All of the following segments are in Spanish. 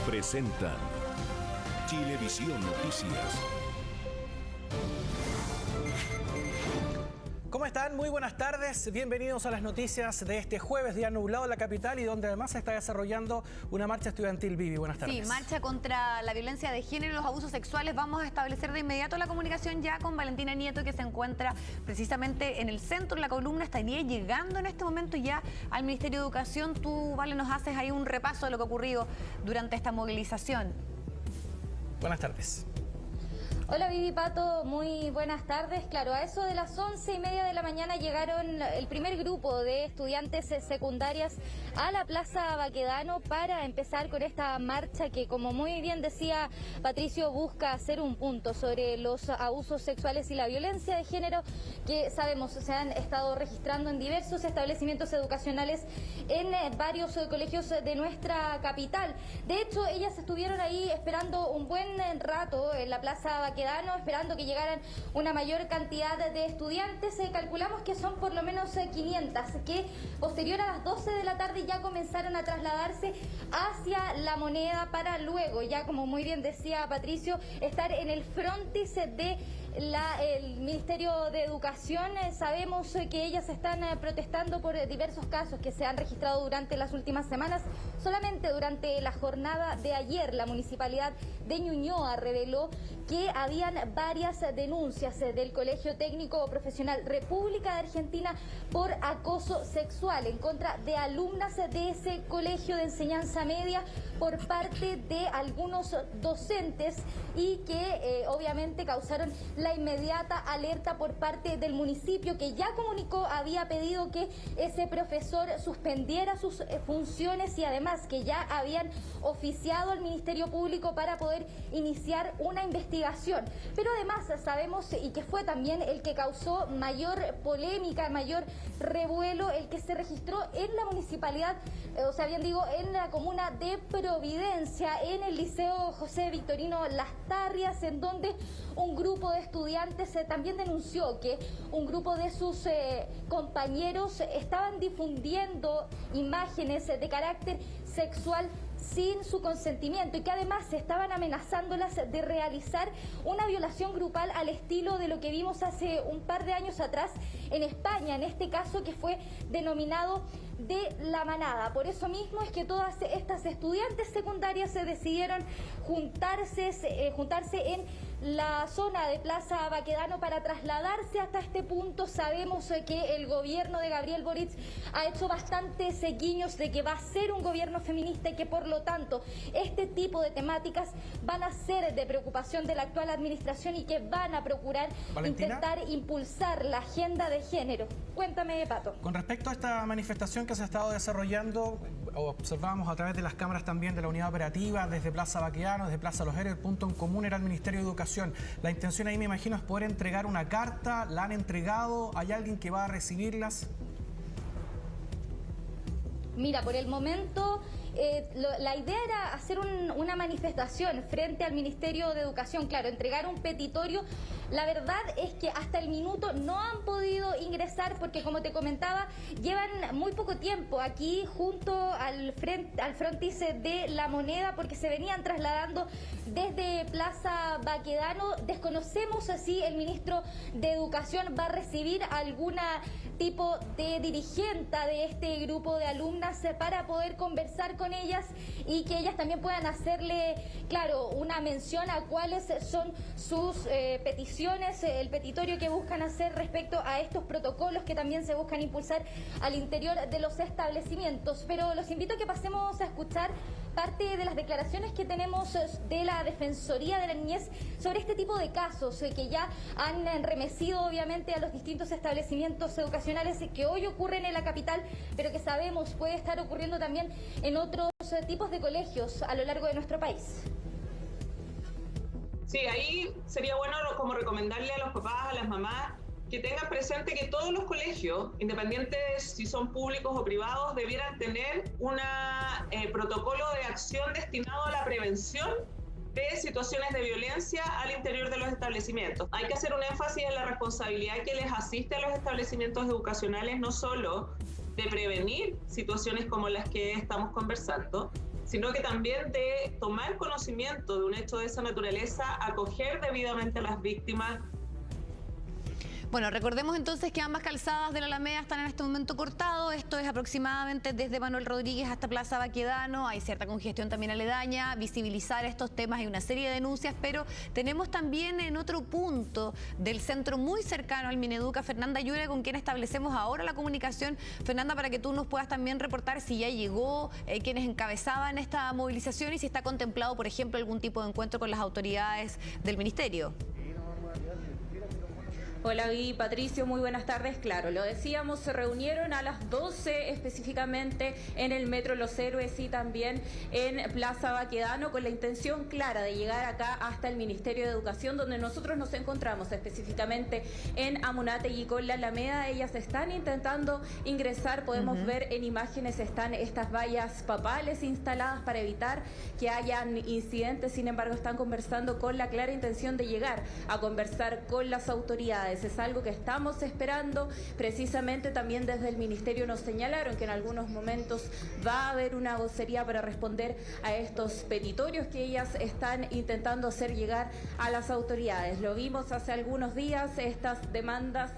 presentan Chilevisión Noticias. ¿Cómo están? Muy buenas tardes. Bienvenidos a las noticias de este jueves, día nublado en la capital y donde además se está desarrollando una marcha estudiantil. Vivi, buenas tardes. Sí, marcha contra la violencia de género y los abusos sexuales. Vamos a establecer de inmediato la comunicación ya con Valentina Nieto, que se encuentra precisamente en el centro de la columna. Estaría llegando en este momento ya al Ministerio de Educación. Tú, Vale, nos haces ahí un repaso de lo que ha ocurrido durante esta movilización. Buenas tardes. Hola Vivi, Pato, muy buenas tardes. Claro, a eso de las 11:30 de la mañana llegaron el primer grupo de estudiantes secundarias a la Plaza Baquedano para empezar con esta marcha que, como muy bien decía Patricio, busca hacer un punto sobre los abusos sexuales y la violencia de género que sabemos se han estado registrando en diversos establecimientos educacionales en varios colegios de nuestra capital. De hecho, ellas estuvieron ahí esperando un buen rato en la Plaza Baquedano, esperando que llegaran una mayor cantidad de estudiantes. Calculamos que son por lo menos 500, que posterior a las 12 de la tarde ya comenzaron a trasladarse hacia La Moneda para luego, ya como muy bien decía Patricio, estar en el frontis de el Ministerio de Educación. Sabemos que ellas están protestando por diversos casos que se han registrado durante las últimas semanas. Solamente durante la jornada de ayer, la Municipalidad de Ñuñoa reveló que habían varias denuncias del Colegio Técnico Profesional República de Argentina por acoso sexual en contra de alumnas de ese colegio de enseñanza media por parte de algunos docentes y que obviamente causaron la inmediata alerta por parte del municipio, que ya comunicó, había pedido que ese profesor suspendiera sus funciones y además que ya habían oficiado al Ministerio Público para poder iniciar una investigación. Pero además sabemos, y que fue también el que causó mayor polémica, mayor revuelo, el que se registró en la municipalidad, o sea, bien digo, en la comuna de Providencia, en el Liceo José Victorino Las Tarrias, en donde un grupo de estudiantes también denunció que un grupo de sus compañeros estaban difundiendo imágenes de carácter sexual sin su consentimiento y que además estaban amenazándolas de realizar una violación grupal al estilo de lo que vimos hace un par de años atrás en España, en este caso que fue denominado de La Manada. Por eso mismo es que todas estas estudiantes secundarias se decidieron juntarse en la zona de Plaza Baquedano para trasladarse hasta este punto. Sabemos que el gobierno de Gabriel Boric ha hecho bastantes guiños de que va a ser un gobierno feminista y que por lo tanto este tipo de temáticas van a ser de preocupación de la actual administración y que van a procurar intentar impulsar la agenda de género. Cuéntame, Pato. Con respecto a esta manifestación que se ha estado desarrollando, observamos a través de las cámaras también de la unidad operativa, desde Plaza Baquedano, desde Plaza Los Héroes, el punto en común era el Ministerio de Educación. La intención ahí, me imagino, es poder entregar una carta. ¿La han entregado? ¿Hay alguien que va a recibirlas? Mira, por el momento la idea era hacer una manifestación frente al Ministerio de Educación, claro, entregar un petitorio. La verdad es que hasta el minuto no han podido ingresar porque, como te comentaba, llevan muy poco tiempo aquí junto al frontis de La Moneda porque se venían trasladando desde Plaza Baquedano. Desconocemos si el ministro de Educación va a recibir alguna tipo de dirigente de este grupo de alumnas para poder conversar con ellas y que ellas también puedan hacerle, claro, una mención a cuáles son sus peticiones, el petitorio que buscan hacer respecto a estos protocolos que también se buscan impulsar al interior de los establecimientos. Pero los invito a que pasemos a escuchar parte de las declaraciones que tenemos de la Defensoría de la Niñez sobre este tipo de casos que ya han remecido obviamente a los distintos establecimientos educacionales que hoy ocurren en la capital, pero que sabemos puede estar ocurriendo también en otros tipos de colegios a lo largo de nuestro país. Sí, ahí sería bueno como recomendarle a los papás, a las mamás, que tengan presente que todos los colegios, independientes si son públicos o privados, debieran tener un protocolo de acción destinado a la prevención de situaciones de violencia al interior de los establecimientos. Hay que hacer un énfasis en la responsabilidad que les asiste a los establecimientos educacionales, no solo de prevenir situaciones como las que estamos conversando, sino que también de tomar conocimiento de un hecho de esa naturaleza, acoger debidamente a las víctimas. Bueno, recordemos entonces que ambas calzadas de la Alameda están en este momento cortados. Esto es aproximadamente desde Manuel Rodríguez hasta Plaza Baquedano. Hay cierta congestión también aledaña. Visibilizar estos temas, hay una serie de denuncias, pero tenemos también en otro punto del centro muy cercano al Mineduc, Fernanda Yura, con quien establecemos ahora la comunicación. Fernanda, para que tú nos puedas también reportar si ya llegó, quienes encabezaban esta movilización y si está contemplado, por ejemplo, algún tipo de encuentro con las autoridades del ministerio. Hola Vivi, Patricio, muy buenas tardes. Claro, lo decíamos, se reunieron a las 12 específicamente en el Metro Los Héroes y también en Plaza Baquedano con la intención clara de llegar acá hasta el Ministerio de Educación, donde nosotros nos encontramos específicamente en Amunátegui con la Alameda. Ellas están intentando ingresar, podemos ver en imágenes, están estas vallas papales instaladas para evitar que hayan incidentes. Sin embargo, están conversando con la clara intención de llegar a conversar con las autoridades. Es algo que estamos esperando. Precisamente también desde el Ministerio nos señalaron que en algunos momentos va a haber una vocería para responder a estos petitorios que ellas están intentando hacer llegar a las autoridades. Lo vimos hace algunos días, estas demandas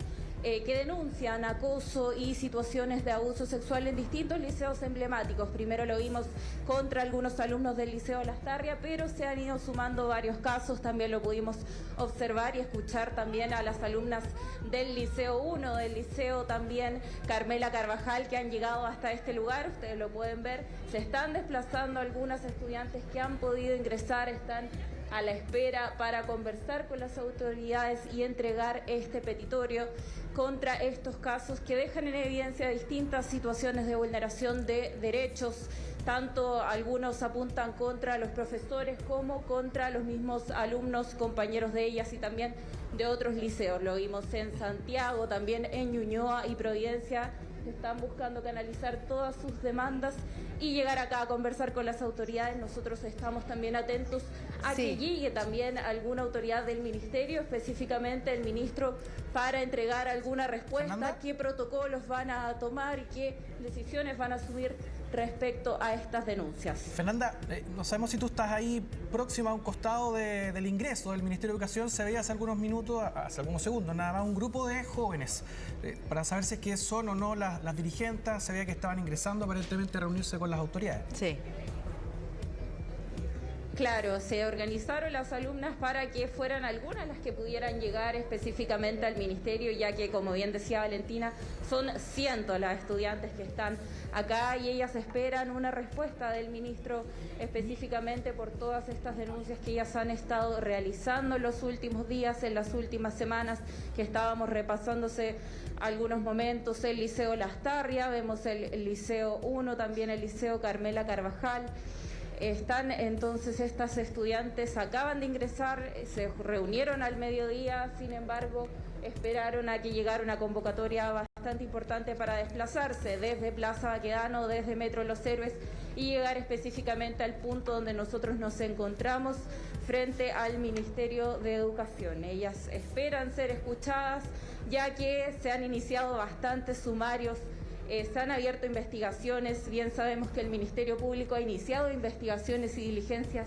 que denuncian acoso y situaciones de abuso sexual en distintos liceos emblemáticos. Primero lo vimos contra algunos alumnos del Liceo Lastarria, pero se han ido sumando varios casos. También lo pudimos observar y escuchar también a las alumnas del Liceo 1, del Liceo también Carmela Carvajal, que han llegado hasta este lugar. Ustedes lo pueden ver, se están desplazando algunas estudiantes que han podido ingresar, están a la espera para conversar con las autoridades y entregar este petitorio contra estos casos que dejan en evidencia distintas situaciones de vulneración de derechos. Tanto algunos apuntan contra los profesores como contra los mismos alumnos, compañeros de ellas y también de otros liceos. Lo vimos en Santiago, también en Ñuñoa y Providencia. Están buscando canalizar todas sus demandas y llegar acá a conversar con las autoridades. Nosotros estamos también atentos a que llegue también alguna autoridad del ministerio, específicamente el ministro, para entregar alguna respuesta, Fernanda, qué protocolos van a tomar y qué decisiones van a asumir respecto a estas denuncias. Fernanda, no sabemos si tú estás ahí próxima a un costado del ingreso del Ministerio de Educación. Se veía hace algunos minutos, hace algunos segundos, nada más un grupo de jóvenes para saber si es que son o no las dirigentes. Se veía que estaban ingresando aparentemente a reunirse con las autoridades. Sí. Claro, se organizaron las alumnas para que fueran algunas las que pudieran llegar específicamente al ministerio, ya que, como bien decía Valentina, son cientos las estudiantes que están acá y ellas esperan una respuesta del ministro específicamente por todas estas denuncias que ellas han estado realizando en los últimos días, en las últimas semanas, que estábamos repasándose algunos momentos. El Liceo Lastarria, vemos el Liceo 1, también el Liceo Carmela Carvajal. Están entonces estas estudiantes, acaban de ingresar, se reunieron al mediodía, sin embargo, esperaron a que llegara una convocatoria bastante importante para desplazarse desde Plaza Baquedano, desde Metro Los Héroes y llegar específicamente al punto donde nosotros nos encontramos frente al Ministerio de Educación. Ellas esperan ser escuchadas, ya que se han iniciado bastantes sumarios. Se han abierto investigaciones, bien sabemos que el Ministerio Público ha iniciado investigaciones y diligencias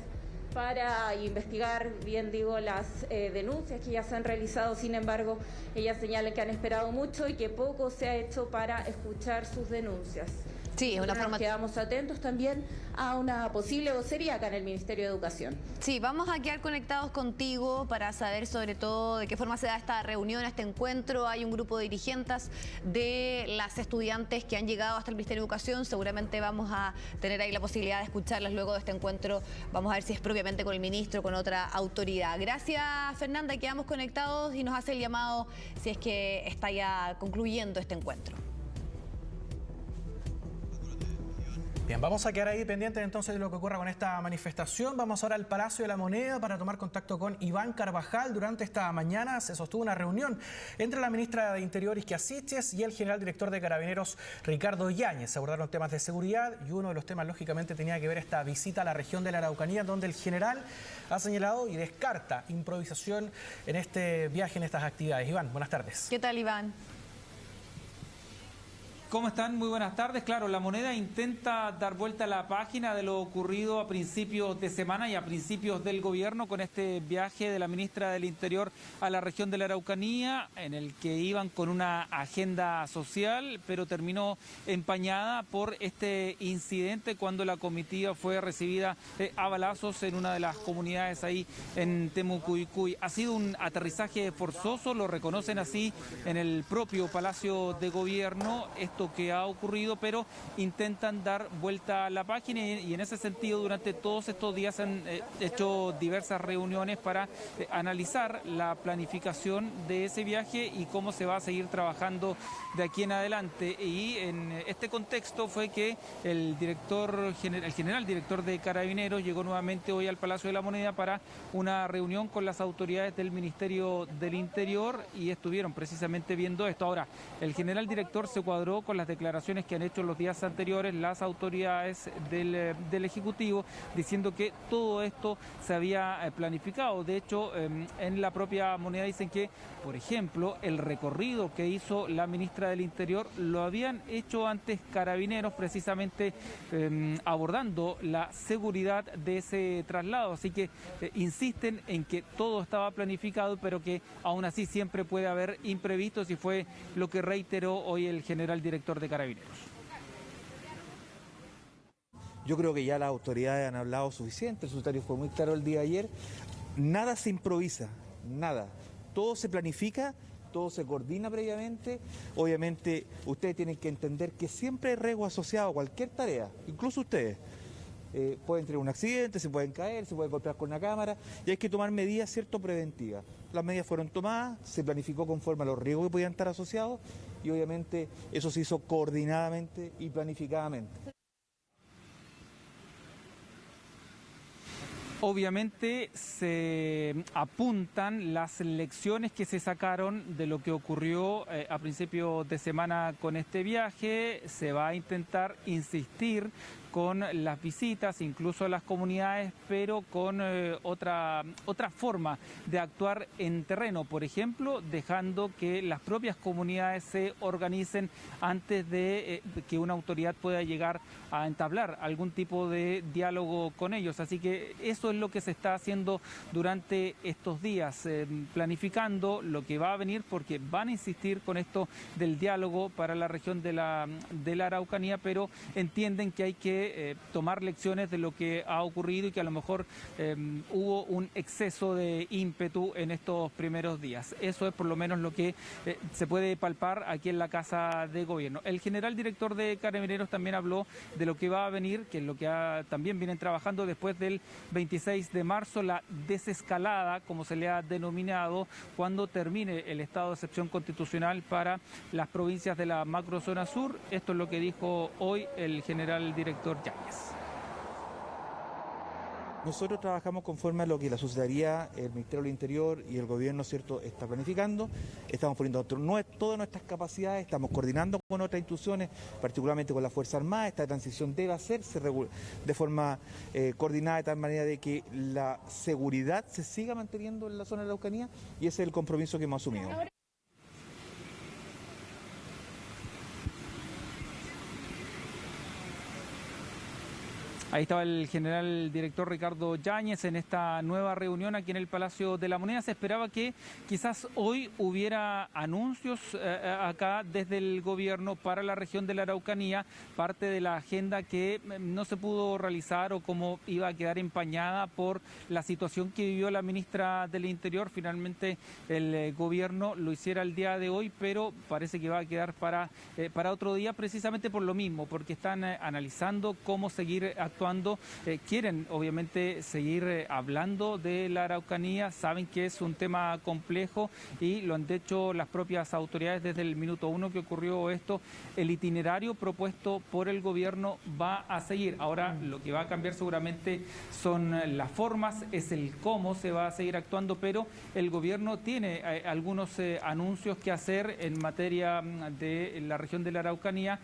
para investigar, bien digo, las denuncias que ya se han realizado. Sin embargo, ellas señalan que han esperado mucho y que poco se ha hecho para escuchar sus denuncias. Sí, es una forma... Quedamos atentos también a una posible vocería acá en el Ministerio de Educación. Sí, vamos a quedar conectados contigo para saber sobre todo de qué forma se da esta reunión, este encuentro. Hay un grupo de dirigentes de las estudiantes que han llegado hasta el Ministerio de Educación. Seguramente vamos a tener ahí la posibilidad de escucharlas luego de este encuentro. Vamos a ver si es propiamente con el ministro o con otra autoridad. Gracias, Fernanda. Quedamos conectados y nos hace el llamado si es que está ya concluyendo este encuentro. Bien, vamos a quedar ahí pendientes entonces de lo que ocurra con esta manifestación. Vamos ahora al Palacio de la Moneda para tomar contacto con Iván Carvajal. Durante esta mañana se sostuvo una reunión entre la ministra de Interior, Isquia Siches, y el general director de Carabineros, Ricardo Yáñez. Se abordaron temas de seguridad y uno de los temas, lógicamente, tenía que ver esta visita a la región de la Araucanía, donde el general ha señalado y descarta improvisación en este viaje, en estas actividades. Iván, buenas tardes. ¿Qué tal, Iván? ¿Cómo están? Muy buenas tardes. Claro, La Moneda intenta dar vuelta a la página de lo ocurrido a principios de semana y a principios del gobierno con este viaje de la ministra del Interior a la región de la Araucanía, en el que iban con una agenda social, pero terminó empañada por este incidente cuando la comitiva fue recibida a balazos en una de las comunidades ahí en Temucuicuy. Ha sido un aterrizaje forzoso, lo reconocen así en el propio Palacio de Gobierno. Esto que ha ocurrido, pero intentan dar vuelta a la página y en ese sentido durante todos estos días han hecho diversas reuniones para analizar la planificación de ese viaje y cómo se va a seguir trabajando de aquí en adelante. Y en este contexto fue que el general director de Carabineros llegó nuevamente hoy al Palacio de la Moneda para una reunión con las autoridades del Ministerio del Interior y estuvieron precisamente viendo esto. Ahora, el general director se cuadró con las declaraciones que han hecho los días anteriores las autoridades del Ejecutivo, diciendo que todo esto se había planificado. De hecho, en la propia Moneda dicen que, por ejemplo, el recorrido que hizo la ministra del Interior lo habían hecho antes Carabineros, precisamente abordando la seguridad de ese traslado. Así que insisten en que todo estaba planificado, pero que aún así siempre puede haber imprevistos, y fue lo que reiteró hoy el general director de Carabineros. Yo creo que ya las autoridades han hablado suficiente, el secretario fue muy claro el día de ayer, nada se improvisa, nada, todo se planifica, todo se coordina previamente. Obviamente ustedes tienen que entender que siempre hay riesgo asociado a cualquier tarea, incluso ustedes. Pueden tener un accidente, se pueden caer, se pueden golpear con una cámara y hay que tomar medidas, ¿cierto?, preventivas. Las medidas fueron tomadas, se planificó conforme a los riesgos que podían estar asociados y obviamente eso se hizo coordinadamente y planificadamente. Obviamente se apuntan las lecciones que se sacaron de lo que ocurrió a principios de semana con este viaje. Se va a intentar insistir con las visitas, incluso a las comunidades, pero con otra forma de actuar en terreno. Por ejemplo, dejando que las propias comunidades se organicen antes de que una autoridad pueda llegar a entablar algún tipo de diálogo con ellos. Así que eso es lo que se está haciendo durante estos días, planificando lo que va a venir, porque van a insistir con esto del diálogo para la región de la Araucanía, pero entienden que hay que tomar lecciones de lo que ha ocurrido y que a lo mejor hubo un exceso de ímpetu en estos primeros días. Eso es por lo menos lo que se puede palpar aquí en la Casa de Gobierno. El general director de Carabineros también habló de lo que va a venir, que es lo que también vienen trabajando después del 26 de marzo, la desescalada, como se le ha denominado, cuando termine el estado de excepción constitucional para las provincias de la macrozona sur. Esto es lo que dijo hoy el general director Yáñez. Nosotros trabajamos conforme a lo que la sociedad, el Ministerio del Interior y el Gobierno, ¿cierto?, está planificando. Estamos poniendo todas nuestras capacidades, estamos coordinando con otras instituciones, particularmente con la Fuerza Armada. Esta transición debe hacerse de forma coordinada, de tal manera de que la seguridad se siga manteniendo en la zona de la Araucanía, y ese es el compromiso que hemos asumido. Ahí estaba el general director Ricardo Yáñez en esta nueva reunión aquí en el Palacio de la Moneda. Se esperaba que quizás hoy hubiera anuncios acá desde el gobierno para la región de la Araucanía, parte de la agenda que no se pudo realizar o como iba a quedar empañada por la situación que vivió la ministra del Interior. Finalmente el gobierno lo hiciera el día de hoy, pero parece que va a quedar para otro día, precisamente por lo mismo, porque están analizando cómo seguir actuando. Quieren obviamente seguir hablando de la Araucanía, saben que es un tema complejo y lo han dicho las propias autoridades desde el minuto uno que ocurrió esto. El itinerario propuesto por el gobierno va a seguir. Ahora lo que va a cambiar seguramente son las formas, es el cómo se va a seguir actuando, pero el gobierno tiene algunos anuncios que hacer en materia de la región de la Araucanía.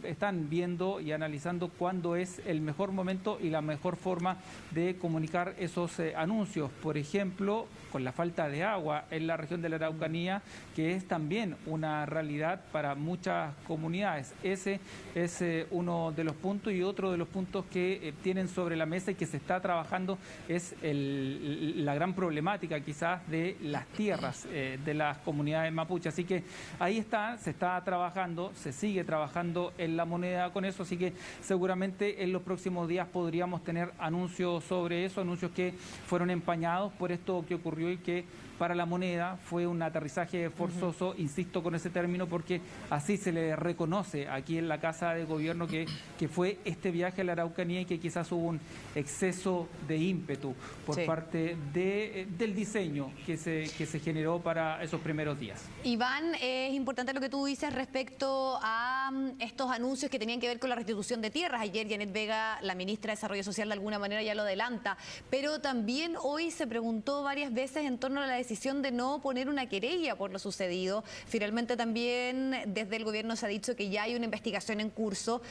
Están viendo y analizando cuándo es el mejor momento y la mejor forma de comunicar esos anuncios. Por ejemplo, con la falta de agua en la región de la Araucanía, que es también una realidad para muchas comunidades. Ese es uno de los puntos, y otro de los puntos que tienen sobre la mesa y que se está trabajando es la gran problemática quizás de las tierras de las comunidades mapuches. Así que ahí está, se está trabajando, se sigue trabajando en la moneda con eso, así que seguramente en los próximos días podríamos tener anuncios sobre eso, anuncios que fueron empañados por esto que ocurrió y que para la moneda fue un aterrizaje forzoso, insisto con ese término, porque así se le reconoce aquí en la Casa de Gobierno que fue este viaje a la Araucanía y que quizás hubo un exceso de ímpetu por parte del diseño que se generó para esos primeros días. Iván, es importante lo que tú dices respecto a estos anuncios que tenían que ver con la restitución de tierras. Ayer Janet Vega, la ministra de Desarrollo Social, de alguna manera ya lo adelanta, pero también hoy se preguntó varias veces en torno a la decisión de no poner una querella por lo sucedido. Finalmente también desde el gobierno se ha dicho que ya hay una investigación en curso,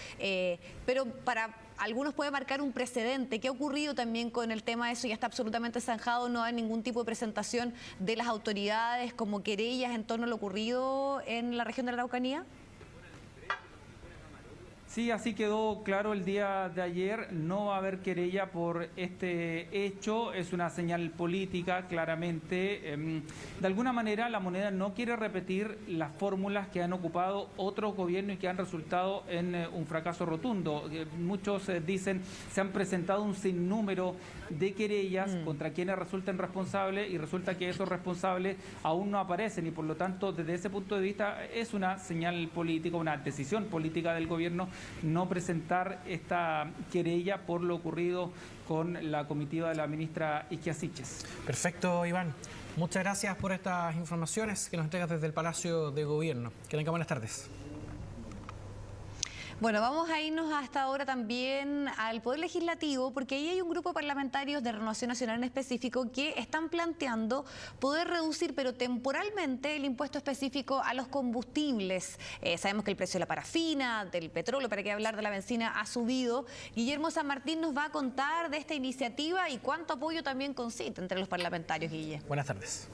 pero para algunos puede marcar un precedente. ¿Qué ha ocurrido también con el tema de eso? Ya está absolutamente zanjado, no hay ningún tipo de presentación de las autoridades como querellas en torno a lo ocurrido en la región de la Araucanía. Sí, así quedó claro el día de ayer, no va a haber querella por este hecho, es una señal política claramente. De alguna manera la moneda no quiere repetir las fórmulas que han ocupado otros gobiernos y que han resultado en un fracaso rotundo. Muchos dicen se han presentado un sinnúmero de querellas contra quienes resulten responsables y resulta que esos responsables aún no aparecen y por lo tanto desde ese punto de vista es una señal política, una decisión política del gobierno no presentar esta querella por lo ocurrido con la comitiva de la ministra Isquia Siches. Perfecto, Iván. Muchas gracias por estas informaciones que nos entregas desde el Palacio de Gobierno. Que tengan buenas tardes. Bueno, vamos a irnos hasta ahora también al Poder Legislativo, porque ahí hay un grupo de parlamentarios de Renovación Nacional en específico que están planteando poder reducir, pero temporalmente, el impuesto específico a los combustibles. Sabemos que el precio de la parafina, del petróleo, para qué hablar de la benzina, ha subido. Guillermo San Martín nos va a contar de esta iniciativa y cuánto apoyo también consiste entre los parlamentarios, Guille. Buenas tardes.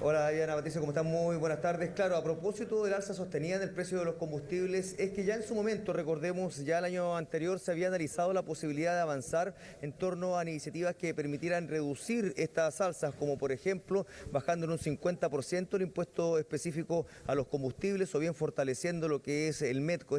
Hola Diana, Patricia, ¿cómo están? Muy buenas tardes. Claro, a propósito del alza sostenida del precio de los combustibles, es que ya en su momento, recordemos, ya el año anterior se había analizado la posibilidad de avanzar en torno a iniciativas que permitieran reducir estas alzas, como por ejemplo bajando en un 50% el impuesto específico a los combustibles o bien fortaleciendo lo que es el MEDCO,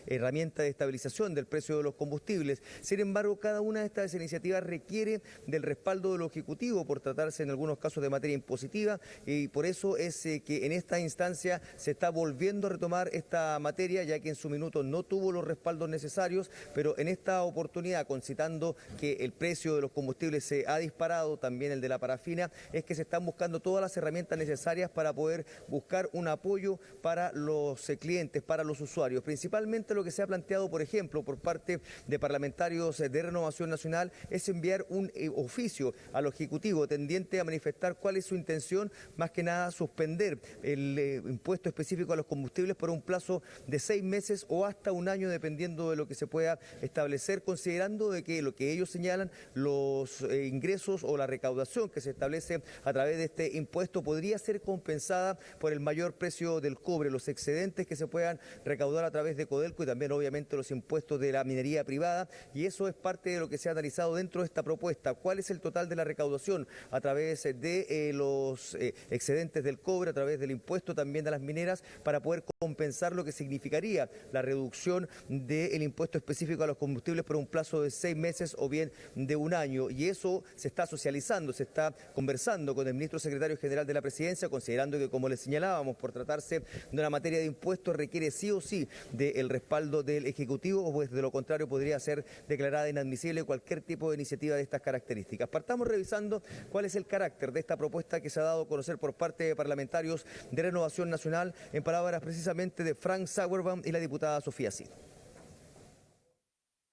herramienta de estabilización del precio de los combustibles. Sin embargo, cada una de estas iniciativas requiere del respaldo de lo Ejecutivo por tratarse en algunos casos de materia impositiva, y por eso es que en esta instancia se está volviendo a retomar esta materia, ya que en su minuto no tuvo los respaldos necesarios, pero en esta oportunidad, concitando que el precio de los combustibles se ha disparado, también el de la parafina, es que se están buscando todas las herramientas necesarias para poder buscar un apoyo para los clientes, para los usuarios. Principalmente lo que se ha planteado, por ejemplo, por parte de parlamentarios de Renovación Nacional, es enviar un oficio al Ejecutivo tendiente a manifestar cuál es su intención, más que nada suspender el impuesto específico a los combustibles por un plazo de 6 meses o hasta un año, dependiendo de lo que se pueda establecer, considerando de que lo que ellos señalan, los ingresos o la recaudación que se establece a través de este impuesto podría ser compensada por el mayor precio del cobre, los excedentes que se puedan recaudar a través de Codelco y también obviamente los impuestos de la minería privada, y eso es parte de lo que se ha analizado dentro de esta propuesta. ¿Cuál es el total de la recaudación a través de los excedentes del cobre, a través del impuesto también de las mineras, para poder compensar lo que significaría la reducción del impuesto específico a los combustibles por un plazo de 6 meses o bien de un año? Y eso se está socializando, se está conversando con el ministro secretario general de la Presidencia, considerando que, como les señalábamos, por tratarse de una materia de impuestos requiere sí o sí del respaldo del Ejecutivo, pues de lo contrario podría ser declarada inadmisible cualquier tipo de iniciativa de estas características. Partamos revisando cuál es el carácter de esta propuesta que se ha dado a conocer por parte de parlamentarios de Renovación Nacional, en palabras precisamente de Frank Sauerbaum y la diputada Sofía Cid.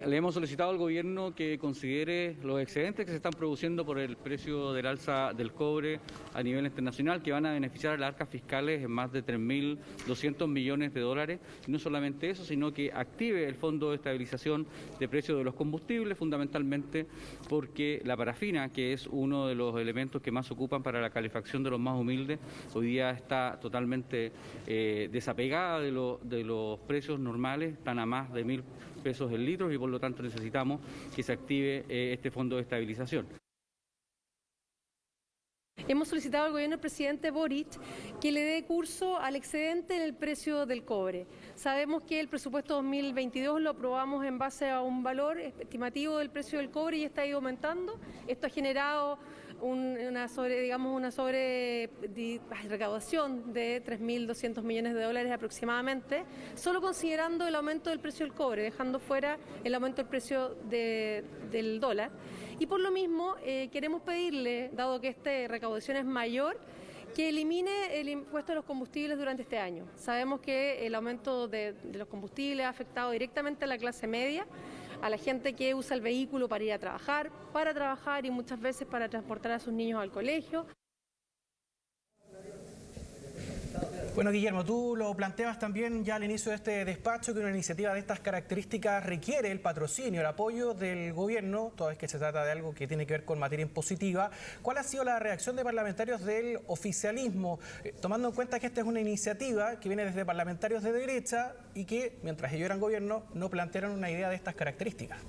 Le hemos solicitado al gobierno que considere los excedentes que se están produciendo por el precio del alza del cobre a nivel internacional, que van a beneficiar a las arcas fiscales en más de 3.200 millones de dólares. Y no solamente eso, sino que active el Fondo de Estabilización de Precios de los Combustibles, fundamentalmente porque la parafina, que es uno de los elementos que más ocupan para la calefacción de los más humildes, hoy día está totalmente desapegada de los precios normales, están a más de 1.000 pesos el litro y por lo tanto necesitamos que se active este fondo de estabilización. Hemos solicitado al gobierno del presidente Boric que le dé curso al excedente en el precio del cobre. Sabemos que el presupuesto 2022 lo aprobamos en base a un valor estimativo del precio del cobre y está ahí aumentando. Esto ha generado una recaudación de 3.200 millones de dólares aproximadamente, solo considerando el aumento del precio del cobre, dejando fuera el aumento del precio del dólar. Y por lo mismo queremos pedirle, dado que esta recaudación es mayor, que elimine el impuesto a los combustibles durante este año. Sabemos que el aumento de los combustibles ha afectado directamente a la clase media, a la gente que usa el vehículo para ir a trabajar y muchas veces para transportar a sus niños al colegio. Bueno, Guillermo, tú lo planteabas también ya al inicio de este despacho, que una iniciativa de estas características requiere el patrocinio, el apoyo del gobierno, toda vez que se trata de algo que tiene que ver con materia impositiva. ¿Cuál ha sido la reacción de parlamentarios del oficialismo, tomando en cuenta que esta es una iniciativa que viene desde parlamentarios de derecha y que, mientras ellos eran gobierno, no plantearon una idea de estas características?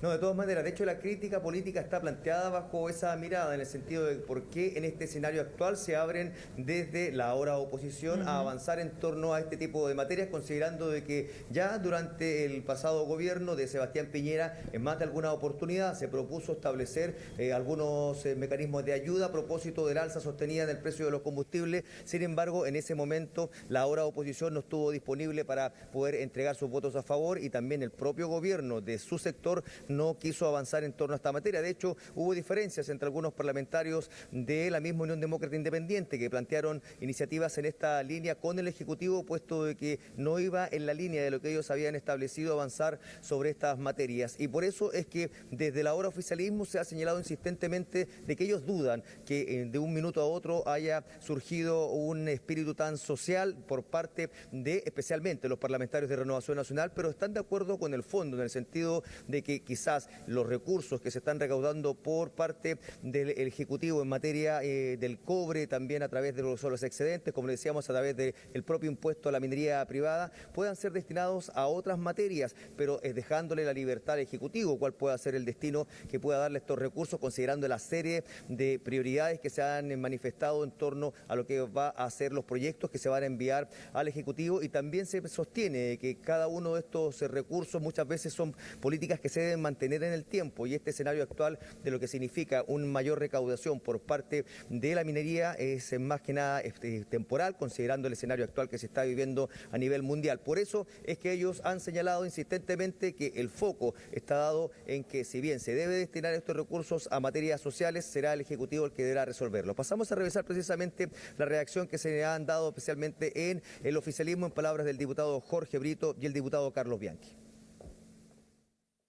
No, de todas maneras, de hecho la crítica política está planteada bajo esa mirada, en el sentido de por qué en este escenario actual se abren desde la ahora oposición a avanzar en torno a este tipo de materias, considerando de que ya durante el pasado gobierno de Sebastián Piñera, en más de alguna oportunidad, se propuso establecer algunos mecanismos de ayuda a propósito del alza sostenida en el precio de los combustibles. Sin embargo, en ese momento la ahora oposición no estuvo disponible para poder entregar sus votos a favor, y también el propio gobierno de su sector no quiso avanzar en torno a esta materia. De hecho, hubo diferencias entre algunos parlamentarios de la misma Unión Demócrata Independiente que plantearon iniciativas en esta línea con el Ejecutivo, puesto de que no iba en la línea de lo que ellos habían establecido avanzar sobre estas materias. Y por eso es que desde la ahora oficialismo se ha señalado insistentemente de que ellos dudan que de un minuto a otro haya surgido un espíritu tan social por parte de especialmente los parlamentarios de Renovación Nacional, pero están de acuerdo con el fondo, en el sentido de que quizás los recursos que se están recaudando por parte del Ejecutivo en materia del cobre, también a través de los excedentes, como le decíamos, a través del propio impuesto a la minería privada, puedan ser destinados a otras materias, pero dejándole la libertad al Ejecutivo cuál pueda ser el destino que pueda darle estos recursos, considerando la serie de prioridades que se han manifestado en torno a lo que va a ser los proyectos que se van a enviar al Ejecutivo. Y también se sostiene que cada uno de estos recursos muchas veces son políticas que se deben mantener en el tiempo, y este escenario actual de lo que significa una mayor recaudación por parte de la minería es más que nada temporal, considerando el escenario actual que se está viviendo a nivel mundial. Por eso es que ellos han señalado insistentemente que el foco está dado en que, si bien se debe destinar estos recursos a materias sociales, será el Ejecutivo el que deberá resolverlo. Pasamos a revisar precisamente la reacción que se han dado especialmente en el oficialismo, en palabras del diputado Jorge Brito y el diputado Carlos Bianchi.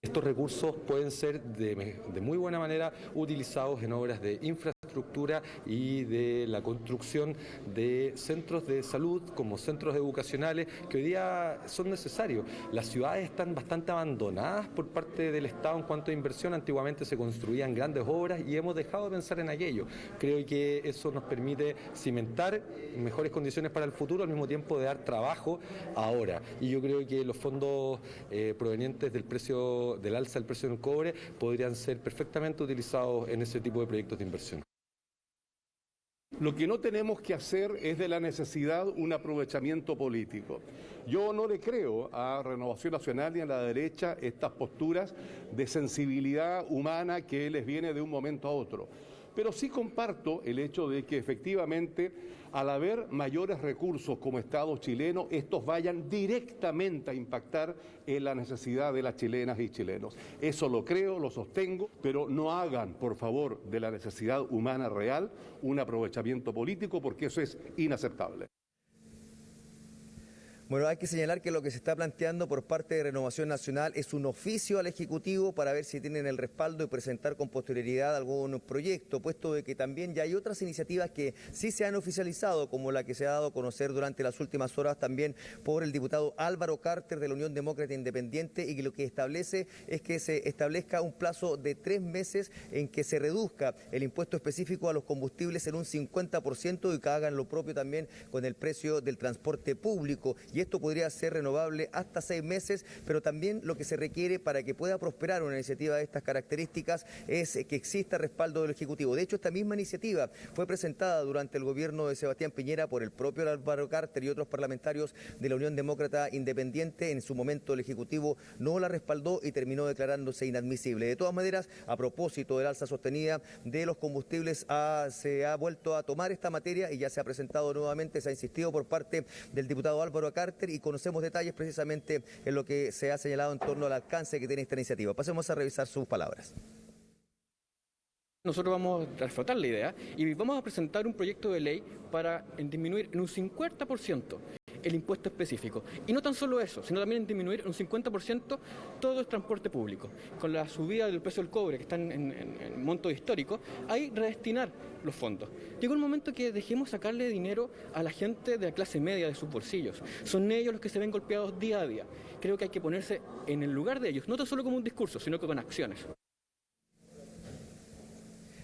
Estos recursos pueden ser de muy buena manera utilizados en obras de infraestructura y de la construcción de centros de salud como centros educacionales que hoy día son necesarios. Las ciudades están bastante abandonadas por parte del Estado en cuanto a inversión. Antiguamente se construían grandes obras y hemos dejado de pensar en aquello. Creo que eso nos permite cimentar mejores condiciones para el futuro, al mismo tiempo de dar trabajo ahora. Y yo creo que los fondos provenientes del alza del precio del cobre podrían ser perfectamente utilizados en ese tipo de proyectos de inversión. Lo que no tenemos que hacer es de la necesidad un aprovechamiento político. Yo no le creo a Renovación Nacional ni a la derecha estas posturas de sensibilidad humana que les viene de un momento a otro. Pero sí comparto el hecho de que efectivamente, al haber mayores recursos como Estado chileno, estos vayan directamente a impactar en la necesidad de las chilenas y chilenos. Eso lo creo, lo sostengo, pero no hagan, por favor, de la necesidad humana real un aprovechamiento político, porque eso es inaceptable. Bueno, hay que señalar que lo que se está planteando por parte de Renovación Nacional es un oficio al Ejecutivo para ver si tienen el respaldo y presentar con posterioridad algún proyecto, puesto de que también ya hay otras iniciativas que sí se han oficializado, como la que se ha dado a conocer durante las últimas horas también por el diputado Álvaro Carter de la Unión Demócrata Independiente, y que lo que establece es que se establezca un plazo de 3 meses en que se reduzca el impuesto específico a los combustibles en un 50% y que hagan lo propio también con el precio del transporte público. Y esto podría ser renovable hasta 6 meses, pero también lo que se requiere para que pueda prosperar una iniciativa de estas características es que exista respaldo del Ejecutivo. De hecho, esta misma iniciativa fue presentada durante el gobierno de Sebastián Piñera por el propio Álvaro Carter y otros parlamentarios de la Unión Demócrata Independiente. En su momento el Ejecutivo no la respaldó y terminó declarándose inadmisible. De todas maneras, a propósito del alza sostenida de los combustibles, se ha vuelto a tomar esta materia y ya se ha presentado nuevamente, se ha insistido por parte del diputado Álvaro Carter, y conocemos detalles precisamente en lo que se ha señalado en torno al alcance que tiene esta iniciativa. Pasemos a revisar sus palabras. Nosotros vamos a reflotar la idea y vamos a presentar un proyecto de ley para disminuir en un 50% el impuesto específico. Y no tan solo eso, sino también en disminuir en un 50% todo el transporte público. Con la subida del precio del cobre, que está en monto histórico, hay redestinar los fondos. Llegó el momento que dejemos sacarle dinero a la gente de la clase media de sus bolsillos. Son ellos los que se ven golpeados día a día. Creo que hay que ponerse en el lugar de ellos, no tan solo como un discurso, sino que con acciones.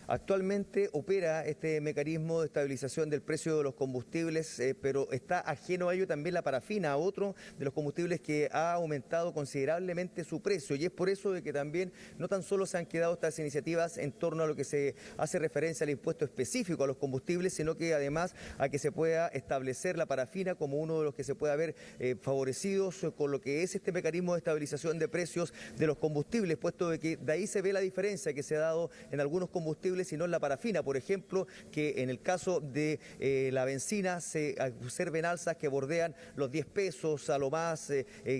Actualmente opera este mecanismo de estabilización del precio de los combustibles, pero está ajeno a ello también la parafina, otro de los combustibles que ha aumentado considerablemente su precio, y es por eso de que también no tan solo se han quedado estas iniciativas en torno a lo que se hace referencia al impuesto específico a los combustibles, sino que además a que se pueda establecer la parafina como uno de los que se pueda ver favorecidos con lo que es este mecanismo de estabilización de precios de los combustibles, puesto de que de ahí se ve la diferencia que se ha dado en algunos combustibles, sino en la parafina. Por ejemplo, que en el caso de la benzina se observen alzas que bordean los 10 pesos, a lo más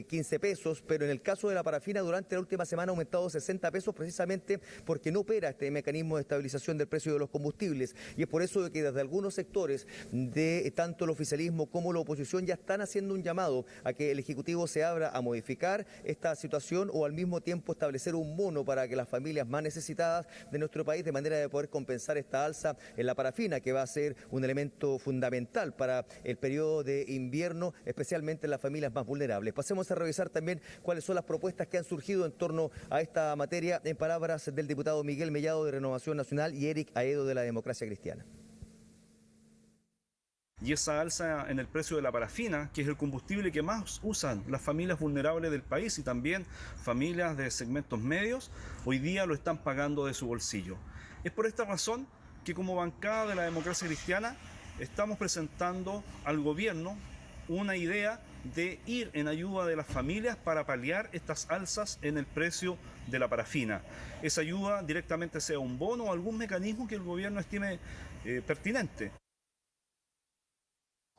15 pesos, pero en el caso de la parafina durante la última semana ha aumentado 60 pesos precisamente porque no opera este mecanismo de estabilización del precio de los combustibles, y es por eso de que desde algunos sectores de tanto el oficialismo como la oposición ya están haciendo un llamado a que el Ejecutivo se abra a modificar esta situación o al mismo tiempo establecer un bono para que las familias más necesitadas de nuestro país, de manera de poder compensar esta alza en la parafina, que va a ser un elemento fundamental para el periodo de invierno, especialmente en las familias más vulnerables. Pasemos a revisar también cuáles son las propuestas que han surgido en torno a esta materia, en palabras del diputado Miguel Mellado de Renovación Nacional y Eric Aedo de la Democracia Cristiana. Y esa alza en el precio de la parafina, que es el combustible que más usan las familias vulnerables del país y también familias de segmentos medios, hoy día lo están pagando de su bolsillo. Es por esta razón que como bancada de la Democracia Cristiana estamos presentando al gobierno una idea de ir en ayuda de las familias para paliar estas alzas en el precio de la parafina. Esa ayuda directamente sea un bono o algún mecanismo que el gobierno estime pertinente.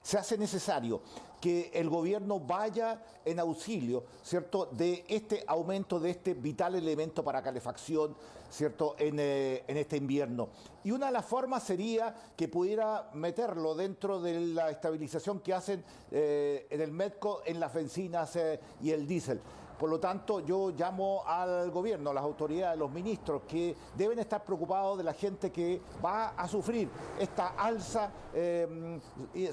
Se hace necesario que el gobierno vaya en auxilio, ¿cierto?, de este aumento de este vital elemento para calefacción, ¿cierto?, en este invierno. Y una de las formas sería que pudiera meterlo dentro de la estabilización que hacen en el MEDCO, en las bencinas y el diésel. Por lo tanto, yo llamo al gobierno, a las autoridades, a los ministros, que deben estar preocupados de la gente que va a sufrir esta alza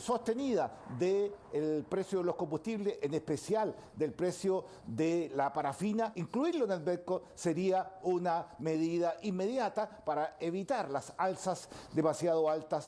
sostenida del precio de los combustibles, en especial del precio de la parafina. Incluirlo en el MEDCO sería una medida inmediata para evitar las alzas demasiado altas.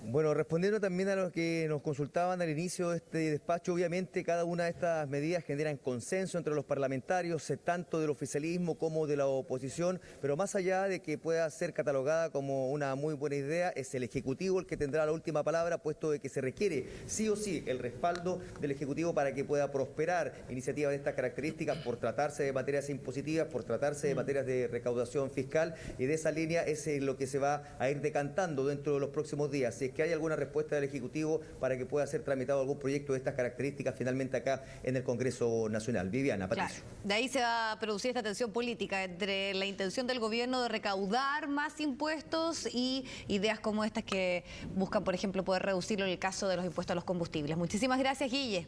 Bueno, respondiendo también a lo que nos consultaban al inicio de este despacho, obviamente cada una de estas medidas generan consenso entre los parlamentarios, tanto del oficialismo como de la oposición, pero más allá de que pueda ser catalogada como una muy buena idea, es el Ejecutivo el que tendrá la última palabra, puesto de que se requiere sí o sí el respaldo del Ejecutivo para que pueda prosperar iniciativas de estas características, por tratarse de materias impositivas, por tratarse de materias de recaudación fiscal, y de esa línea es lo que se va a ir decantando dentro de los próximos días. Si es que hay alguna respuesta del Ejecutivo para que pueda ser tramitado algún proyecto de estas características finalmente acá en el Congreso Nacional. Viviana, Patricio. Claro. De ahí se va a producir esta tensión política entre la intención del gobierno de recaudar más impuestos y ideas como estas que buscan, por ejemplo, poder reducirlo en el caso de los impuestos a los combustibles. Muchísimas gracias, Guille.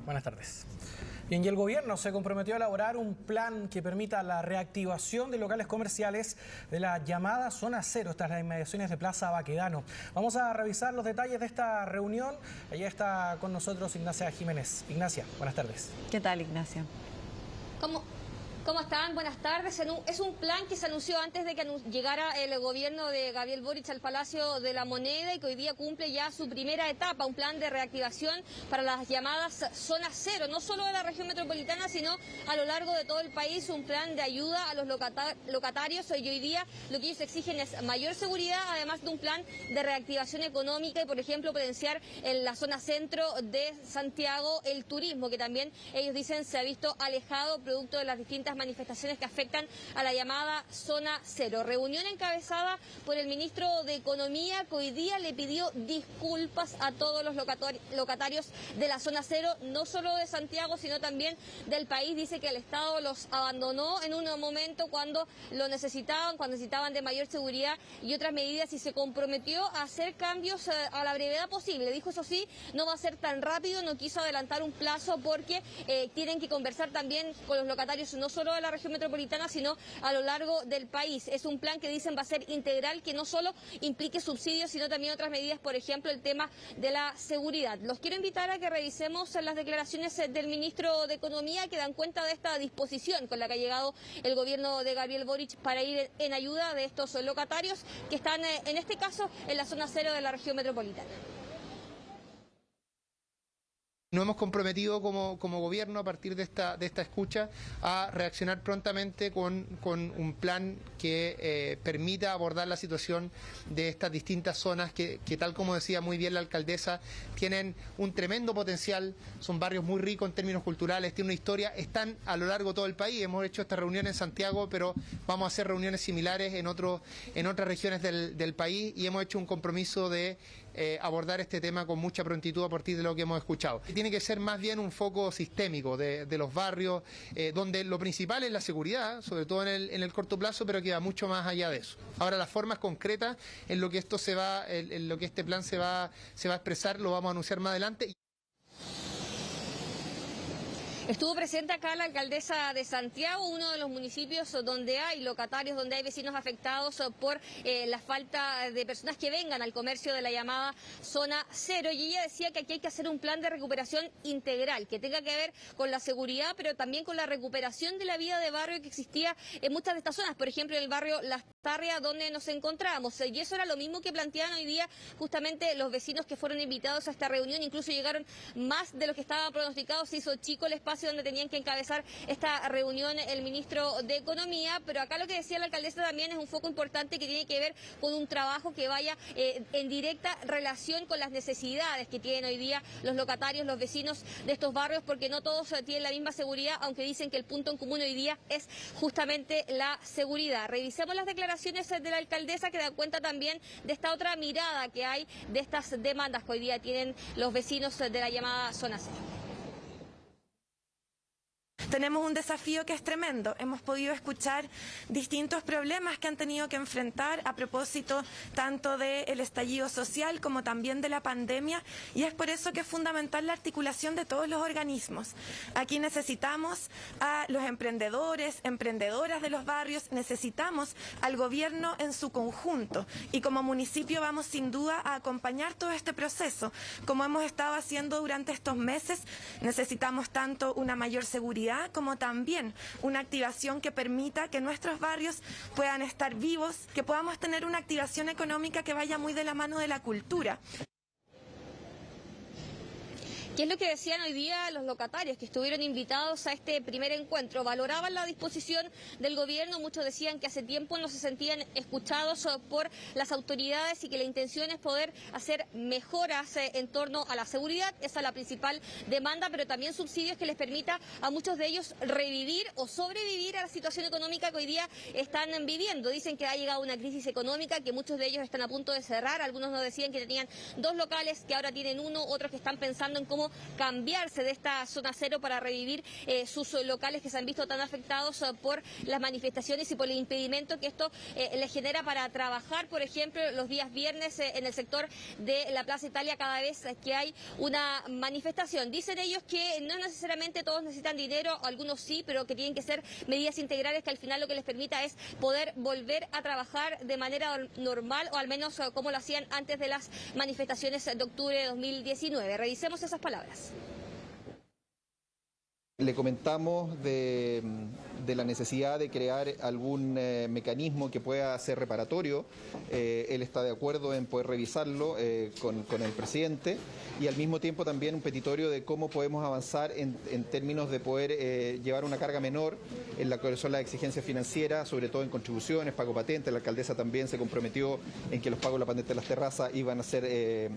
Buenas tardes. Bien, y el gobierno se comprometió a elaborar un plan que permita la reactivación de locales comerciales de la llamada Zona Cero, tras las inmediaciones de Plaza Baquedano. Vamos a revisar los detalles de esta reunión. Allí está con nosotros Ignacia Jiménez. Ignacia, buenas tardes. ¿Qué tal, Ignacia? ¿Cómo están? Buenas tardes. Es un plan que se anunció antes de que llegara el gobierno de Gabriel Boric al Palacio de la Moneda y que hoy día cumple ya su primera etapa, un plan de reactivación para las llamadas Zona Cero, no solo de la región metropolitana, sino a lo largo de todo el país, un plan de ayuda a los locatarios. Y hoy día lo que ellos exigen es mayor seguridad, además de un plan de reactivación económica y, por ejemplo, potenciar en la zona centro de Santiago el turismo, que también ellos dicen se ha visto alejado producto de las distintas manifestaciones que afectan a la llamada Zona Cero. Reunión encabezada por el ministro de Economía, que hoy día le pidió disculpas a todos los locatarios de la Zona Cero, no solo de Santiago, sino también del país. Dice que el Estado los abandonó en un momento cuando lo necesitaban, cuando necesitaban de mayor seguridad y otras medidas, y se comprometió a hacer cambios a la brevedad posible. Dijo, eso sí, no va a ser tan rápido, no quiso adelantar un plazo porque tienen que conversar también con los locatarios, no solo de la región metropolitana, sino a lo largo del país. Es un plan que dicen va a ser integral, que no solo implique subsidios, sino también otras medidas, por ejemplo, el tema de la seguridad. Los quiero invitar a que revisemos las declaraciones del ministro de Economía, que dan cuenta de esta disposición con la que ha llegado el gobierno de Gabriel Boric para ir en ayuda de estos locatarios que están, en este caso, en la Zona Cero de la región metropolitana. Nos hemos comprometido como gobierno, a partir de esta escucha, a reaccionar prontamente con un plan que permita abordar la situación de estas distintas zonas que, tal como decía muy bien la alcaldesa, tienen un tremendo potencial, son barrios muy ricos en términos culturales, tienen una historia, están a lo largo de todo el país. Hemos hecho esta reunión en Santiago, pero vamos a hacer reuniones similares en otras regiones del país, y hemos hecho un compromiso de abordar este tema con mucha prontitud a partir de lo que hemos escuchado. Tiene que ser más bien un foco sistémico de los barrios, donde lo principal es la seguridad, sobre todo en el corto plazo, pero que va mucho más allá de eso. Ahora, las formas concretas en lo que este plan se va a expresar, lo vamos a anunciar más adelante. Estuvo presente acá la alcaldesa de Santiago, uno de los municipios donde hay locatarios, donde hay vecinos afectados por la falta de personas que vengan al comercio de la llamada Zona Cero. Y ella decía que aquí hay que hacer un plan de recuperación integral, que tenga que ver con la seguridad, pero también con la recuperación de la vida de barrio que existía en muchas de estas zonas, por ejemplo en el barrio Las Tarrias, donde nos encontramos. Y eso era lo mismo que planteaban hoy día justamente los vecinos que fueron invitados a esta reunión. Incluso llegaron más de lo que estaba pronosticado, se hizo chico el espacio donde tenían que encabezar esta reunión el ministro de Economía, pero acá lo que decía la alcaldesa también es un foco importante que tiene que ver con un trabajo que vaya en directa relación con las necesidades que tienen hoy día los locatarios, los vecinos de estos barrios, porque no todos tienen la misma seguridad, aunque dicen que el punto en común hoy día es justamente la seguridad. Revisemos las declaraciones de la alcaldesa, que dan cuenta también de esta otra mirada que hay de estas demandas que hoy día tienen los vecinos de la llamada Zona Cero. Tenemos un desafío que es tremendo. Hemos podido escuchar distintos problemas que han tenido que enfrentar a propósito tanto del estallido social como también de la pandemia, y es por eso que es fundamental la articulación de todos los organismos. Aquí necesitamos a los emprendedores, emprendedoras de los barrios, necesitamos al gobierno en su conjunto, y como municipio vamos sin duda a acompañar todo este proceso, como hemos estado haciendo durante estos meses. Necesitamos tanto una mayor seguridad como también una activación que permita que nuestros barrios puedan estar vivos, que podamos tener una activación económica que vaya muy de la mano de la cultura. ¿Qué es lo que decían hoy día los locatarios que estuvieron invitados a este primer encuentro? Valoraban la disposición del gobierno, muchos decían que hace tiempo no se sentían escuchados por las autoridades y que la intención es poder hacer mejoras en torno a la seguridad, esa es la principal demanda, pero también subsidios que les permita a muchos de ellos revivir o sobrevivir a la situación económica que hoy día están viviendo. Dicen que ha llegado una crisis económica, que muchos de ellos están a punto de cerrar, algunos nos decían que tenían 2 locales, que ahora tienen 1, otros que están pensando en cómo cambiarse de esta zona cero para revivir sus locales que se han visto tan afectados por las manifestaciones y por el impedimento que esto les genera para trabajar, por ejemplo, los días viernes en el sector de la Plaza Italia cada vez que hay una manifestación. Dicen ellos que no necesariamente todos necesitan dinero, algunos sí, pero que tienen que ser medidas integrales que al final lo que les permita es poder volver a trabajar de manera normal o al menos como lo hacían antes de las manifestaciones de octubre de 2019. Revisemos esas palabras. Le comentamos de la necesidad de crear algún mecanismo que pueda ser reparatorio. Él está de acuerdo en poder revisarlo con el presidente y al mismo tiempo también un petitorio de cómo podemos avanzar en términos de poder llevar una carga menor en la que son las exigencias financieras, sobre todo en contribuciones, pago patente. La alcaldesa también se comprometió en que los pagos de la patente de las terrazas iban a ser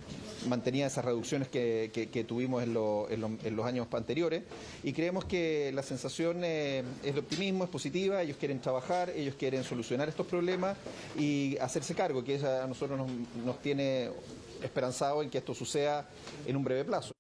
mantenidas esas reducciones que tuvimos en los años anteriores, y creemos que la sensación es de optimismo, es positiva. Ellos quieren trabajar, ellos quieren solucionar estos problemas y hacerse cargo, que a nosotros nos tiene esperanzado en que esto suceda en un breve plazo.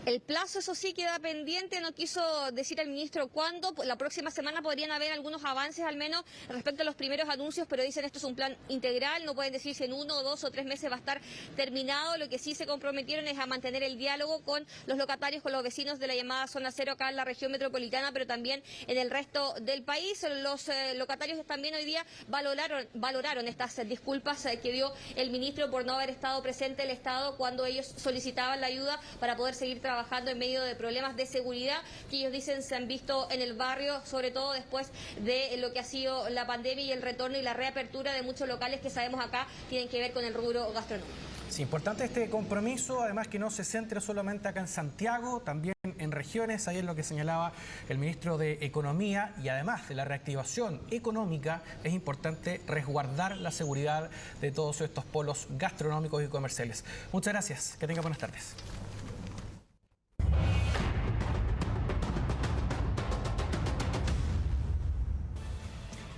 El plazo, eso sí, queda pendiente, no quiso decir el ministro cuándo. La próxima semana podrían haber algunos avances, al menos respecto a los primeros anuncios, pero dicen esto es un plan integral, no pueden decir si en 1, 2 o 3 meses va a estar terminado. Lo que sí se comprometieron es a mantener el diálogo con los locatarios, con los vecinos de la llamada zona cero acá en la región metropolitana, pero también en el resto del país. Los locatarios también hoy día valoraron estas disculpas que dio el ministro por no haber estado presente el Estado cuando ellos solicitaban la ayuda para poder seguir trabajando en medio de problemas de seguridad que ellos dicen se han visto en el barrio, sobre todo después de lo que ha sido la pandemia y el retorno y la reapertura de muchos locales que sabemos acá tienen que ver con el rubro gastronómico. Sí, importante este compromiso, además que no se centre solamente acá en Santiago, también en regiones. Ahí es lo que señalaba el ministro de Economía, y además de la reactivación económica es importante resguardar la seguridad de todos estos polos gastronómicos y comerciales. Muchas gracias, que tenga buenas tardes.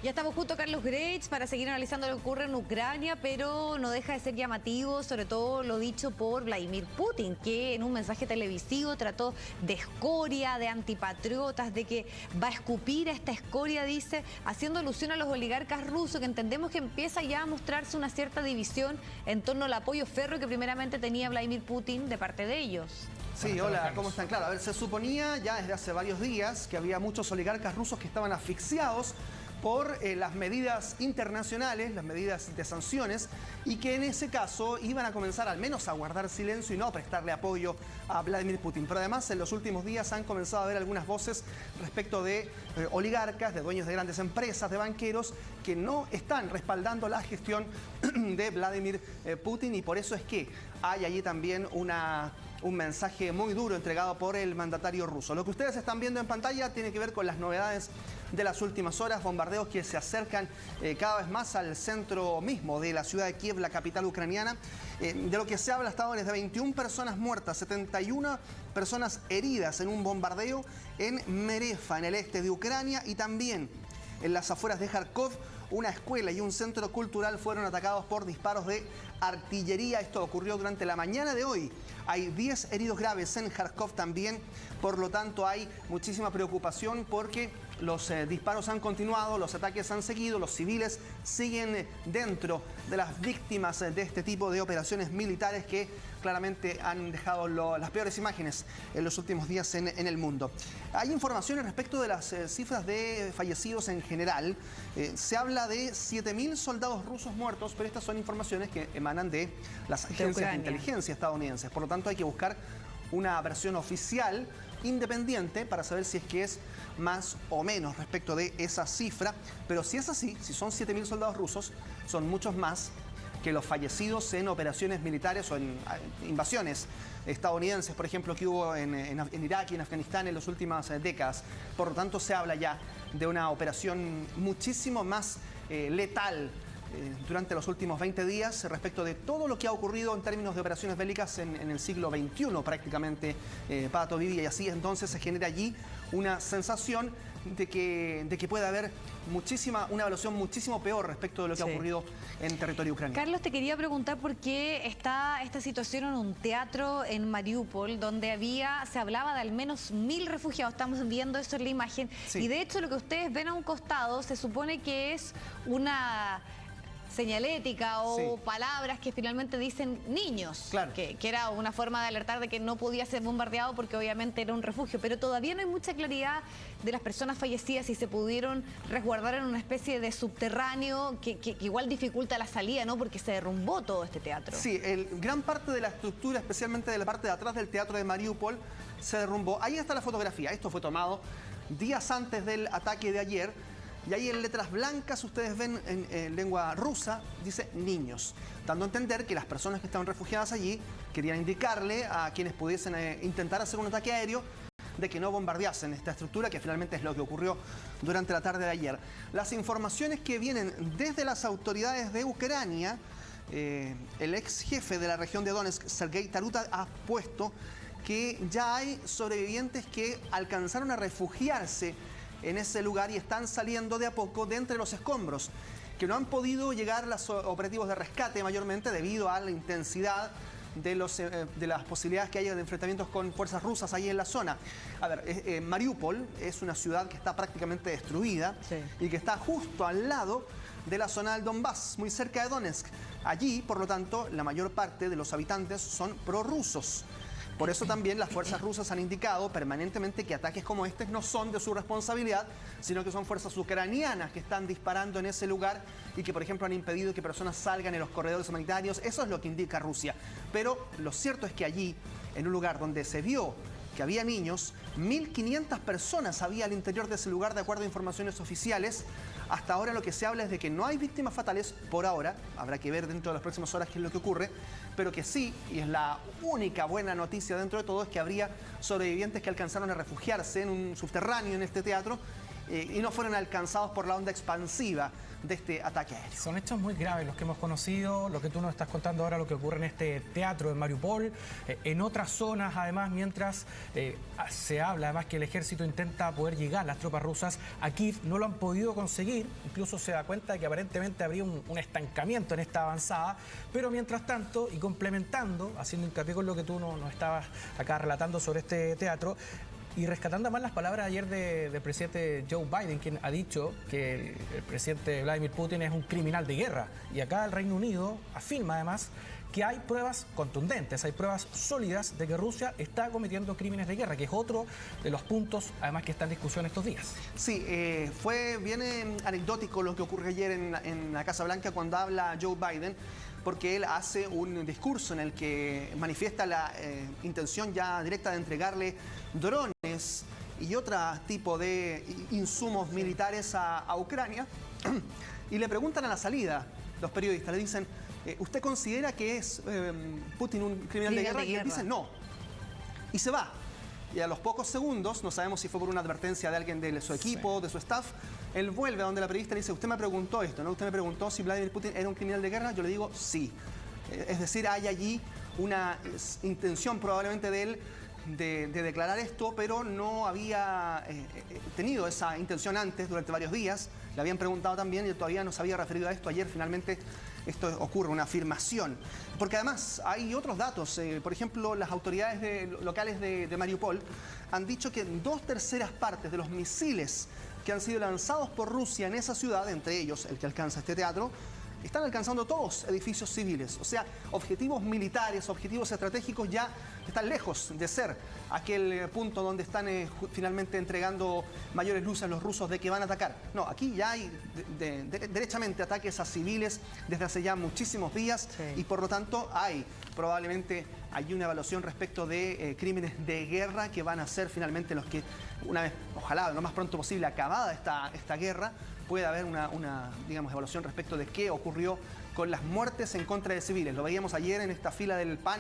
Ya estamos junto a Carlos Grech para seguir analizando lo que ocurre en Ucrania, pero no deja de ser llamativo, sobre todo lo dicho por Vladimir Putin, que en un mensaje televisivo trató de escoria, de antipatriotas, de que va a escupir a esta escoria, dice, haciendo alusión a los oligarcas rusos, que entendemos que empieza ya a mostrarse una cierta división en torno al apoyo férreo que primeramente tenía Vladimir Putin de parte de ellos. Sí, hola, ¿cómo están? Claro, a ver, se suponía ya desde hace varios días que había muchos oligarcas rusos que estaban asfixiados por las medidas internacionales, las medidas de sanciones, y que en ese caso iban a comenzar al menos a guardar silencio y no a prestarle apoyo a Vladimir Putin. Pero además en los últimos días han comenzado a haber algunas voces respecto de oligarcas, de dueños de grandes empresas, de banqueros, que no están respaldando la gestión de Vladimir Putin, y por eso es que hay allí también un mensaje muy duro entregado por el mandatario ruso. Lo que ustedes están viendo en pantalla tiene que ver con las novedades de las últimas horas, bombardeos que se acercan cada vez más al centro mismo de la ciudad de Kiev, la capital ucraniana. De lo que se habla hasta ahora es de 21 personas muertas, 71 personas heridas en un bombardeo en Merefa, en el este de Ucrania, y también en las afueras de Kharkov. Una escuela y un centro cultural fueron atacados por disparos de artillería. Esto ocurrió durante la mañana de hoy. Hay 10 heridos graves en Kharkov también. Por lo tanto, hay muchísima preocupación porque los disparos han continuado, los ataques han seguido, los civiles siguen dentro de las víctimas de este tipo de operaciones militares que claramente han dejado las peores imágenes en los últimos días en el mundo. Hay informaciones respecto de las cifras de fallecidos en general. Se habla de 7.000 soldados rusos muertos, pero estas son informaciones que emanan de las agencias de inteligencia estadounidenses. Por lo tanto, hay que buscar una versión oficial independiente para saber si es que es más o menos respecto de esa cifra. Pero si es así, si son 7.000 soldados rusos, son muchos más que los fallecidos en operaciones militares o en invasiones estadounidenses, por ejemplo, que hubo en Irak y en Afganistán en las últimas décadas. Por lo tanto, se habla ya de una operación muchísimo más letal durante los últimos 20 días respecto de todo lo que ha ocurrido en términos de operaciones bélicas en el siglo XXI prácticamente, Pato, Vivi, y así entonces se genera allí una sensación de que puede haber una evaluación muchísimo peor respecto de lo que ha ocurrido en territorio ucraniano. Carlos, te quería preguntar por qué está esta situación en un teatro en Mariupol, donde se hablaba de al menos 1000 refugiados. Estamos viendo eso en la imagen. Sí. Y de hecho lo que ustedes ven a un costado se supone que es una señalética o palabras que finalmente dicen niños, claro, que era una forma de alertar de que no podía ser bombardeado porque obviamente era un refugio, pero todavía no hay mucha claridad de las personas fallecidas si se pudieron resguardar en una especie de subterráneo que igual dificulta la salida, ¿no? Porque se derrumbó todo este teatro. Sí, gran parte de la estructura, especialmente de la parte de atrás del teatro de Mariupol, se derrumbó. Ahí está la fotografía, esto fue tomado días antes del ataque de ayer. Y ahí en letras blancas ustedes ven en lengua rusa, dice niños, dando a entender que las personas que estaban refugiadas allí querían indicarle a quienes pudiesen intentar hacer un ataque aéreo de que no bombardeasen esta estructura, que finalmente es lo que ocurrió durante la tarde de ayer. Las informaciones que vienen desde las autoridades de Ucrania, el ex jefe de la región de Donetsk, Sergei Taruta, ha puesto que ya hay sobrevivientes que alcanzaron a refugiarse en ese lugar y están saliendo de a poco de entre los escombros, que no han podido llegar los operativos de rescate mayormente debido a la intensidad de las posibilidades que haya de enfrentamientos con fuerzas rusas ahí en la zona. A ver, Mariupol es una ciudad que está prácticamente destruida y que está justo al lado de la zona del Donbass, muy cerca de Donetsk. Allí, por lo tanto, la mayor parte de los habitantes son prorrusos. Por eso también las fuerzas rusas han indicado permanentemente que ataques como este no son de su responsabilidad, sino que son fuerzas ucranianas que están disparando en ese lugar y que, por ejemplo, han impedido que personas salgan en los corredores humanitarios. Eso es lo que indica Rusia. Pero lo cierto es que allí, en un lugar donde se vio que había niños, 1.500 personas había al interior de ese lugar, de acuerdo a informaciones oficiales. Hasta ahora lo que se habla es de que no hay víctimas fatales por ahora, habrá que ver dentro de las próximas horas qué es lo que ocurre, pero que sí, y es la única buena noticia dentro de todo, es que habría sobrevivientes que alcanzaron a refugiarse en un subterráneo en este teatro y no fueron alcanzados por la onda expansiva de este ataque aéreo. Son hechos muy graves los que hemos conocido, lo que tú nos estás contando ahora, lo que ocurre en este teatro de Mariupol, en otras zonas además, mientras se habla además que el ejército intenta poder llegar, las tropas rusas a Kiev, no lo han podido conseguir, incluso se da cuenta de que aparentemente habría un estancamiento en esta avanzada, pero mientras tanto, y complementando, haciendo hincapié con lo que tú nos estabas acá relatando sobre este teatro, y rescatando además las palabras ayer del presidente Joe Biden, quien ha dicho que el presidente Vladimir Putin es un criminal de guerra. Y acá el Reino Unido afirma además que hay pruebas contundentes, hay pruebas sólidas de que Rusia está cometiendo crímenes de guerra, que es otro de los puntos además que está en discusión estos días. Sí, fue bien anecdótico lo que ocurre ayer en la Casa Blanca cuando habla Joe Biden, porque él hace un discurso en el que manifiesta la intención ya directa de entregarle drones y otro tipo de insumos militares a Ucrania. Y le preguntan a la salida los periodistas, le dicen, ¿usted considera que es Putin un criminal de guerra? Y él dice, no. Y se va. Y a los pocos segundos, no sabemos si fue por una advertencia de alguien de su equipo, de su staff, él vuelve a donde la periodista le dice, usted me preguntó esto, ¿no? Usted me preguntó si Vladimir Putin era un criminal de guerra. Yo le digo, sí. Es decir, hay allí una intención probablemente de él de declarar esto, pero no había tenido esa intención antes, durante varios días. Le habían preguntado también y todavía no se había referido a esto. Ayer finalmente esto ocurre, una afirmación. Porque además hay otros datos. Por ejemplo, las autoridades locales de Mariupol han dicho que 2/3 partes de los misiles que han sido lanzados por Rusia en esa ciudad, entre ellos el que alcanza este teatro, están alcanzando todos edificios civiles. O sea, objetivos militares, objetivos estratégicos ya están lejos de ser aquel punto donde están finalmente entregando mayores luces los rusos de que van a atacar. No, aquí ya hay derechamente ataques a civiles desde hace ya muchísimos días y por lo tanto probablemente hay una evaluación respecto de crímenes de guerra que van a ser finalmente los que, una vez, ojalá lo más pronto posible, acabada esta guerra, puede haber una digamos, evaluación respecto de qué ocurrió con las muertes en contra de civiles. Lo veíamos ayer en esta fila del PAN.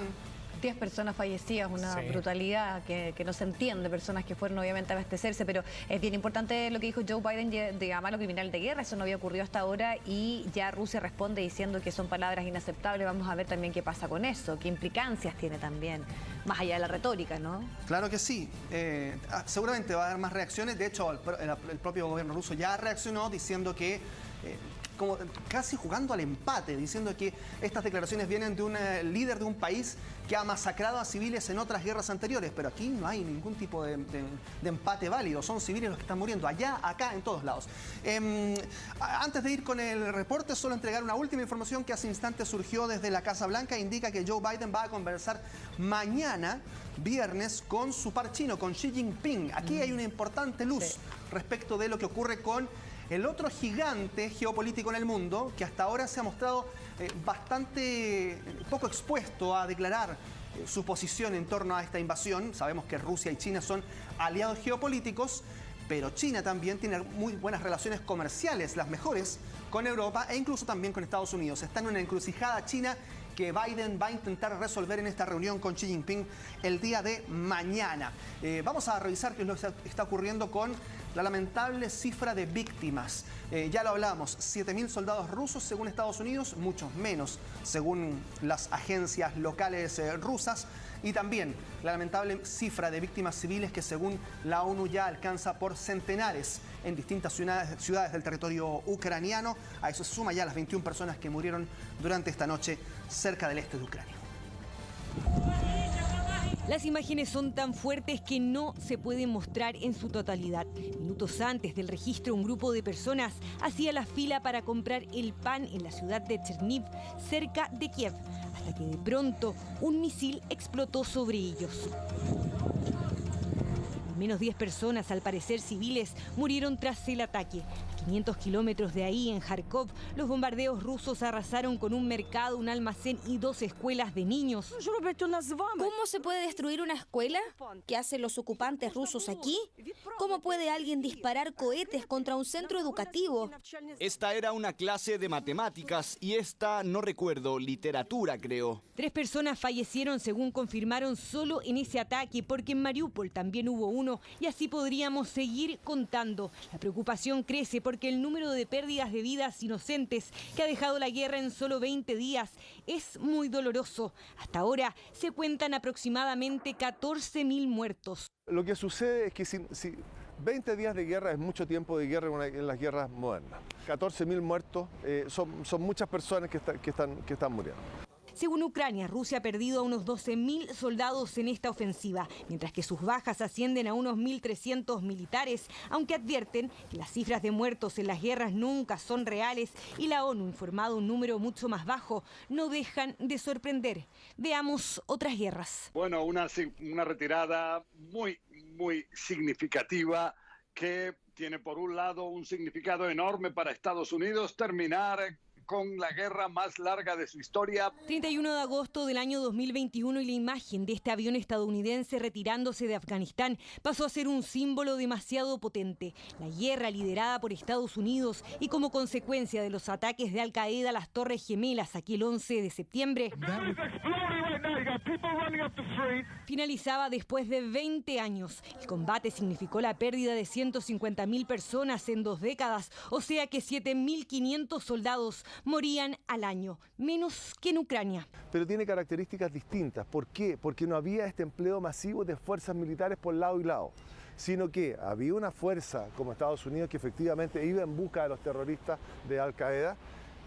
10 personas fallecidas, una brutalidad que no se entiende, personas que fueron obviamente a abastecerse, pero es bien importante lo que dijo Joe Biden de llamarlo criminal de guerra, eso no había ocurrido hasta ahora y ya Rusia responde diciendo que son palabras inaceptables. Vamos a ver también qué pasa con eso, qué implicancias tiene también, más allá de la retórica, ¿no? Claro que sí, seguramente va a haber más reacciones, de hecho el propio gobierno ruso ya reaccionó diciendo que como casi jugando al empate, diciendo que estas declaraciones vienen de un líder de un país que ha masacrado a civiles en otras guerras anteriores, pero aquí no hay ningún tipo de empate válido, son civiles los que están muriendo, allá, acá, en todos lados. Antes de ir con el reporte, solo entregar una última información que hace instantes surgió desde la Casa Blanca, indica que Joe Biden va a conversar mañana, viernes, con su par chino, con Xi Jinping. Aquí hay una importante luz respecto de lo que ocurre con el otro gigante geopolítico en el mundo, que hasta ahora se ha mostrado bastante poco expuesto a declarar su posición en torno a esta invasión. Sabemos que Rusia y China son aliados geopolíticos, pero China también tiene muy buenas relaciones comerciales, las mejores, con Europa e incluso también con Estados Unidos. Está en una encrucijada China que Biden va a intentar resolver en esta reunión con Xi Jinping el día de mañana. Vamos a revisar qué es lo que está ocurriendo con la lamentable cifra de víctimas. Ya lo hablamos, 7.000 soldados rusos según Estados Unidos, muchos menos según las agencias locales rusas. Y también la lamentable cifra de víctimas civiles que según la ONU ya alcanza por centenares en distintas ciudades del territorio ucraniano. A eso se suma ya las 21 personas que murieron durante esta noche cerca del este de Ucrania. Las imágenes son tan fuertes que no se pueden mostrar en su totalidad. Minutos antes del registro, un grupo de personas hacía la fila para comprar el pan en la ciudad de Cherniv, cerca de Kiev, hasta que de pronto un misil explotó sobre ellos. Al menos 10 personas, al parecer civiles, murieron tras el ataque. A 500 kilómetros de ahí, en Kharkov, los bombardeos rusos arrasaron con un mercado, un almacén y 2 escuelas de niños. ¿Cómo se puede destruir una escuela? ¿Qué hacen los ocupantes rusos aquí? ¿Cómo puede alguien disparar cohetes contra un centro educativo? Esta era una clase de matemáticas y esta, no recuerdo, literatura, creo. 3 personas fallecieron, según confirmaron, solo en ese ataque, porque en Mariupol también hubo uno, y así podríamos seguir contando. La preocupación crece porque el número de pérdidas de vidas inocentes que ha dejado la guerra en solo 20 días es muy doloroso. Hasta ahora se cuentan aproximadamente 14.000 muertos. Lo que sucede es que si 20 días de guerra es mucho tiempo de guerra en las guerras modernas. 14.000 muertos son muchas personas que están muriendo. Según Ucrania, Rusia ha perdido a unos 12.000 soldados en esta ofensiva, mientras que sus bajas ascienden a unos 1.300 militares, aunque advierten que las cifras de muertos en las guerras nunca son reales y la ONU, informado un número mucho más bajo, no dejan de sorprender. Veamos otras guerras. Bueno, una retirada muy significativa que tiene por un lado un significado enorme para Estados Unidos, terminar con la guerra más larga de su historia. 31 de agosto del año 2021 y la imagen de este avión estadounidense retirándose de Afganistán pasó a ser un símbolo demasiado potente. La guerra liderada por Estados Unidos y como consecuencia de los ataques de Al Qaeda a las Torres Gemelas aquí el 11 de septiembre finalizaba después de 20 años. El combate significó la pérdida de 150.000 personas en 2 décadas, o sea que 7.500 soldados morían al año, menos que en Ucrania. Pero tiene características distintas. ¿Por qué? Porque no había este empleo masivo de fuerzas militares por lado y lado, sino que había una fuerza como Estados Unidos que efectivamente iba en busca de los terroristas de Al Qaeda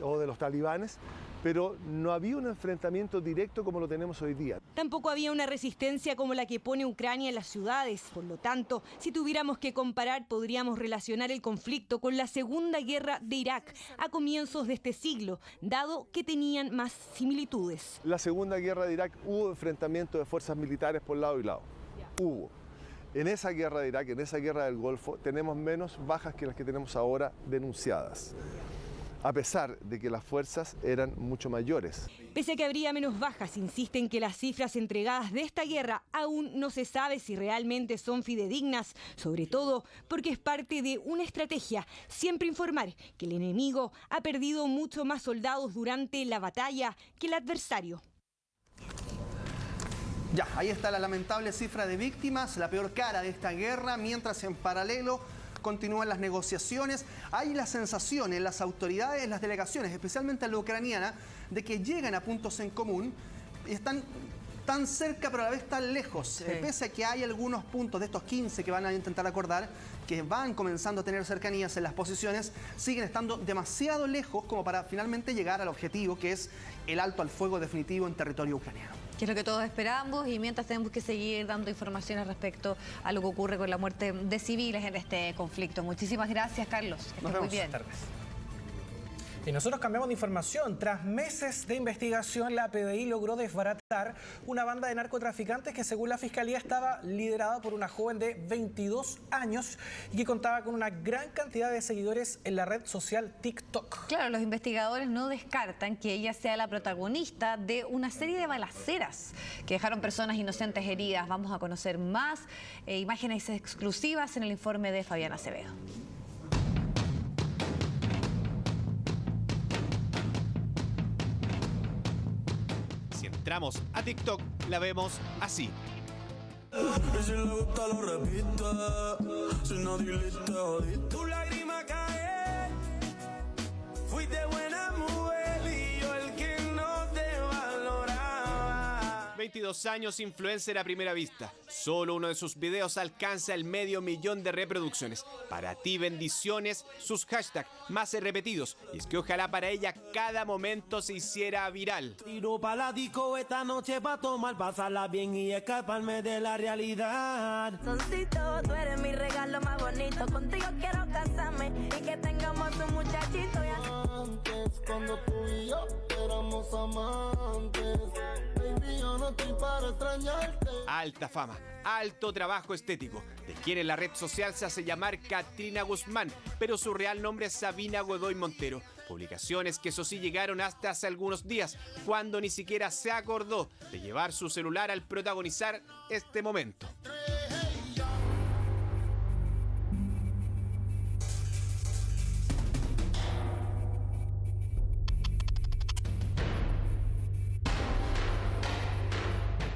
o de los talibanes, pero no había un enfrentamiento directo como lo tenemos hoy día. Tampoco había una resistencia como la que pone Ucrania en las ciudades. Por lo tanto, si tuviéramos que comparar, podríamos relacionar el conflicto con la Segunda Guerra de Irak a comienzos de este siglo, dado que tenían más similitudes. La Segunda Guerra de Irak hubo enfrentamiento de fuerzas militares por lado y lado. Hubo. En esa guerra de Irak, en esa guerra del Golfo, tenemos menos bajas que las que tenemos ahora denunciadas. a pesar de que las fuerzas eran mucho mayores. Pese a que habría menos bajas, insisten que las cifras entregadas de esta guerra aún no se sabe si realmente son fidedignas, sobre todo porque es parte de una estrategia, siempre informar que el enemigo ha perdido mucho más soldados durante la batalla que el adversario. Ya, ahí está la lamentable cifra de víctimas, la peor cara de esta guerra, mientras en paralelo continúan las negociaciones. Hay la sensación en las autoridades, en las delegaciones, especialmente en la ucraniana, de que llegan a puntos en común y están tan cerca pero a la vez tan lejos. Sí. Pese a que hay algunos puntos de estos 15 que van a intentar acordar, que van comenzando a tener cercanías en las posiciones, siguen estando demasiado lejos como para finalmente llegar al objetivo, que es el alto al fuego definitivo en territorio ucraniano. Que es lo que todos esperamos, y mientras tenemos que seguir dando informaciones respecto a lo que ocurre con la muerte de civiles en este conflicto. Muchísimas gracias, Carlos. Nos vemos. Muy bien. Buenas tardes. Y nosotros cambiamos de información. Tras meses de investigación, la PDI logró desbaratar una banda de narcotraficantes que, según la Fiscalía, estaba liderada por una joven de 22 años y que contaba con una gran cantidad de seguidores en la red social TikTok. Claro, los investigadores no descartan que ella sea la protagonista de una serie de balaceras que dejaron personas inocentes heridas. Vamos a conocer más imágenes exclusivas en el informe de Fabiana Acevedo. Si entramos a TikTok, la vemos así. Tu lágrima cae, fuiste buena mujer y yo el que no te valoraba. 22 años, influencer a primera vista. Solo uno de sus videos alcanza el 500.000 de reproducciones. Para ti, bendiciones, sus hashtags más repetidos. Y es que ojalá para ella cada momento se hiciera viral. Tiro para la disco esta noche para tomar, pasarla bien y escaparme de la realidad. Soncito, tú eres mi regalo más bonito. Contigo quiero casarme y que tengamos un muchachito. Antes, cuando tú y yo éramos amantes, baby, yo no estoy para extrañarte. Alta fama, alto trabajo estético. De quien en la red social se hace llamar Katrina Guzmán, pero su real nombre es Sabina Godoy Montero. Publicaciones que eso sí llegaron hasta hace algunos días, cuando ni siquiera se acordó de llevar su celular al protagonizar este momento.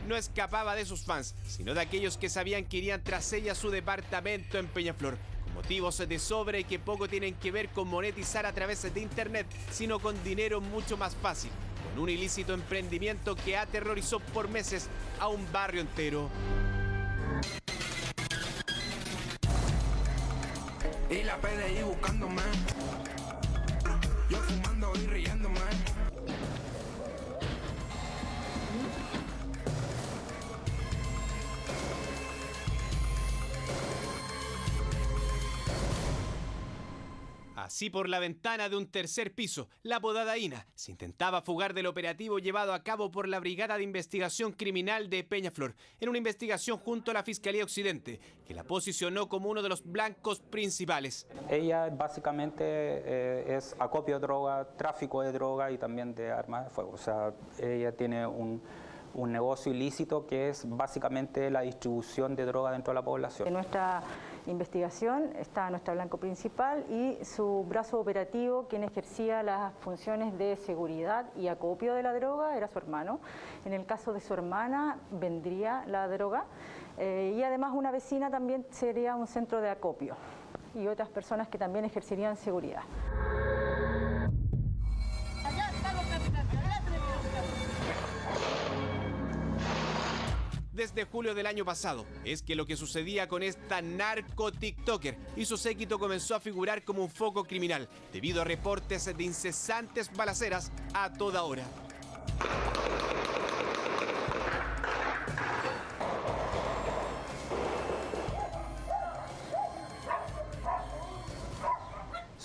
No escapaba de sus fans, sino de aquellos que sabían que irían tras ella a su departamento en Peñaflor, con motivos de sobra y que poco tienen que ver con monetizar a través de internet, sino con dinero mucho más fácil, con un ilícito emprendimiento que aterrorizó por meses a un barrio entero. Y la PDI buscándome, yo fumando y riéndome. Así, por la ventana de un tercer piso, la apodada Ina se intentaba fugar del operativo llevado a cabo por la Brigada de Investigación Criminal de Peñaflor, en una investigación junto a la Fiscalía Occidente, que la posicionó como uno de los blancos principales. Ella básicamente es acopio de droga, tráfico de droga y también de armas de fuego. O sea, ella tiene un negocio ilícito que es básicamente la distribución de droga dentro de la población. En nuestra investigación está nuestro blanco principal y su brazo operativo, quien ejercía las funciones de seguridad y acopio de la droga, era su hermano. En el caso de su hermana vendría la droga y además una vecina también sería un centro de acopio y otras personas que también ejercerían seguridad. Desde julio del año pasado es que lo que sucedía con esta narco-tiktoker y su séquito comenzó a figurar como un foco criminal debido a reportes de incesantes balaceras a toda hora.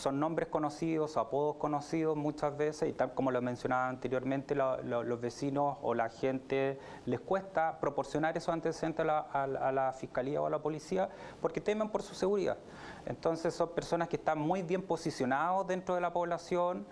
son nombres conocidos, apodos conocidos muchas veces, y tal como lo mencionaba anteriormente, los vecinos o la gente les cuesta proporcionar esos antecedentes a la fiscalía o a la policía porque temen por su seguridad. Entonces son personas que están muy bien posicionados dentro de la población,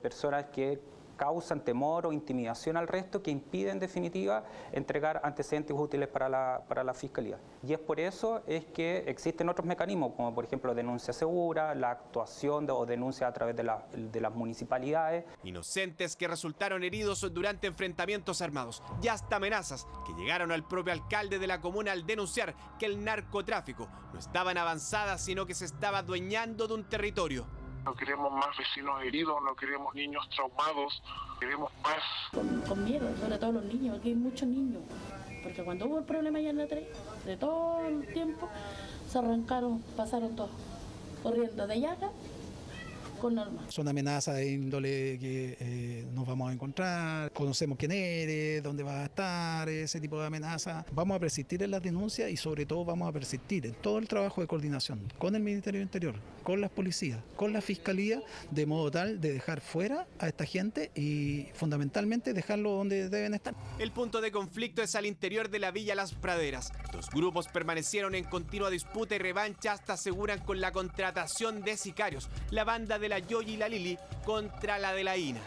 personas que causan temor o intimidación al resto, que impiden en definitiva entregar antecedentes útiles para la Fiscalía. Y es por eso es que existen otros mecanismos, como por ejemplo denuncia segura, la actuación o denuncia a través de las municipalidades. Inocentes que resultaron heridos durante enfrentamientos armados y hasta amenazas que llegaron al propio alcalde de la comuna al denunciar que el narcotráfico no estaba en avanzada, sino que se estaba adueñando de un territorio. No queremos más vecinos heridos, no queremos niños traumados, queremos paz. Con miedo, sobre todo los niños, aquí hay muchos niños. Porque cuando hubo el problema allá en la 3, de todo el tiempo, se arrancaron, pasaron todos corriendo de allá con norma. Son amenazas de índole que nos vamos a encontrar, conocemos quién eres, dónde vas a estar, ese tipo de amenazas. Vamos a persistir en las denuncias y sobre todo vamos a persistir en todo el trabajo de coordinación con el Ministerio del Interior, con las policías, con la Fiscalía, de modo tal de dejar fuera a esta gente y fundamentalmente dejarlo donde deben estar. El punto de conflicto es al interior de la Villa Las Praderas. Los grupos permanecieron en continua disputa y revancha hasta aseguran con la contratación de sicarios, la banda de la Yoyi y la Lili contra la de la Ina.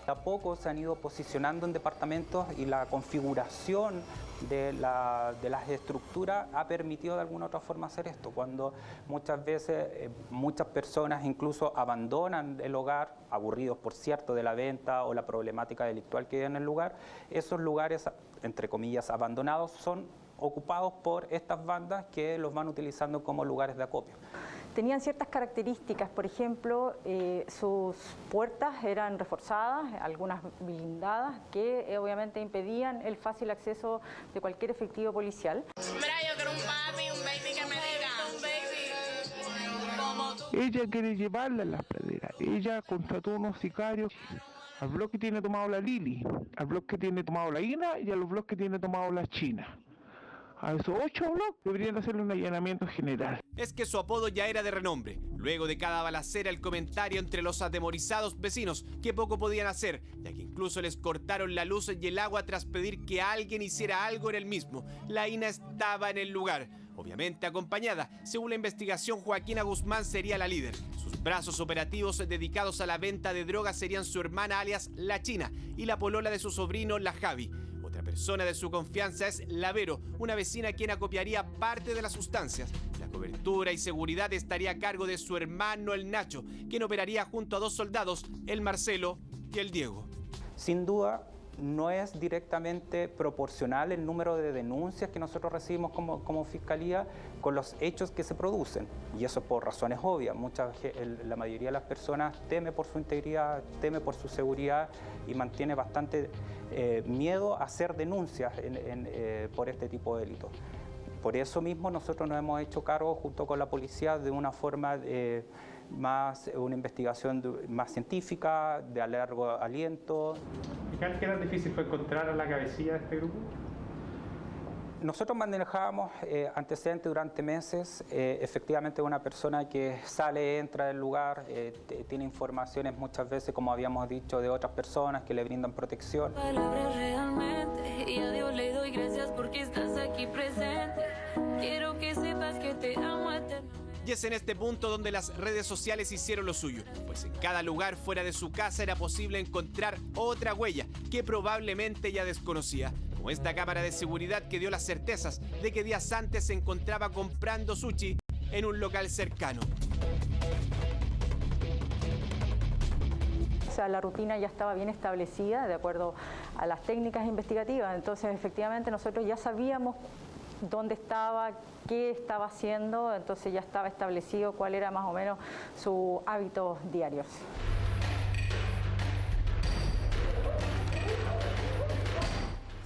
A poco se han ido posicionando en departamentos y la configuración de las estructuras ha permitido de alguna otra forma hacer esto, cuando muchas veces muchas personas incluso abandonan el hogar, aburridos por cierto de la venta o la problemática delictual que hay en el lugar. Esos lugares, entre comillas, abandonados son ocupados por estas bandas que los van utilizando como lugares de acopio. Tenían ciertas características, por ejemplo, sus puertas eran reforzadas, algunas blindadas, que obviamente impedían el fácil acceso de cualquier efectivo policial. Mira, yo quiero un papi, un baby que me diga. Un baby. Ella quiere llevarla a Las Praderas. Ella contrató unos sicarios al bloque que tiene tomado la Lili, al bloque que tiene tomado la Ina y a los bloques que tiene tomado la China. A esos 8 bloques deberían hacerle un allanamiento general. Es que su apodo ya era de renombre. Luego de cada balacera, el comentario entre los atemorizados vecinos que poco podían hacer, ya que incluso les cortaron la luz y el agua tras pedir que alguien hiciera algo en el mismo. La Ina estaba en el lugar, obviamente acompañada. Según la investigación, Joaquina Guzmán sería la líder. Sus brazos operativos dedicados a la venta de drogas serían su hermana alias La China y la polola de su sobrino La Javi. Otra persona de su confianza es La Vero, una vecina quien acopiaría parte de las sustancias. La cobertura y seguridad estaría a cargo de su hermano el Nacho, quien operaría junto a 2 soldados, el Marcelo y el Diego. Sin duda, no es directamente proporcional el número de denuncias que nosotros recibimos como Fiscalía con los hechos que se producen. Y eso por razones obvias. La mayoría de las personas teme por su integridad, teme por su seguridad y mantiene bastante miedo a hacer denuncias por este tipo de delitos. Por eso mismo nosotros nos hemos hecho cargo junto con la policía de una forma una investigación más científica, de a largo aliento. ¿Y qué tan difícil fue encontrar a la cabecilla de este grupo? Nosotros manejábamos antecedentes durante meses. Efectivamente, una persona que sale, entra del lugar, tiene informaciones muchas veces, como habíamos dicho, de otras personas que le brindan protección. Palabras realmente, y a Dios le doy gracias porque estás aquí presente. Quiero que sepas que te amo eternamente. Y es en este punto donde las redes sociales hicieron lo suyo, pues en cada lugar fuera de su casa era posible encontrar otra huella que probablemente ya desconocía, como esta cámara de seguridad que dio las certezas de que días antes se encontraba comprando sushi en un local cercano. O sea, la rutina ya estaba bien establecida de acuerdo a las técnicas investigativas, entonces efectivamente nosotros ya sabíamos dónde estaba, qué estaba haciendo, entonces ya estaba establecido cuál era más o menos sus hábitos diarios.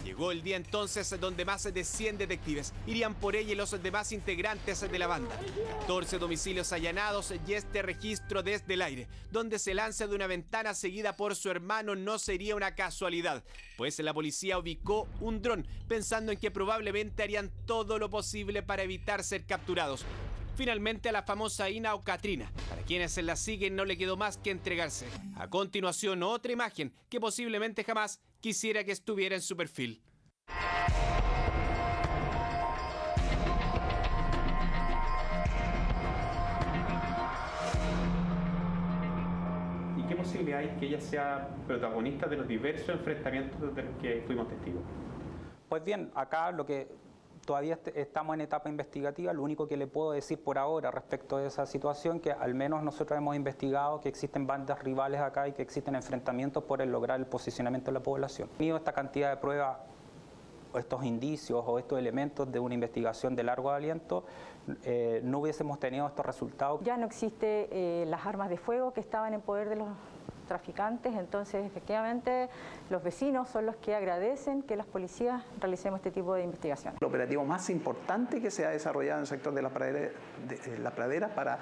Llegó el día entonces donde más de 100 detectives irían por ella y los demás integrantes de la banda. 14 domicilios allanados y este registro desde el aire, donde se lanza de una ventana seguida por su hermano, no sería una casualidad, pues la policía ubicó un dron pensando en que probablemente harían todo lo posible para evitar ser capturados. finalmente a la famosa Ina o Katrina. Para quienes la siguen no le quedó más que entregarse. A continuación, otra imagen que posiblemente jamás quisiera que estuviera en su perfil. ¿Y qué posibilidad hay que ella sea protagonista de los diversos enfrentamientos de los que fuimos testigos? Pues bien, acá lo que todavía estamos en etapa investigativa, lo único que le puedo decir por ahora respecto de esa situación, que al menos nosotros hemos investigado que existen bandas rivales acá y que existen enfrentamientos por lograr el posicionamiento de la población. Tenido esta cantidad de pruebas, o estos indicios o estos elementos de una investigación de largo aliento, no hubiésemos tenido estos resultados. Ya no existe las armas de fuego que estaban en poder de los traficantes, entonces efectivamente los vecinos son los que agradecen que las policías realicemos este tipo de investigaciones. El operativo más importante que se ha desarrollado en el sector de la pradera para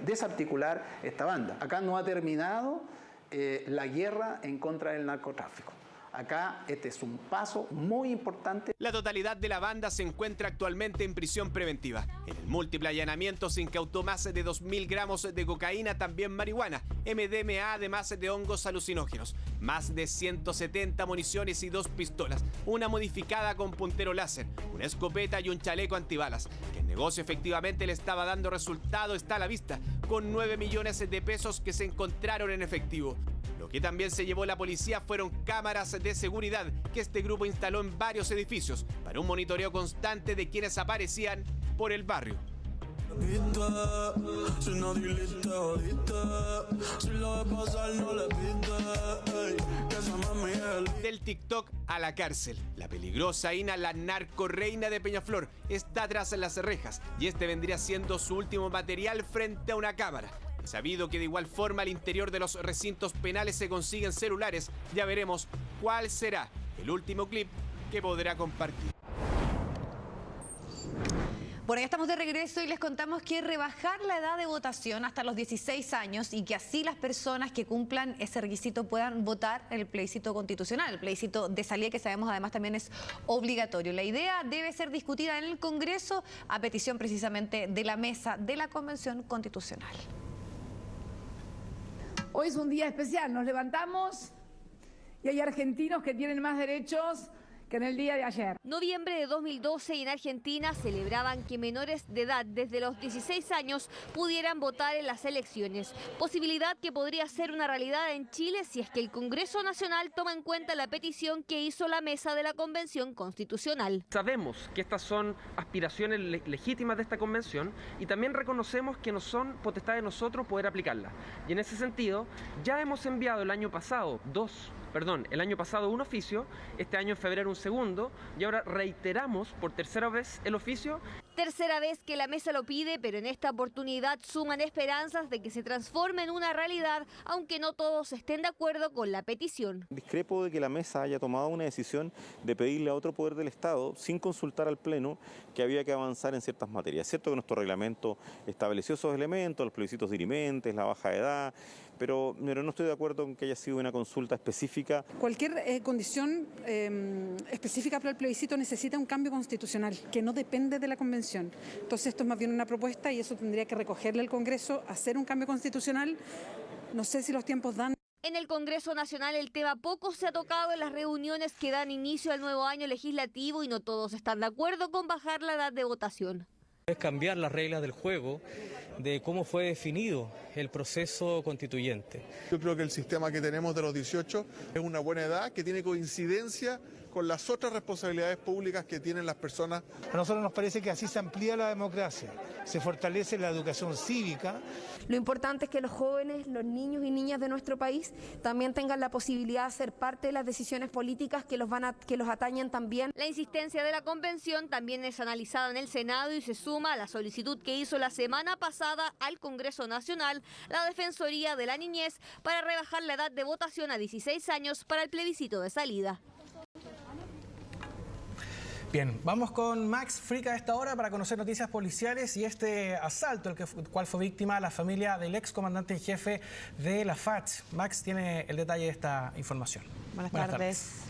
desarticular esta banda. Acá no ha terminado la guerra en contra del narcotráfico. Acá este es un paso muy importante. La totalidad de la banda se encuentra actualmente en prisión preventiva. En el múltiple allanamiento se incautó más de 2.000 gramos de cocaína, también marihuana, MDMA, además de hongos alucinógenos, más de 170 municiones y 2 pistolas, una modificada con puntero láser, una escopeta y un chaleco antibalas. Que el negocio efectivamente le estaba dando resultado está a la vista, con 9 millones de pesos que se encontraron en efectivo. Lo que también se llevó la policía fueron cámaras de seguridad que este grupo instaló en varios edificios para un monitoreo constante de quienes aparecían por el barrio. Del TikTok a la cárcel, la peligrosa Ina, la narcorreina de Peñaflor, está tras las rejas y este vendría siendo su último material frente a una cámara. Sabido que de igual forma al interior de los recintos penales se consiguen celulares, ya veremos cuál será el último clip que podrá compartir. Bueno, ya estamos de regreso y les contamos que rebajar la edad de votación hasta los 16 años y que así las personas que cumplan ese requisito puedan votar en el plebiscito constitucional, el plebiscito de salida que sabemos además también es obligatorio. La idea debe ser discutida en el Congreso a petición precisamente de la mesa de la Convención Constitucional. Hoy es un día especial, nos levantamos y hay argentinos que tienen más derechos que en el día de ayer. Noviembre de 2012 y en Argentina celebraban que menores de edad desde los 16 años pudieran votar en las elecciones. Posibilidad que podría ser una realidad en Chile si es que el Congreso Nacional toma en cuenta la petición que hizo la mesa de la Convención Constitucional. Sabemos que estas son aspiraciones legítimas de esta convención y también reconocemos que no son potestad de nosotros poder aplicarlas. Y en ese sentido ya hemos enviado el año pasado un oficio, este año en febrero un segundo, y ahora reiteramos por tercera vez el oficio. Tercera vez que la mesa lo pide, pero en esta oportunidad suman esperanzas de que se transforme en una realidad, aunque no todos estén de acuerdo con la petición. Discrepo de que la mesa haya tomado una decisión de pedirle a otro poder del Estado, sin consultar al Pleno, que había que avanzar en ciertas materias. Es cierto que nuestro reglamento estableció esos elementos, los plebiscitos dirimentes, la baja de edad, pero no estoy de acuerdo en que haya sido una consulta específica. Cualquier condición específica para el plebiscito necesita un cambio constitucional, que no depende de la Convención. Entonces esto es más bien una propuesta y eso tendría que recogerle al Congreso, hacer un cambio constitucional. No sé si los tiempos dan. En el Congreso Nacional el tema poco se ha tocado en las reuniones que dan inicio al nuevo año legislativo y no todos están de acuerdo con bajar la edad de votación. Es cambiar las reglas del juego de cómo fue definido el proceso constituyente. Yo creo que el sistema que tenemos de los 18 es una buena edad que tiene coincidencia con las otras responsabilidades públicas que tienen las personas. A nosotros nos parece que así se amplía la democracia, se fortalece la educación cívica. Lo importante es que los jóvenes, los niños y niñas de nuestro país también tengan la posibilidad de ser parte de las decisiones políticas que los atañen también. La insistencia de la convención también es analizada en el Senado y se suma a la solicitud que hizo la semana pasada al Congreso Nacional la Defensoría de la Niñez para rebajar la edad de votación a 16 años para el plebiscito de salida. Bien, vamos con Max Frick a esta hora para conocer noticias policiales y este asalto, cual fue víctima la familia del ex comandante en jefe de la FARC. Max tiene el detalle de esta información. Buenas tardes.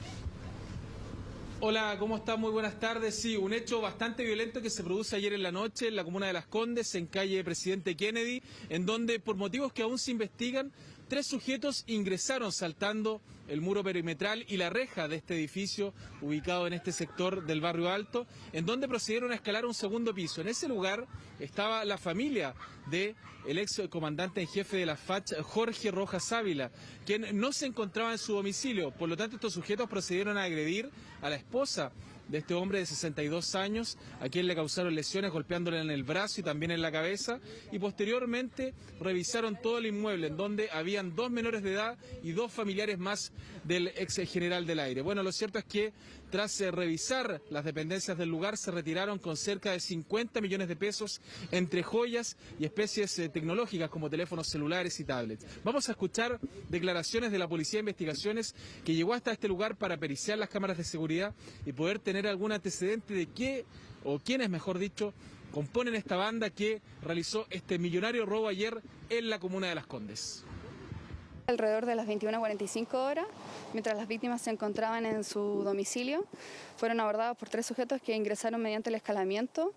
Hola, ¿cómo está? Muy buenas tardes. Sí, un hecho bastante violento que se produce ayer en la noche en la comuna de Las Condes, en calle Presidente Kennedy, en donde por motivos que aún se investigan, 3 sujetos ingresaron saltando el muro perimetral y la reja de este edificio ubicado en este sector del Barrio Alto, en donde procedieron a escalar un segundo piso. En ese lugar estaba la familia del ex comandante en jefe de la FACH, Jorge Rojas Ávila, quien no se encontraba en su domicilio. Por lo tanto, estos sujetos procedieron a agredir a la esposa de este hombre de 62 años, a quien le causaron lesiones golpeándole en el brazo y también en la cabeza, y posteriormente revisaron todo el inmueble, en donde habían 2 menores de edad y 2 familiares más del ex general del aire. Bueno, lo cierto es que tras revisar las dependencias del lugar, se retiraron con cerca de 50 millones de pesos entre joyas y especies tecnológicas como teléfonos celulares y tablets. Vamos a escuchar declaraciones de la Policía de Investigaciones, que llegó hasta este lugar para periciar las cámaras de seguridad y poder tener algún antecedente de qué, o quiénes, mejor dicho, componen esta banda que realizó este millonario robo ayer en la comuna de Las Condes. Alrededor de las 21:45 horas, mientras las víctimas se encontraban en su domicilio, fueron abordados por 3 sujetos que ingresaron mediante el escalamiento.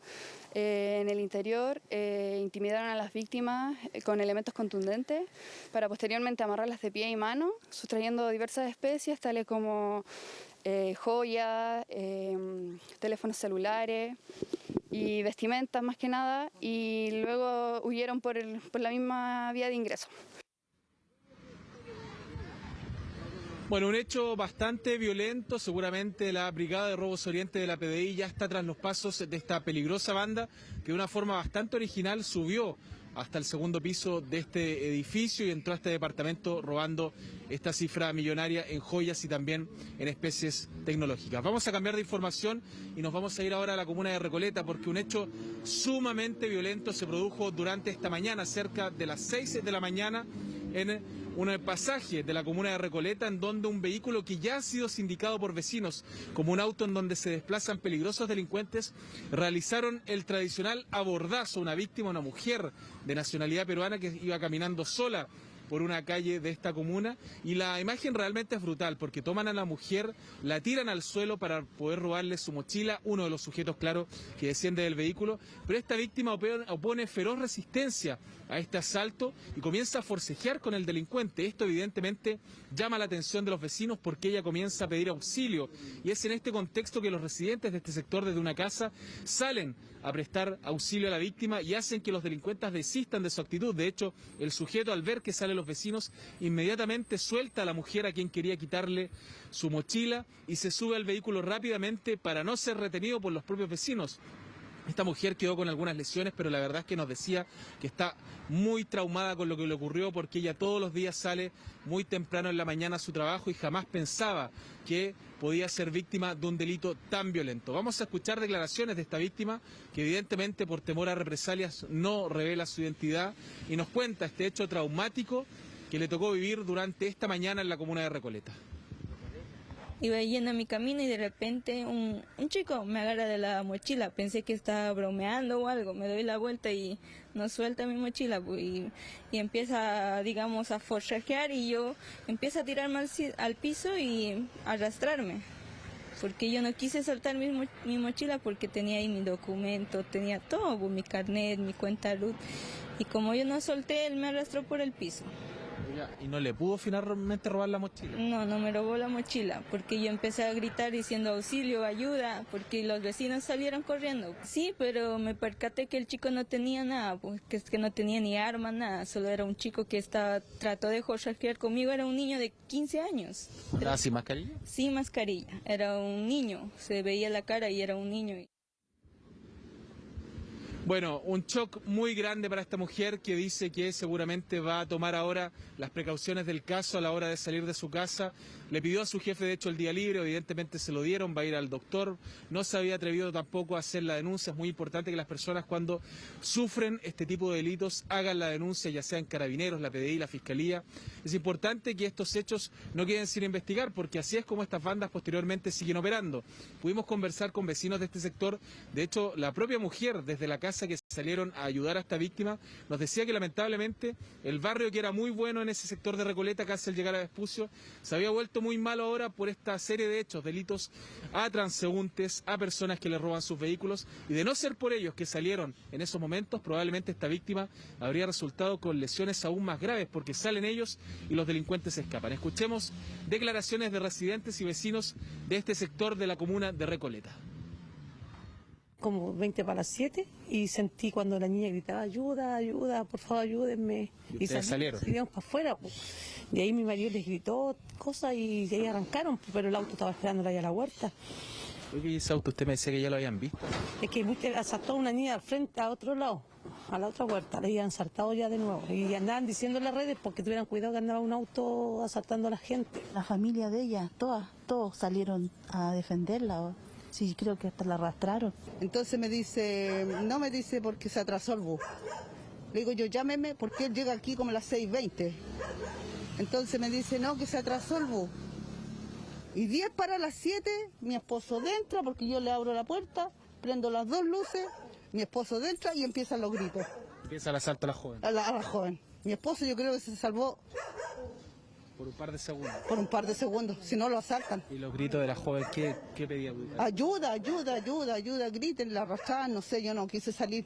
En el interior intimidaron a las víctimas con elementos contundentes para posteriormente amarrarlas de pie y mano, sustrayendo diversas especies tales como joyas, teléfonos celulares y vestimentas más que nada, y luego huyeron por la misma vía de ingreso. Bueno, un hecho bastante violento. Seguramente la Brigada de Robos Oriente de la PDI ya está tras los pasos de esta peligrosa banda que de una forma bastante original subió hasta el segundo piso de este edificio y entró a este departamento robando esta cifra millonaria en joyas y también en especies tecnológicas. Vamos a cambiar de información y nos vamos a ir ahora a la comuna de Recoleta, porque un hecho sumamente violento se produjo durante esta mañana, cerca de las 6 de la mañana, en un pasaje de la comuna de Recoleta, en donde un vehículo que ya ha sido sindicado por vecinos como un auto en donde se desplazan peligrosos delincuentes, realizaron el tradicional abordazo a una víctima, una mujer de nacionalidad peruana que iba caminando sola por una calle de esta comuna, y la imagen realmente es brutal porque toman a la mujer, la tiran al suelo para poder robarle su mochila, uno de los sujetos, claro, que desciende del vehículo, pero esta víctima opone feroz resistencia a este asalto y comienza a forcejear con el delincuente. Esto evidentemente llama la atención de los vecinos porque ella comienza a pedir auxilio, y es en este contexto que los residentes de este sector desde una casa salen a prestar auxilio a la víctima y hacen que los delincuentes desistan de su actitud. De hecho, el sujeto, al ver que salen los vecinos, inmediatamente suelta a la mujer a quien quería quitarle su mochila y se sube al vehículo rápidamente para no ser retenido por los propios vecinos. Esta mujer quedó con algunas lesiones, pero la verdad es que nos decía que está muy traumada con lo que le ocurrió, porque ella todos los días sale muy temprano en la mañana a su trabajo y jamás pensaba que podía ser víctima de un delito tan violento. Vamos a escuchar declaraciones de esta víctima, que evidentemente por temor a represalias no revela su identidad, y nos cuenta este hecho traumático que le tocó vivir durante esta mañana en la comuna de Recoleta. Iba yendo a mi camino y de repente un chico me agarra de la mochila. Pensé que estaba bromeando o algo. Me doy la vuelta y no suelta mi mochila y empieza, digamos, a forcejear, y yo empiezo a tirarme al piso y arrastrarme. Porque yo no quise soltar mi mochila porque tenía ahí mi documento, tenía todo, mi carnet, mi cuenta RUT. Y como yo no solté, él me arrastró por el piso. ¿Y no le pudo finalmente robar la mochila? No, no me robó la mochila, porque yo empecé a gritar diciendo auxilio, ayuda, porque los vecinos salieron corriendo. Sí, pero me percaté que el chico no tenía nada, porque es que no tenía ni arma, nada, solo era un chico que trató de forcejear conmigo, era un niño de 15 años. ¿Estaba sin mascarilla? Sin mascarilla, era un niño, se veía la cara y era un niño. Bueno, un shock muy grande para esta mujer, que dice que seguramente va a tomar ahora las precauciones del caso a la hora de salir de su casa. Le pidió a su jefe, de hecho, el día libre, evidentemente se lo dieron, va a ir al doctor. No se había atrevido tampoco a hacer la denuncia. Es muy importante que las personas, cuando sufren este tipo de delitos, hagan la denuncia, ya sean Carabineros, la PDI, la Fiscalía. Es importante que estos hechos no queden sin investigar, porque así es como estas bandas posteriormente siguen operando. Pudimos conversar con vecinos de este sector. De hecho, la propia mujer, desde la casa casa que salieron a ayudar a esta víctima, nos decía que lamentablemente el barrio, que era muy bueno en ese sector de Recoleta, casi al llegar a Vespucio, se había vuelto muy malo ahora por esta serie de hechos, delitos a transeúntes, a personas que le roban sus vehículos, y de no ser por ellos que salieron en esos momentos, probablemente esta víctima habría resultado con lesiones aún más graves, porque salen ellos y los delincuentes escapan. Escuchemos declaraciones de residentes y vecinos de este sector de la comuna de Recoleta. Como 20 para las 7 y sentí cuando la niña gritaba ayuda, ayuda, por favor ayúdenme. ¿Y ustedes salieron? Salimos para afuera, pues. Y ahí mi marido les gritó cosas y de ahí arrancaron, pero el auto estaba esperándola allá a la huerta. Oye, ese auto usted me decía que ya lo habían visto. Es que asaltó a una niña al frente, a otro lado, a la otra huerta, le habían saltado ya de nuevo. Y andaban diciendo en las redes porque tuvieran cuidado que andaba un auto asaltando a la gente. La familia de ella, todos salieron a defenderla. Sí, creo que hasta la arrastraron. Entonces me dice porque se atrasó el bus. Le digo yo, llámeme porque él llega aquí como a las 6:20. Entonces me dice, no, que se atrasó el bus. Y 10 para las 7, mi esposo entra porque yo le abro la puerta, prendo las dos luces, mi esposo entra y empiezan los gritos. Empieza el asalto a la joven. A la joven. Mi esposo yo creo que se salvó por un par de segundos. Por un par de segundos, si no lo asaltan. ¿Y los gritos de la joven qué pedía? Ayuda, ayuda, ayuda, ayuda, griten, la arrastraban, no sé, yo no quise salir.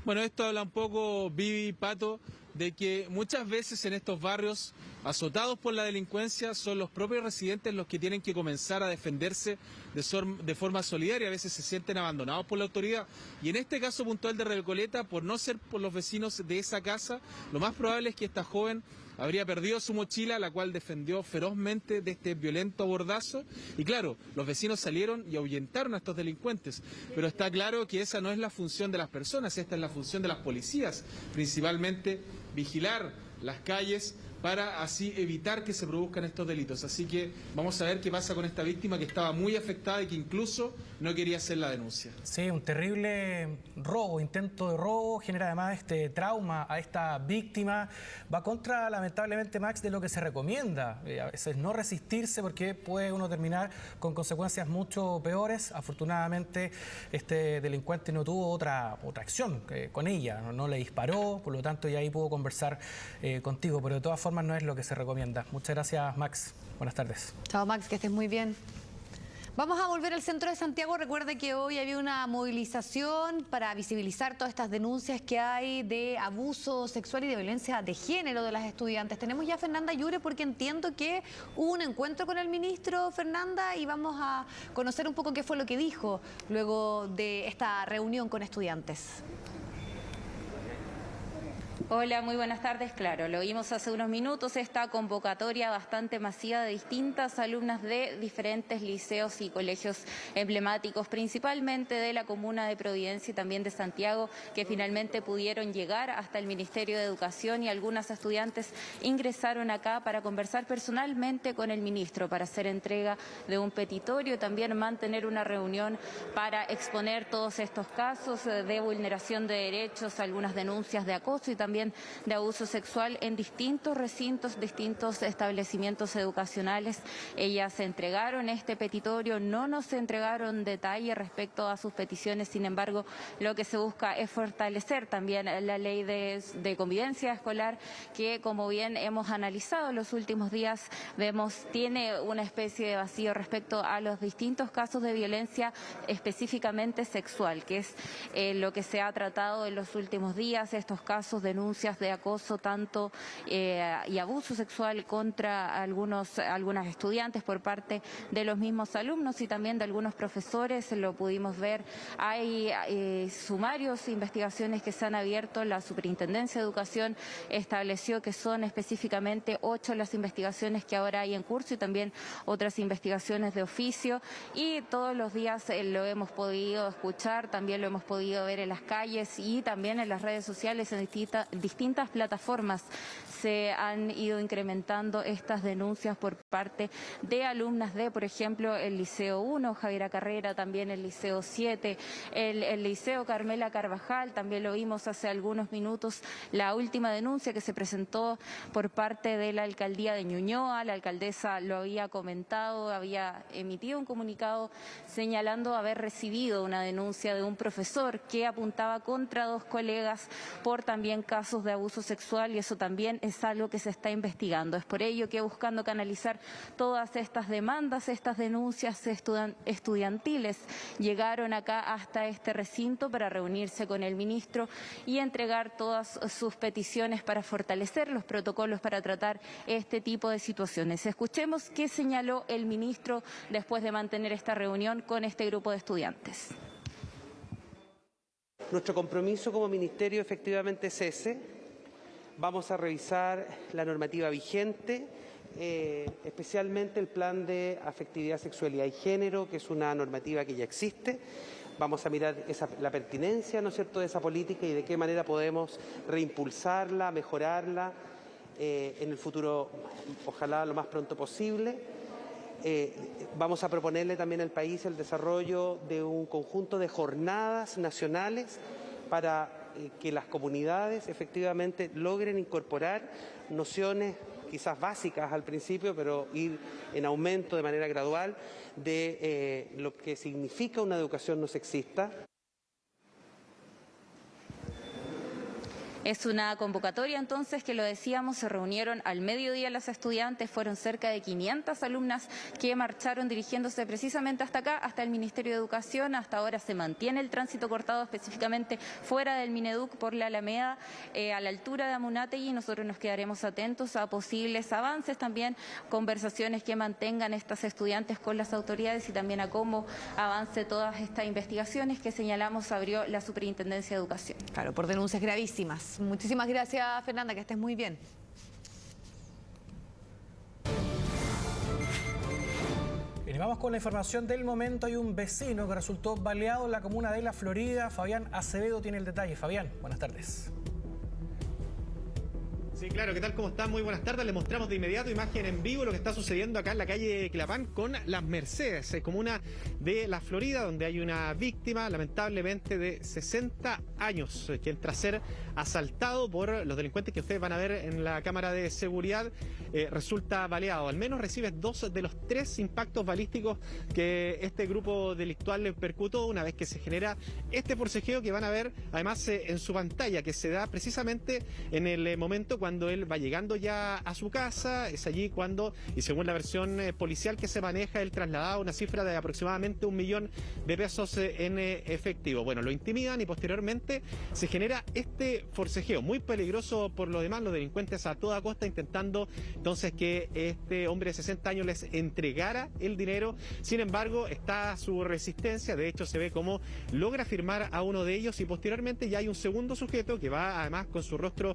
Bueno, esto habla un poco, Vivi y Pato, de que muchas veces en estos barrios azotados por la delincuencia son los propios residentes los que tienen que comenzar a defenderse de forma solidaria. A veces se sienten abandonados por la autoridad, y en este caso puntual de Recoleta, por no ser por los vecinos de esa casa, lo más probable es que esta joven habría perdido su mochila, la cual defendió ferozmente de este violento abordazo, y claro, los vecinos salieron y ahuyentaron a estos delincuentes, pero está claro que esa no es la función de las personas, esta es la función de las policías, principalmente vigilar las calles para así evitar que se produzcan estos delitos. Así que vamos a ver qué pasa con esta víctima que estaba muy afectada y que incluso no quería hacer la denuncia. Sí, un terrible robo, intento de robo, genera además este trauma a esta víctima. Va contra, lamentablemente, Max, de lo que se recomienda. A veces no resistirse porque puede uno terminar con consecuencias mucho peores. Afortunadamente, este delincuente no tuvo otra acción con ella, no le disparó, por lo tanto ya ahí pudo conversar contigo, pero de todas formas no es lo que se recomienda. Muchas gracias, Max. Buenas tardes. Chao, Max, que estés muy bien. Vamos a volver al centro de Santiago. Recuerde que hoy había una movilización para visibilizar todas estas denuncias que hay de abuso sexual y de violencia de género de las estudiantes. Tenemos ya a Fernanda Yure porque entiendo que hubo un encuentro con el ministro, Fernanda, y vamos a conocer un poco qué fue lo que dijo luego de esta reunión con estudiantes. Hola, muy buenas tardes. Claro, lo vimos hace unos minutos, esta convocatoria bastante masiva de distintas alumnas de diferentes liceos y colegios emblemáticos, principalmente de la comuna de Providencia y también de Santiago, que finalmente pudieron llegar hasta el Ministerio de Educación, y algunas estudiantes ingresaron acá para conversar personalmente con el ministro, para hacer entrega de un petitorio, también mantener una reunión para exponer todos estos casos de vulneración de derechos, algunas denuncias de acoso y también de abuso sexual en distintos recintos, distintos establecimientos educacionales. Ellas entregaron este petitorio, no nos entregaron detalle respecto a sus peticiones, sin embargo, lo que se busca es fortalecer también la ley de convivencia escolar, que, como bien hemos analizado en los últimos días, vemos tiene una especie de vacío respecto a los distintos casos de violencia específicamente sexual, que es lo que se ha tratado en los últimos días, estos casos, denuncias de acoso tanto y abuso sexual contra algunas estudiantes por parte de los mismos alumnos y también de algunos profesores. Lo pudimos ver, hay sumarios, investigaciones que se han abierto. La Superintendencia de Educación estableció que son específicamente 8 las investigaciones que ahora hay en curso y también otras investigaciones de oficio, y todos los días lo hemos podido escuchar, también lo hemos podido ver en las calles y también en las redes sociales en distintas plataformas se han ido incrementando estas denuncias por parte de alumnas de, por ejemplo, el Liceo 1, Javiera Carrera, también el Liceo 7, el Liceo Carmela Carvajal, también lo vimos hace algunos minutos, la última denuncia que se presentó por parte de la alcaldía de Ñuñoa. La alcaldesa lo había comentado, había emitido un comunicado señalando haber recibido una denuncia de un profesor que apuntaba contra 2 colegas por también casos de abuso sexual, y eso también es algo que se está investigando. Es por ello que, buscando canalizar todas estas demandas, estas denuncias estudiantiles, llegaron acá hasta este recinto para reunirse con el ministro y entregar todas sus peticiones para fortalecer los protocolos para tratar este tipo de situaciones. Escuchemos qué señaló el ministro después de mantener esta reunión con este grupo de estudiantes. Nuestro compromiso como ministerio efectivamente es ese. Vamos a revisar la normativa vigente, especialmente el plan de afectividad, sexualidad y género, que es una normativa que ya existe. Vamos a mirar la pertinencia, ¿no es cierto?, de esa política y de qué manera podemos reimpulsarla, mejorarla en el futuro, ojalá lo más pronto posible. Vamos a proponerle también al país el desarrollo de un conjunto de jornadas nacionales para que las comunidades efectivamente logren incorporar nociones quizás básicas al principio, pero ir en aumento de manera gradual de lo que significa una educación no sexista. Es una convocatoria entonces que, lo decíamos, se reunieron al mediodía las estudiantes, fueron cerca de 500 alumnas que marcharon dirigiéndose precisamente hasta acá, hasta el Ministerio de Educación. Hasta ahora se mantiene el tránsito cortado específicamente fuera del Mineduc por la Alameda, a la altura de Amunátegui, y nosotros nos quedaremos atentos a posibles avances, también conversaciones que mantengan estas estudiantes con las autoridades y también a cómo avance todas estas investigaciones que señalamos abrió la Superintendencia de Educación. Claro, por denuncias gravísimas. Muchísimas gracias, Fernanda, que estés muy bien. Bien, vamos con la información del momento. Hay un vecino que resultó baleado en la comuna de La Florida. Fabián Acevedo tiene el detalle. Fabián, buenas tardes. Sí, claro, ¿qué tal? ¿Cómo están? Muy buenas tardes. Les mostramos de inmediato imagen en vivo lo que está sucediendo acá en la calle Quilapán con Las Mercedes, comuna de La Florida, donde hay una víctima, lamentablemente, de 60 años, quien tras ser asaltado por los delincuentes que ustedes van a ver en la cámara de seguridad, resulta baleado. Al menos recibe 2 de los 3 impactos balísticos que este grupo delictual le percutó una vez que se genera este forcejeo que van a ver además en su pantalla, que se da precisamente en el momento cuando él va llegando ya a su casa. Es allí cuando, y según la versión policial que se maneja, él trasladaba una cifra de aproximadamente 1 millón de pesos en efectivo. Bueno, lo intimidan y posteriormente se genera este forcejeo muy peligroso por lo demás, los delincuentes a toda costa intentando entonces que este hombre de 60 años les entregara el dinero. Sin embargo, está su resistencia. De hecho, se ve cómo logra firmar a uno de ellos y posteriormente ya hay un segundo sujeto que va además con su rostro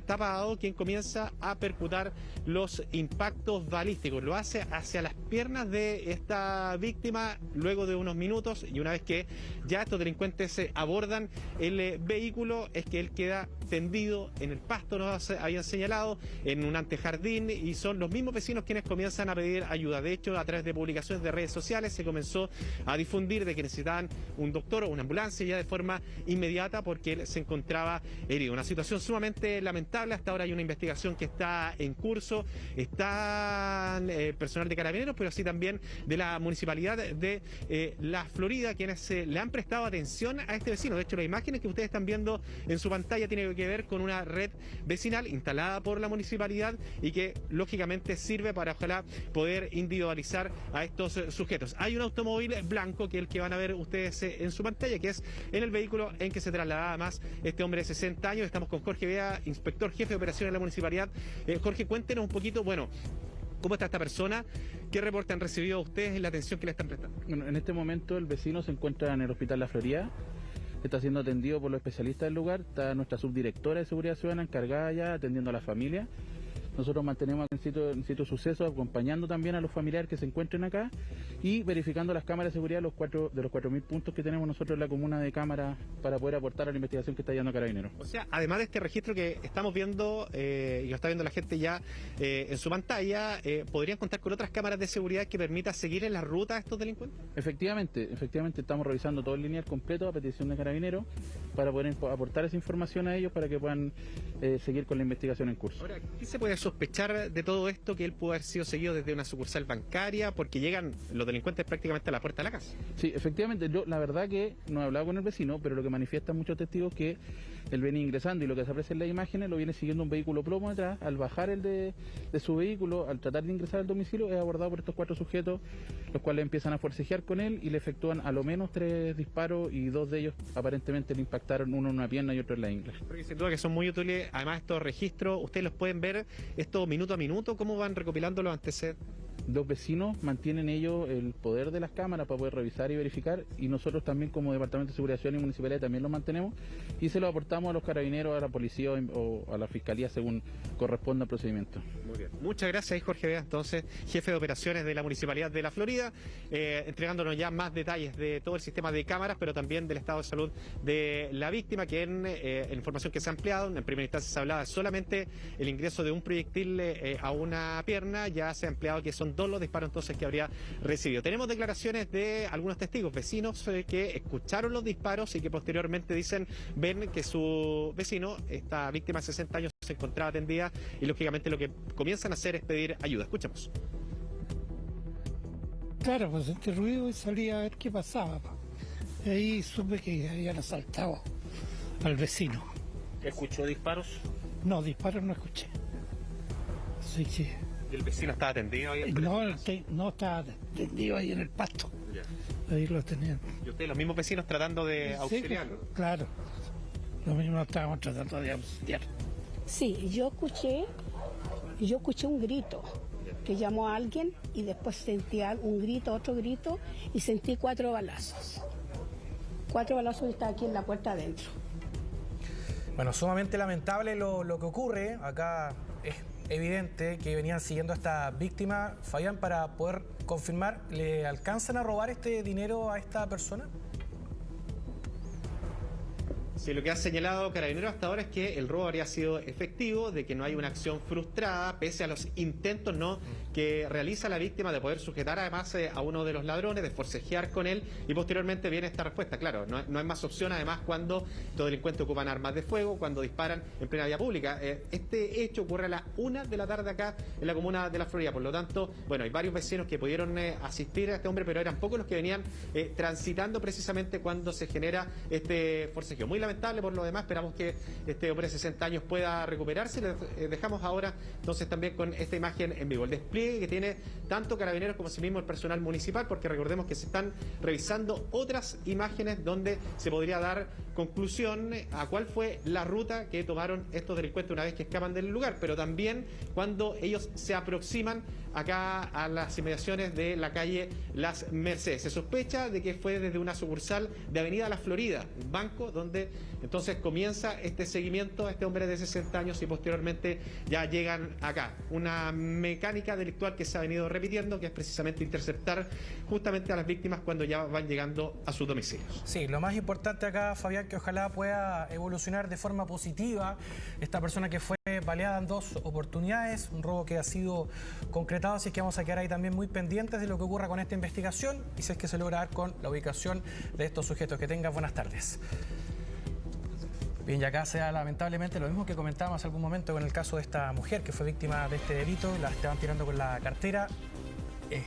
tapado, quien comienza a percutar los impactos balísticos. Lo hace hacia las piernas de esta víctima luego de unos minutos, y una vez que ya estos delincuentes abordan el vehículo, es que él queda tendido en el pasto, nos habían señalado, en un antejardín, y son los mismos vecinos quienes comienzan a pedir ayuda. De hecho, a través de publicaciones de redes sociales se comenzó a difundir de que necesitaban un doctor o una ambulancia ya de forma inmediata porque él se encontraba herido. Una situación sumamente lamentable. Hasta ahora hay una investigación que está en curso, está personal de Carabineros, pero así también de la Municipalidad de La Florida, quienes le han prestado atención a este vecino. De hecho, las imágenes que ustedes están viendo en su pantalla tienen que ver con una red vecinal instalada por la municipalidad y que lógicamente sirve para ojalá poder individualizar a estos sujetos. Hay un automóvil blanco que es el que van a ver ustedes en su pantalla, que es en el vehículo en que se trasladaba además este hombre de 60 años. Estamos con Jorge Vea, inspector jefe de operaciones de la municipalidad. Jorge, cuéntenos un poquito, bueno, ¿cómo está esta persona? ¿Qué reporte han recibido ustedes en la atención que le están prestando? Bueno, en este momento el vecino se encuentra en el Hospital La Florida, está siendo atendido por los especialistas del lugar, está nuestra subdirectora de Seguridad Ciudadana encargada ya atendiendo a la familia. nosotros mantenemos en sitio de suceso, acompañando también a los familiares que se encuentren acá y verificando las cámaras de seguridad de los 4.000 puntos que tenemos nosotros en la comuna de cámaras para poder aportar a la investigación que está llevando Carabineros. O sea, además de este registro que estamos viendo y lo está viendo la gente ya en su pantalla, ¿podrían contar con otras cámaras de seguridad que permita seguir en la ruta a estos delincuentes? Efectivamente, estamos revisando todo el lineal completo a petición de Carabineros para poder aportar esa información a ellos para que puedan seguir con la investigación en curso. Ahora, ¿qué se puede sospechar de todo esto? Que él pudo haber sido seguido desde una sucursal bancaria, porque llegan los delincuentes prácticamente a la puerta de la casa. Sí, efectivamente, yo la verdad que no he hablado con el vecino, pero lo que manifiestan muchos testigos que él venía ingresando y lo que se aprecia en las imágenes lo viene siguiendo un vehículo plomo atrás. Al bajar el de su vehículo, al tratar de ingresar al domicilio, es abordado por estos 4 sujetos, los cuales empiezan a forcejear con él y le efectúan a lo menos 3 disparos y 2 de ellos aparentemente le impactaron, uno en una pierna y otro en la ingle. Porque sin duda que son muy útiles, además estos registros, ustedes los pueden ver esto minuto a minuto, ¿cómo van recopilando los antecedentes? Los vecinos mantienen ellos el poder de las cámaras para poder revisar y verificar, y nosotros también como Departamento de Seguridad Ciudadana y Municipalidad también lo mantenemos y se lo aportamos a los carabineros, a la policía o a la fiscalía según corresponda al procedimiento. Muy bien. Muchas gracias, ahí Jorge Vea, entonces, jefe de operaciones de la Municipalidad de La Florida, entregándonos ya más detalles de todo el sistema de cámaras, pero también del estado de salud de la víctima, que en información que se ha ampliado, en primera instancia se hablaba solamente el ingreso de un proyectil a una pierna, ya se ha ampliado que son 2 los disparos entonces que habría recibido. Tenemos declaraciones de algunos testigos, vecinos que escucharon los disparos y que posteriormente ven que su vecino, esta víctima de 60 años, se encontraba atendida y lógicamente lo que comienzan a hacer es pedir ayuda. Escuchemos. Claro, pues este ruido y salí a ver qué pasaba. Y ahí supe que habían asaltado al vecino. ¿Escuchó disparos? No, disparos no escuché. Así que... ¿Y el vecino estaba atendido ahí? No estaba atendido ahí en el pasto. Ya. Ahí lo tenían. ¿Y ustedes, los mismos vecinos, tratando de auxiliarlo? Sí, claro. Los mismos estábamos tratando de auxiliar. Sí, yo escuché un grito que llamó a alguien y después sentí un grito, otro grito y sentí 4 balazos. 4 balazos y estaba aquí en la puerta adentro. Bueno, sumamente lamentable lo que ocurre. Acá es evidente que venían siguiendo a esta víctima. Fabián, para poder confirmar, ¿le alcanzan a robar este dinero a esta persona? Sí, lo que ha señalado Carabineros hasta ahora es que el robo habría sido efectivo, de que no hay una acción frustrada, pese a los intentos que realiza la víctima de poder sujetar además a uno de los ladrones, de forcejear con él, y posteriormente viene esta respuesta. Claro, no hay más opción además cuando los delincuentes ocupan armas de fuego, cuando disparan en plena vía pública. Este hecho ocurre a las 1 de la tarde acá en la comuna de La Florida, por lo tanto, bueno, hay varios vecinos que pudieron asistir a este hombre, pero eran pocos los que venían transitando precisamente cuando se genera este forcejeo. Muy lamentable por lo demás, esperamos que este hombre de 60 años pueda recuperarse. Les dejamos ahora entonces también con esta imagen en vivo, el despliegue que tiene tanto Carabineros como asimismo el personal municipal, porque recordemos que se están revisando otras imágenes donde se podría dar conclusión a cuál fue la ruta que tomaron estos delincuentes una vez que escapan del lugar, pero también cuando ellos se aproximan acá a las inmediaciones de la calle Las Mercedes. Se sospecha de que fue desde una sucursal de Avenida La Florida, un banco donde entonces comienza este seguimiento a este hombre de 60 años y posteriormente ya llegan acá. Una mecánica delictual que se ha venido repitiendo, que es precisamente interceptar justamente a las víctimas cuando ya van llegando a sus domicilios. Sí, lo más importante acá, Fabián, que ojalá pueda evolucionar de forma positiva esta persona que fue baleada en 2 oportunidades, un robo que ha sido concretado, así que vamos a quedar ahí también muy pendientes de lo que ocurra con esta investigación y si es que se logra dar con la ubicación de estos sujetos. Que tengas buenas tardes. Bien, y acá se da lamentablemente lo mismo que comentábamos hace algún momento con el caso de esta mujer que fue víctima de este delito, la estaban tirando con la cartera.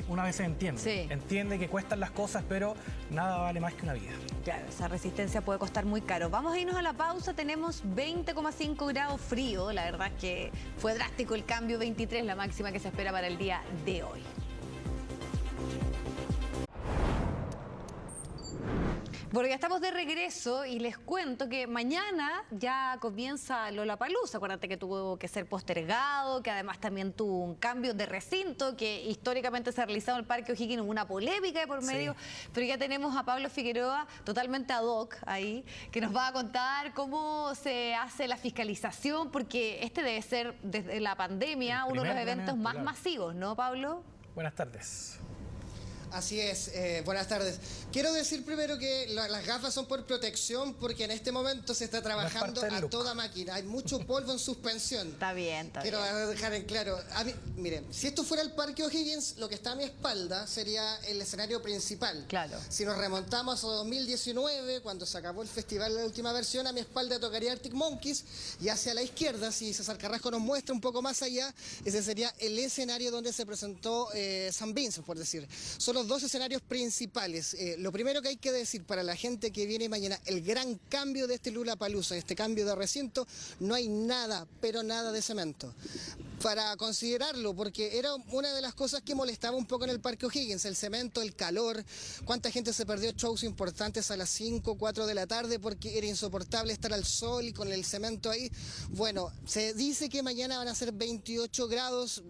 Una vez se entiende, entiende que cuestan las cosas, pero nada vale más que una vida. Claro, esa resistencia puede costar muy caro. Vamos a irnos a la pausa, tenemos 20,5 grados frío, la verdad es que fue drástico el cambio, 23 la máxima que se espera para el día de hoy. Bueno, ya estamos de regreso y les cuento que mañana ya comienza Lollapalooza. Acuérdate que tuvo que ser postergado, que además también tuvo un cambio de recinto, que históricamente se ha realizado en el Parque O'Higgins, una polémica de por medio. Sí. Pero ya tenemos a Pablo Figueroa totalmente ad hoc ahí, que nos va a contar cómo se hace la fiscalización, porque este debe ser desde la pandemia uno de los eventos más masivos, ¿no, Pablo? Buenas tardes. Así es, buenas tardes. Quiero decir primero que las gafas son por protección porque en este momento se está trabajando a toda máquina. Hay mucho polvo en suspensión. Está bien, está bien. Quiero dejar en claro. Miren, si esto fuera el Parque O'Higgins, lo que está a mi espalda sería el escenario principal. Claro. Si nos remontamos a 2019, cuando se acabó el festival de la última versión, a mi espalda tocaría Arctic Monkeys y hacia la izquierda, si César Carrasco nos muestra un poco más allá, ese sería el escenario donde se presentó San Vincent, por decir. Son los dos escenarios principales. Lo primero que hay que decir para la gente que viene mañana, el gran cambio de este Lollapalooza, este cambio de recinto, no hay nada, pero nada de cemento. Para considerarlo, porque era una de las cosas que molestaba un poco en el Parque O'Higgins, el cemento, el calor, cuánta gente se perdió shows importantes a las 5, 4 de la tarde porque era insoportable estar al sol y con el cemento ahí. Bueno, se dice que mañana van a ser 28 grados,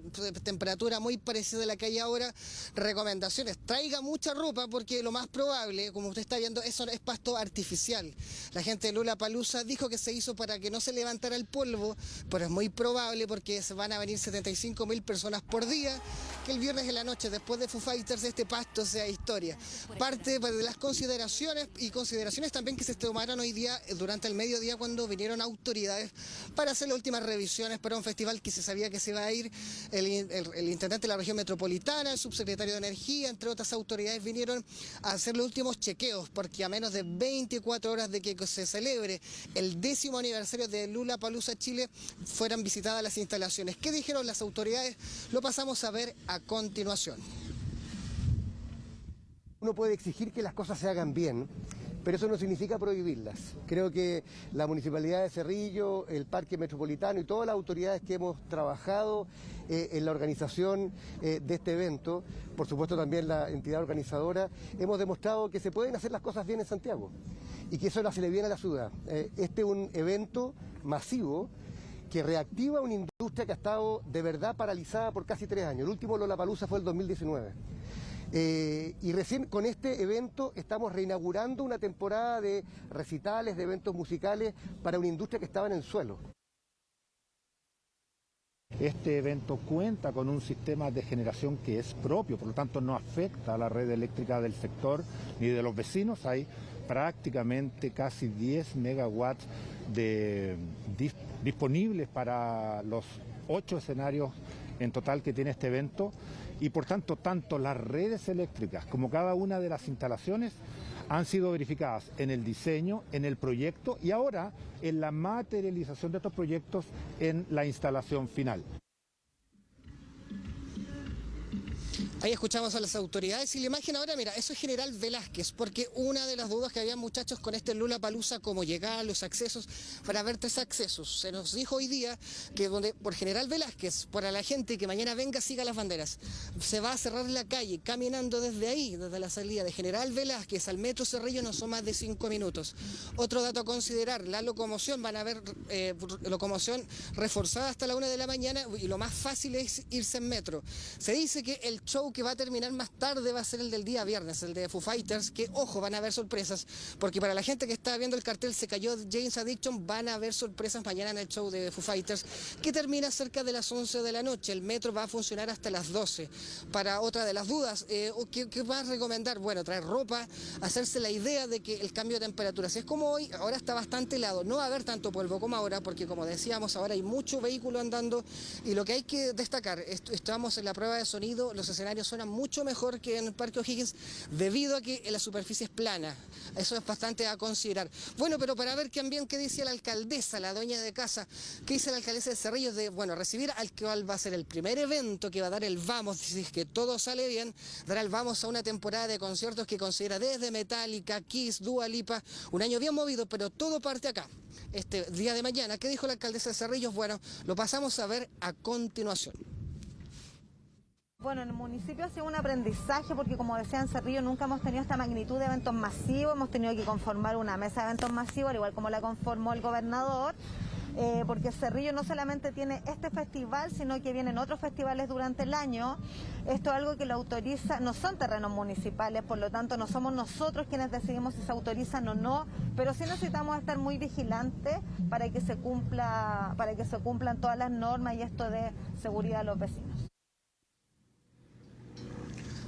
temperatura muy parecida a la que hay ahora. Recomendaciones, traiga mucha ropa porque lo más probable, como usted está viendo, eso es pasto artificial. La gente de Lollapalooza dijo que se hizo para que no se levantara el polvo, pero es muy probable porque se van a venir 75.000 personas por día, que el viernes en la noche, después de Foo Fighters, este pasto sea historia. Parte de las consideraciones y consideraciones también que se tomaron hoy día durante el mediodía cuando vinieron autoridades para hacer las últimas revisiones para un festival que se sabía que se iba a ir. El intendente de la región metropolitana, el subsecretario de Energía, entre otras autoridades vinieron a hacer los últimos chequeos porque a menos de 24 horas de que se celebre el 10º aniversario de Lollapalooza Chile fueran visitadas las instalaciones. ¿Qué dijeron las autoridades? Lo pasamos a ver a continuación. Uno puede exigir que las cosas se hagan bien, pero eso no significa prohibirlas. Creo que la Municipalidad de Cerrillo, el Parque Metropolitano y todas las autoridades que hemos trabajado en la organización de este evento, por supuesto también la entidad organizadora, hemos demostrado que se pueden hacer las cosas bien en Santiago y que eso le hace bien a la ciudad. Este es un evento masivo que reactiva una industria que ha estado de verdad paralizada por casi 3 años. El último Lollapalooza fue el 2019. Y recién con este evento estamos reinaugurando una temporada de recitales, de eventos musicales para una industria que estaba en el suelo. Este evento cuenta con un sistema de generación que es propio, por lo tanto no afecta a la red eléctrica del sector ni de los vecinos. Hay prácticamente casi 10 megawatts disponibles para los 8 escenarios en total que tiene este evento y por tanto las redes eléctricas como cada una de las instalaciones han sido verificadas en el diseño, en el proyecto y ahora en la materialización de estos proyectos en la instalación final. Ahí escuchamos a las autoridades y la imagen ahora, mira, eso es General Velázquez, porque una de las dudas que había, muchachos, con este Lollapalooza, cómo llegar, los accesos, para ver 3 accesos. Se nos dijo hoy día que por General Velázquez, para la gente que mañana venga, siga las banderas, se va a cerrar la calle, caminando desde ahí, desde la salida de General Velázquez al Metro Cerrillo no son más de 5 minutos. Otro dato a considerar, la locomoción, van a haber locomoción reforzada hasta la 1 de la mañana y lo más fácil es irse en metro. Se dice que el show que va a terminar más tarde va a ser el del día viernes, el de Foo Fighters, que ojo, van a haber sorpresas, porque para la gente que está viendo el cartel se cayó James Addiction, van a haber sorpresas mañana en el show de Foo Fighters, que termina cerca de las 11 de la noche, el metro va a funcionar hasta las 12. Para otra de las dudas, ¿qué va a recomendar? Bueno, traer ropa, hacerse la idea de que el cambio de temperatura, si es como hoy, ahora está bastante helado, no va a haber tanto polvo como ahora, porque como decíamos, ahora hay mucho vehículo andando, y lo que hay que destacar, estamos en la prueba de sonido, los escenarios suenan mucho mejor que en el Parque O'Higgins debido a que la superficie es plana. Eso es bastante a considerar. Bueno, pero para ver también qué dice la alcaldesa, la dueña de casa, qué dice la alcaldesa de Cerrillo de, bueno, recibir al que va a ser el primer evento que va a dar el vamos, si es que todo sale bien, dará el vamos a una temporada de conciertos que considera desde Metallica, Kiss, Dua Lipa, un año bien movido, pero todo parte acá. Este día de mañana, ¿qué dijo la alcaldesa de Cerrillo? Bueno, lo pasamos a ver a continuación. Bueno, en el municipio ha sido un aprendizaje porque, como decía, en Cerrillo nunca hemos tenido esta magnitud de eventos masivos, hemos tenido que conformar una mesa de eventos masivos, al igual como la conformó el gobernador, porque Cerrillo no solamente tiene este festival, sino que vienen otros festivales durante el año. Esto es algo que lo autoriza, no son terrenos municipales, por lo tanto no somos nosotros quienes decidimos si se autorizan o no, pero sí necesitamos estar muy vigilantes para que se cumplan todas las normas y esto de seguridad de los vecinos.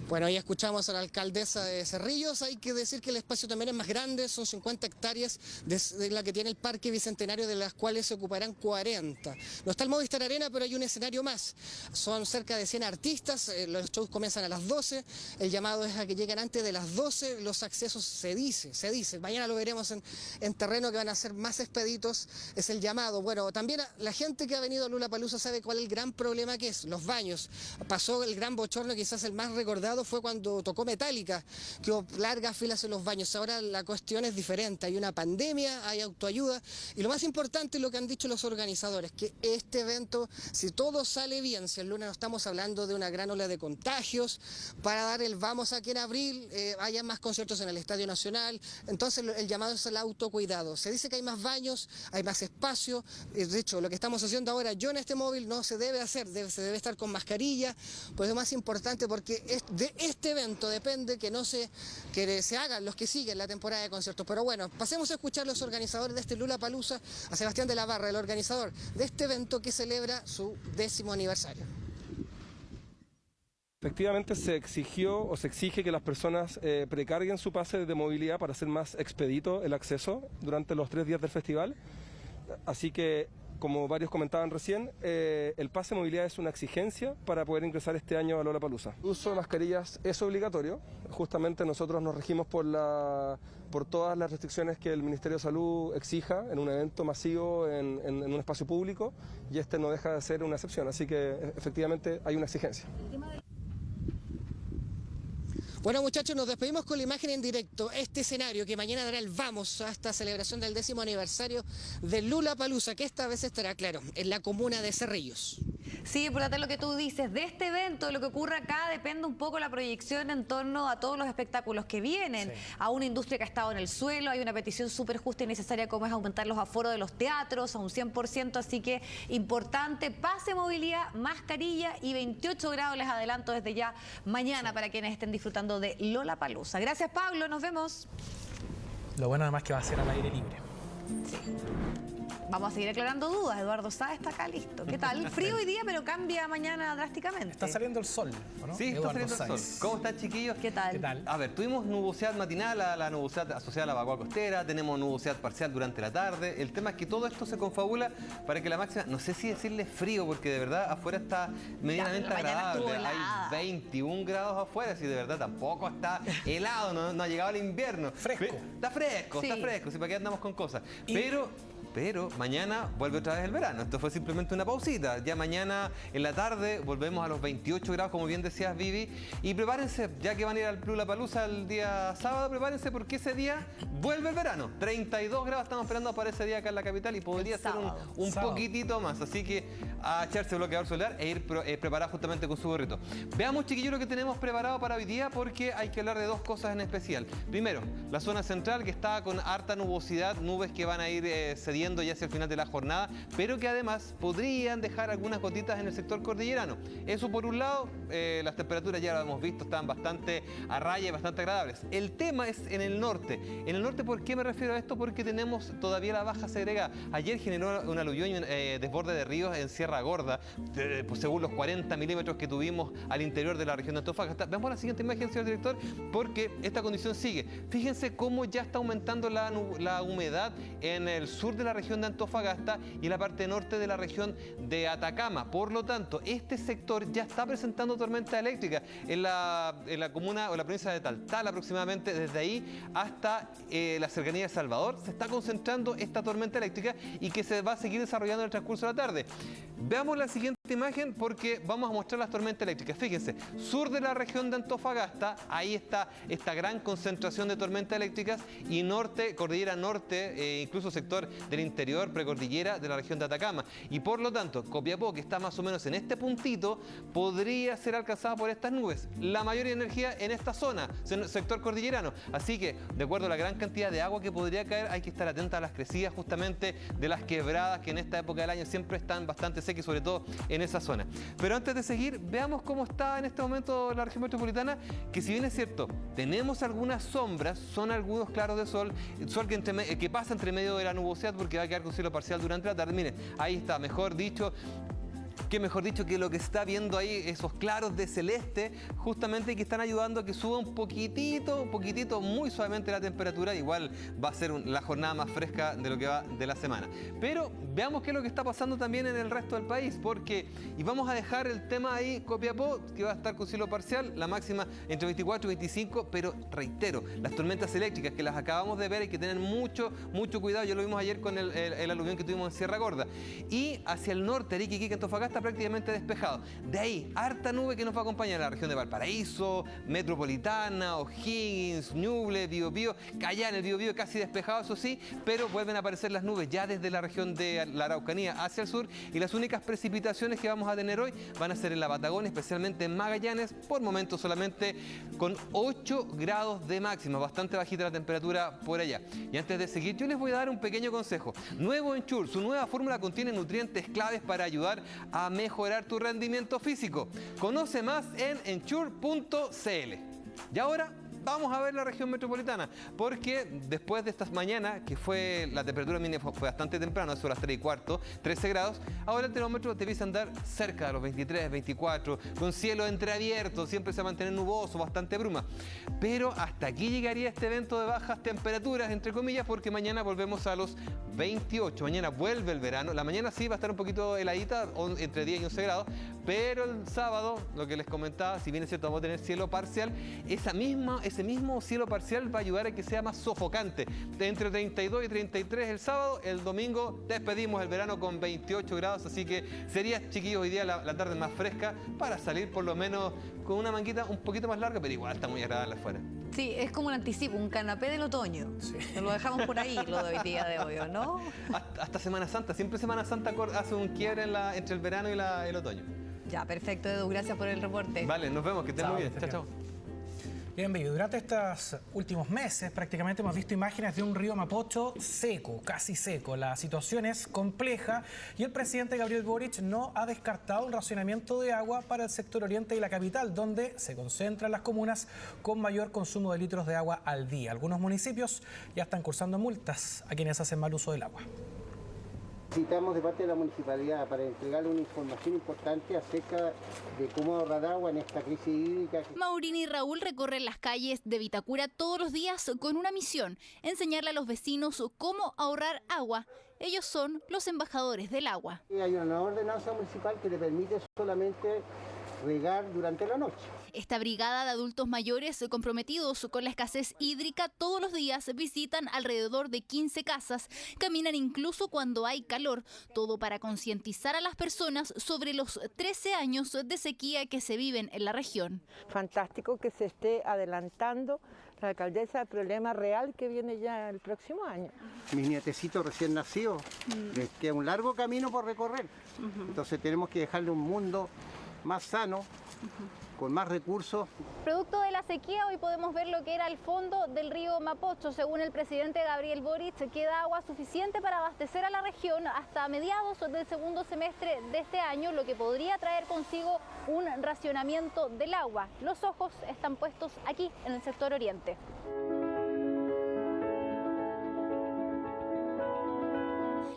Bueno, ahí escuchamos a la alcaldesa de Cerrillos. Hay que decir que el espacio también es más grande, son 50 hectáreas de la que tiene el Parque Bicentenario, de las cuales se ocuparán 40. No está el Movistar Arena, pero hay un escenario más. Son cerca de 100 artistas, los shows comienzan a las 12, el llamado es a que lleguen antes de las 12, los accesos se dice, mañana lo veremos en terreno que van a ser más expeditos, es el llamado. Bueno, también la gente que ha venido a Lollapalooza sabe cuál es el gran problema que es, los baños. Pasó el gran bochorno, quizás el más recordado, fue cuando tocó Metallica, que hubo largas filas en los baños. Ahora la cuestión es diferente, hay una pandemia, hay autoayuda, y lo más importante, lo que han dicho los organizadores, que este evento, si todo sale bien, si el lunes no estamos hablando de una gran ola de contagios, para dar el vamos a que en abril haya más conciertos en el Estadio Nacional, entonces el llamado es el autocuidado. Se dice que hay más baños, hay más espacio, de hecho lo que estamos haciendo ahora, yo en este móvil no se debe hacer, se debe estar con mascarilla, pues es más importante porque de este evento depende que se hagan los que siguen la temporada de conciertos. Pero bueno, pasemos a escuchar a los organizadores de este Lollapalooza, a Sebastián de la Barra, el organizador de este evento que celebra su 10º aniversario. Efectivamente se exigió o se exige que las personas precarguen su pase de movilidad para hacer más expedito el acceso durante los 3 días del festival. Así que, como varios comentaban recién, el pase de movilidad es una exigencia para poder ingresar este año a Lollapalooza. El uso de mascarillas es obligatorio. Justamente nosotros nos regimos por todas las restricciones que el Ministerio de Salud exija en un evento masivo, en un espacio público, y este no deja de ser una excepción. Así que efectivamente hay una exigencia. Bueno, muchachos, nos despedimos con la imagen en directo. Este escenario que mañana dará el vamos a esta celebración del 10º aniversario de Lollapalooza, que esta vez estará, claro, en la comuna de Cerrillos. Sí, por lo que tú dices, de este evento, lo que ocurre acá depende un poco la proyección en torno a todos los espectáculos que vienen, a una industria que ha estado en el suelo. Hay una petición súper justa y necesaria como es aumentar los aforos de los teatros a un 100%, así que importante, pase movilidad, mascarilla y 28 grados les adelanto desde ya mañana para quienes estén disfrutando de Lollapalooza. Gracias, Pablo, nos vemos. Lo bueno además que va a ser al aire libre. Sí. Vamos a seguir aclarando dudas. Eduardo Sáez está acá listo. ¿Qué tal? Frío hoy día, pero cambia mañana drásticamente. Está saliendo el sol, ¿o no? Sí, está saliendo el sol. ¿Cómo están, chiquillos? ¿Qué tal? A ver, tuvimos nubosidad matinal, la nubosidad asociada a la vacua costera, tenemos nubosidad parcial durante la tarde. El tema es que todo esto se confabula para que la máxima, no sé si decirle frío, porque de verdad afuera está medianamente agradable. Hay 21 grados afuera, si de verdad tampoco está helado, no ha llegado el invierno. Fresco. Está fresco, si para qué andamos con cosas. Pero mañana vuelve otra vez el verano. Esto fue simplemente una pausita. Ya mañana en la tarde volvemos a los 28 grados, como bien decías, Vivi. Y prepárense, ya que van a ir al Lollapalooza el día sábado, prepárense porque ese día vuelve el verano. 32 grados estamos esperando para ese día acá en la capital y podría ser un poquitito más. Así que a echarse bloqueador solar e ir preparado justamente con su gorrito. Veamos, chiquillos, lo que tenemos preparado para hoy día, porque hay que hablar de dos cosas en especial. Primero, la zona central, que está con harta nubosidad, nubes que van a ir cediendo ya hacia el final de la jornada, pero que además podrían dejar algunas gotitas en el sector cordillerano. Eso por un lado. Las temperaturas ya lo hemos visto, están bastante a raya y bastante agradables. El tema es en el norte. En el norte, ¿por qué me refiero a esto? Porque tenemos todavía la baja segregada. Ayer generó un aluvión y un desborde de ríos en Sierra Gorda, pues según los 40 milímetros que tuvimos al interior de la región de Antofagasta. Veamos la siguiente imagen, señor director, porque esta condición sigue. Fíjense cómo ya está aumentando la humedad en el sur de la región de Antofagasta y en la parte norte de la región de Atacama. Por lo tanto, este sector ya está presentando tormenta eléctrica en la comuna o la provincia de Taltal, aproximadamente desde ahí hasta la cercanía de Salvador. Se está concentrando esta tormenta eléctrica y que se va a seguir desarrollando en el transcurso de la tarde. Veamos la siguiente imagen porque vamos a mostrar las tormentas eléctricas. Fíjense, sur de la región de Antofagasta, ahí está esta gran concentración de tormentas eléctricas, y norte, cordillera norte, incluso sector del interior, precordillera de la región de Atacama. Y por lo tanto, Copiapó, que está más o menos en este puntito, podría ser alcanzada por estas nubes. La mayor energía en esta zona, sector cordillerano. Así que, de acuerdo a la gran cantidad de agua que podría caer, hay que estar atenta a las crecidas justamente de las quebradas, que en esta época del año siempre están bastante secas, y sobre todo en esa zona. Pero antes de seguir, veamos cómo está en este momento la región metropolitana, que si bien es cierto, tenemos algunas sombras, son algunos claros de sol que pasa entre medio de la nubosidad, porque va a quedar con cielo parcial durante la tarde. Miren, ahí está, mejor dicho que lo que se está viendo ahí, esos claros de celeste, justamente, que están ayudando a que suba un poquitito, muy suavemente la temperatura. Igual va a ser la jornada más fresca de lo que va de la semana. Pero veamos qué es lo que está pasando también en el resto del país, y vamos a dejar el tema ahí, Copiapó, que va a estar con cielo parcial, la máxima entre 24 y 25, pero reitero, las tormentas eléctricas que las acabamos de ver, hay que tener mucho cuidado. Ya lo vimos ayer con el aluvión que tuvimos en Sierra Gorda. Y hacia el norte, Arica, Iquique, Antofagasta, prácticamente despejado. De ahí, harta nube que nos va a acompañar en la región de Valparaíso, Metropolitana, O'Higgins, Ñuble, Biobío, allá en el Biobío casi despejado, eso sí, pero vuelven a aparecer las nubes ya desde la región de la Araucanía hacia el sur, y las únicas precipitaciones que vamos a tener hoy van a ser en la Patagonia, especialmente en Magallanes, por momentos solamente con 8 grados de máxima, bastante bajita la temperatura por allá. Y antes de seguir, yo les voy a dar un pequeño consejo. Nuevo Ensure, su nueva fórmula contiene nutrientes claves para ayudar a mejorar tu rendimiento físico. Conoce más en ensure.cl. Y ahora vamos a ver la región metropolitana, porque después de esta mañana, que fue la temperatura mínima fue bastante temprano, eso a las 3:15, 13 grados, ahora el termómetro te empieza a andar cerca de los 23, 24, con cielo entreabierto, siempre se va a mantener nuboso, bastante bruma. Pero hasta aquí llegaría este evento de bajas temperaturas, entre comillas, porque mañana volvemos a los 28, mañana vuelve el verano. La mañana sí va a estar un poquito heladita, entre 10 y 11 grados, pero el sábado, lo que les comentaba, si bien es cierto vamos a tener cielo parcial, ese mismo cielo parcial va a ayudar a que sea más sofocante. Entre 32 y 33 el sábado, el domingo despedimos el verano con 28 grados, así que sería, chiquillos, hoy día la tarde más fresca para salir por lo menos con una manguita un poquito más larga, pero igual está muy agradable afuera. Sí, es como un anticipo, un canapé del otoño. Sí. Lo dejamos por ahí, lo de hoy día de hoy, ¿no? Hasta Semana Santa, siempre Semana Santa hace un quiebre entre el verano y el otoño. Ya, perfecto, Edu, gracias por el reporte. Vale, nos vemos, que estén muy bien. Chao. Bien, Bello, durante estos últimos meses prácticamente hemos visto imágenes de un río Mapocho seco, casi seco. La situación es compleja y el presidente Gabriel Boric no ha descartado un racionamiento de agua para el sector oriente y la capital, donde se concentran las comunas con mayor consumo de litros de agua al día. Algunos municipios ya están cursando multas a quienes hacen mal uso del agua. Necesitamos de parte de la municipalidad para entregarle una información importante acerca de cómo ahorrar agua en esta crisis hídrica. Maurín y Raúl recorren las calles de Vitacura todos los días con una misión: enseñarle a los vecinos cómo ahorrar agua. Ellos son los embajadores del agua. Hay una ordenanza municipal que le permite solamente regar durante la noche. Esta brigada de adultos mayores comprometidos con la escasez hídrica todos los días visitan alrededor de 15 casas, caminan incluso cuando hay calor, todo para concientizar a las personas sobre los 13 años de sequía que se viven en la región. Fantástico que se esté adelantando la alcaldesa el problema real que viene ya el próximo año. Mis nietecitos recién nacidos, les queda un largo camino por recorrer, entonces tenemos que dejarle un mundo más sano, con más recursos. Producto de la sequía, hoy podemos ver lo que era el fondo del río Mapocho. Según el presidente Gabriel Boric, queda agua suficiente para abastecer a la región hasta mediados del segundo semestre de este año, lo que podría traer consigo un racionamiento del agua. Los ojos están puestos aquí, en el sector oriente.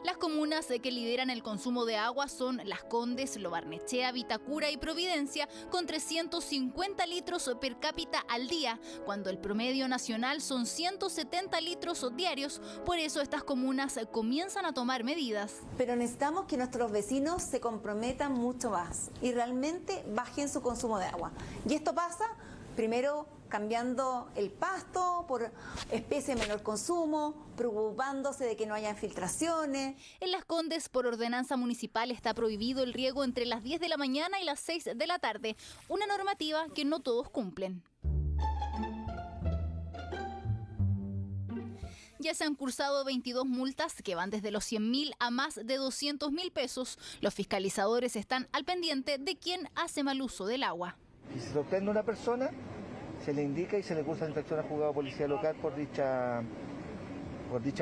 Las comunas que lideran el consumo de agua son Las Condes, Lo Barnechea, Vitacura y Providencia, con 350 litros per cápita al día, cuando el promedio nacional son 170 litros diarios. Por eso estas comunas comienzan a tomar medidas. Pero necesitamos que nuestros vecinos se comprometan mucho más y realmente bajen su consumo de agua. Y esto pasa primero cambiando el pasto por especies de menor consumo, preocupándose de que no haya infiltraciones. En Las Condes, por ordenanza municipal, está prohibido el riego entre las 10 de la mañana y las 6 de la tarde, una normativa que no todos cumplen. Ya se han cursado 22 multas que van desde los 100.000 a más de 200.000 pesos. Los fiscalizadores están al pendiente de quién hace mal uso del agua. Si se sorprende a una persona, se le indica y se le cursa la infracción a juzgado de policía local por dicha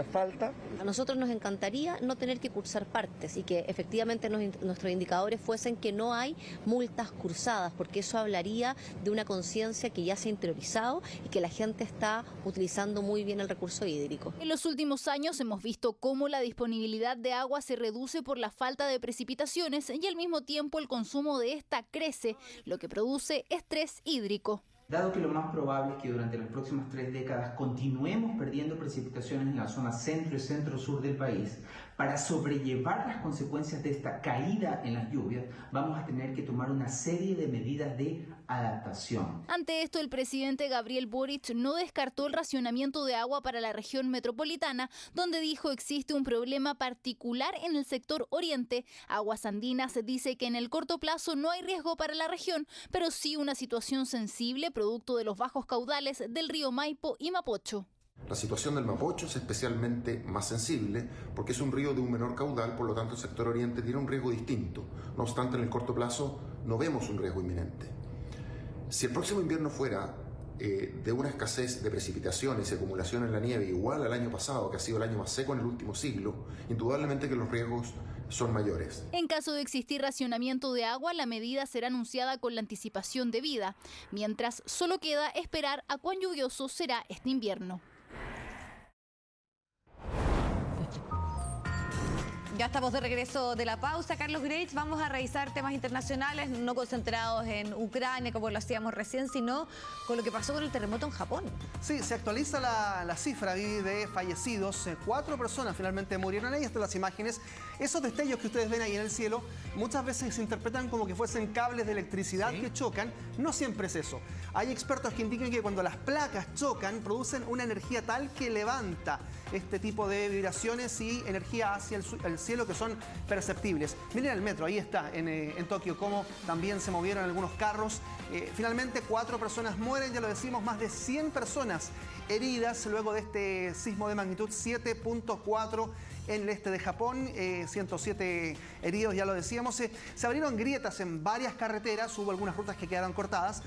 falta. A nosotros nos encantaría no tener que cursar partes y que efectivamente nuestros indicadores fuesen que no hay multas cursadas, porque eso hablaría de una conciencia que ya se ha interiorizado y que la gente está utilizando muy bien el recurso hídrico. En los últimos años hemos visto cómo la disponibilidad de agua se reduce por la falta de precipitaciones y al mismo tiempo el consumo de esta crece, lo que produce estrés hídrico. Dado que lo más probable es que durante las próximas 3 décadas continuemos perdiendo precipitaciones en la zona centro y centro-sur del país, para sobrellevar las consecuencias de esta caída en las lluvias, vamos a tener que tomar una serie de medidas de adaptación. Ante esto, el presidente Gabriel Boric no descartó el racionamiento de agua para la región metropolitana, donde dijo existe un problema particular en el sector oriente. Aguas Andinas dice que en el corto plazo no hay riesgo para la región, pero sí una situación sensible producto de los bajos caudales del río Maipo y Mapocho. La situación del Mapocho es especialmente más sensible porque es un río de un menor caudal, por lo tanto el sector oriente tiene un riesgo distinto. No obstante, en el corto plazo no vemos un riesgo inminente. Si el próximo invierno fuera de una escasez de precipitaciones y acumulación en la nieve igual al año pasado, que ha sido el año más seco en el último siglo, indudablemente que los riesgos son mayores. En caso de existir racionamiento de agua, la medida será anunciada con la anticipación debida, mientras solo queda esperar a cuán lluvioso será este invierno. Ya estamos de regreso de la pausa. Carlos Grech, vamos a revisar temas internacionales, no concentrados en Ucrania, como lo hacíamos recién, sino con lo que pasó con el terremoto en Japón. Sí, se actualiza la cifra de fallecidos. 4 personas finalmente murieron. Ahí están las imágenes. Esos destellos que ustedes ven ahí en el cielo, muchas veces se interpretan como que fuesen cables de electricidad que chocan. No siempre es eso. Hay expertos que indican que cuando las placas chocan, producen una energía tal que levanta este tipo de vibraciones y energía hacia el cielo que son perceptibles. Miren el metro, ahí está, en Tokio, cómo también se movieron algunos carros. Finalmente 4 personas mueren, ya lo decimos, más de 100 personas heridas luego de este sismo de magnitud 7.4 en el este de Japón, 107 heridos, ya lo decíamos. Se abrieron grietas en varias carreteras, hubo algunas rutas que quedaron cortadas.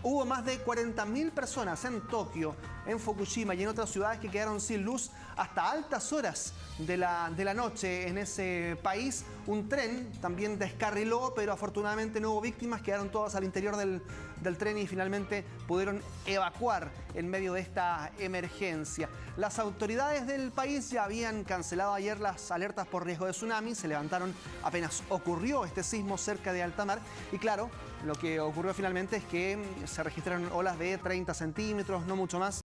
Hubo más de 40.000 personas en Tokio, en Fukushima y en otras ciudades que quedaron sin luz hasta altas horas de la noche en ese país. Un tren también descarriló, pero afortunadamente no hubo víctimas, quedaron todas al interior del tren y finalmente pudieron evacuar en medio de esta emergencia. Las autoridades del país ya habían cancelado ayer las alertas por riesgo de tsunami, se levantaron apenas ocurrió este sismo cerca de alta mar y claro, lo que ocurrió finalmente es que se registraron olas de 30 centímetros, no mucho más,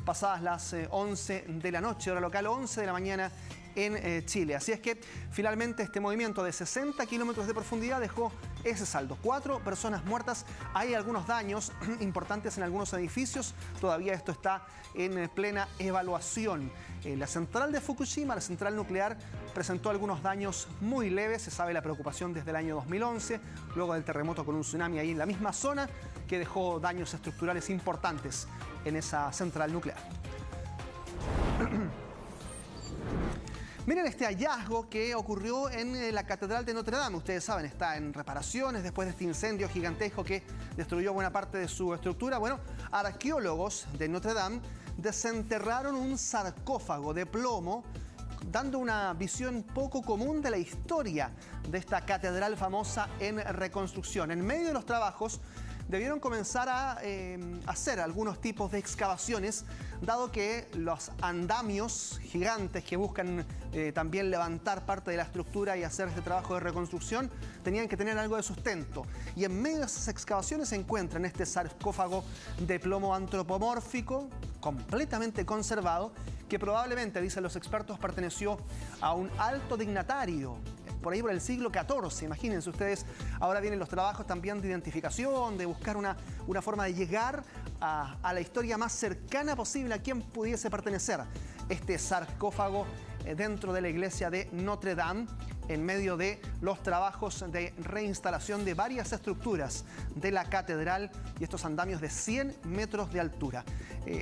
pasadas las 11 de la noche, hora local, 11 de la mañana en Chile. Así es que finalmente este movimiento de 60 kilómetros de profundidad dejó ese saldo. 4 personas muertas, hay algunos daños importantes en algunos edificios, todavía esto está en plena evaluación. La central de Fukushima, la central nuclear, presentó algunos daños muy leves, se sabe la preocupación desde el año 2011, luego del terremoto con un tsunami ahí en la misma zona, que dejó daños estructurales importantes en esa central nuclear. Miren este hallazgo que ocurrió en la Catedral de Notre Dame. Ustedes saben, está en reparaciones después de este incendio gigantesco que destruyó buena parte de su estructura. Bueno, arqueólogos de Notre Dame desenterraron un sarcófago de plomo, dando una visión poco común de la historia de esta catedral famosa en reconstrucción. En medio de los trabajos debieron comenzar a hacer algunos tipos de excavaciones, dado que los andamios gigantes que buscan también levantar parte de la estructura y hacer este trabajo de reconstrucción, tenían que tener algo de sustento. Y en medio de esas excavaciones se encuentran este sarcófago de plomo antropomórfico, completamente conservado, que probablemente, dicen los expertos, perteneció a un alto dignatario por ahí por el siglo XIV, imagínense ustedes. Ahora vienen los trabajos también de identificación, de buscar una forma de llegar a la historia más cercana posible a quien pudiese pertenecer este sarcófago dentro de la iglesia de Notre Dame, en medio de los trabajos de reinstalación de varias estructuras de la catedral y estos andamios de 100 metros de altura.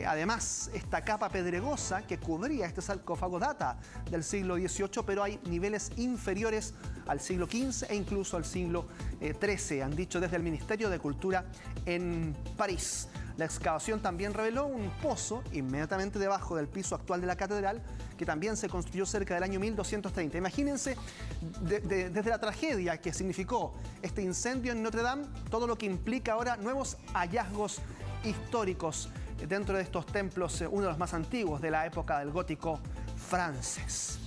Además, esta capa pedregosa que cubría este sarcófago data del siglo XVIII, pero hay niveles inferiores al siglo XV e incluso al siglo XIII, han dicho desde el Ministerio de Cultura en París. La excavación también reveló un pozo inmediatamente debajo del piso actual de la catedral, que también se construyó cerca del año 1230. Imagínense, desde la tragedia que significó este incendio en Notre Dame, todo lo que implica ahora nuevos hallazgos históricos dentro de estos templos, uno de los más antiguos de la época del gótico francés.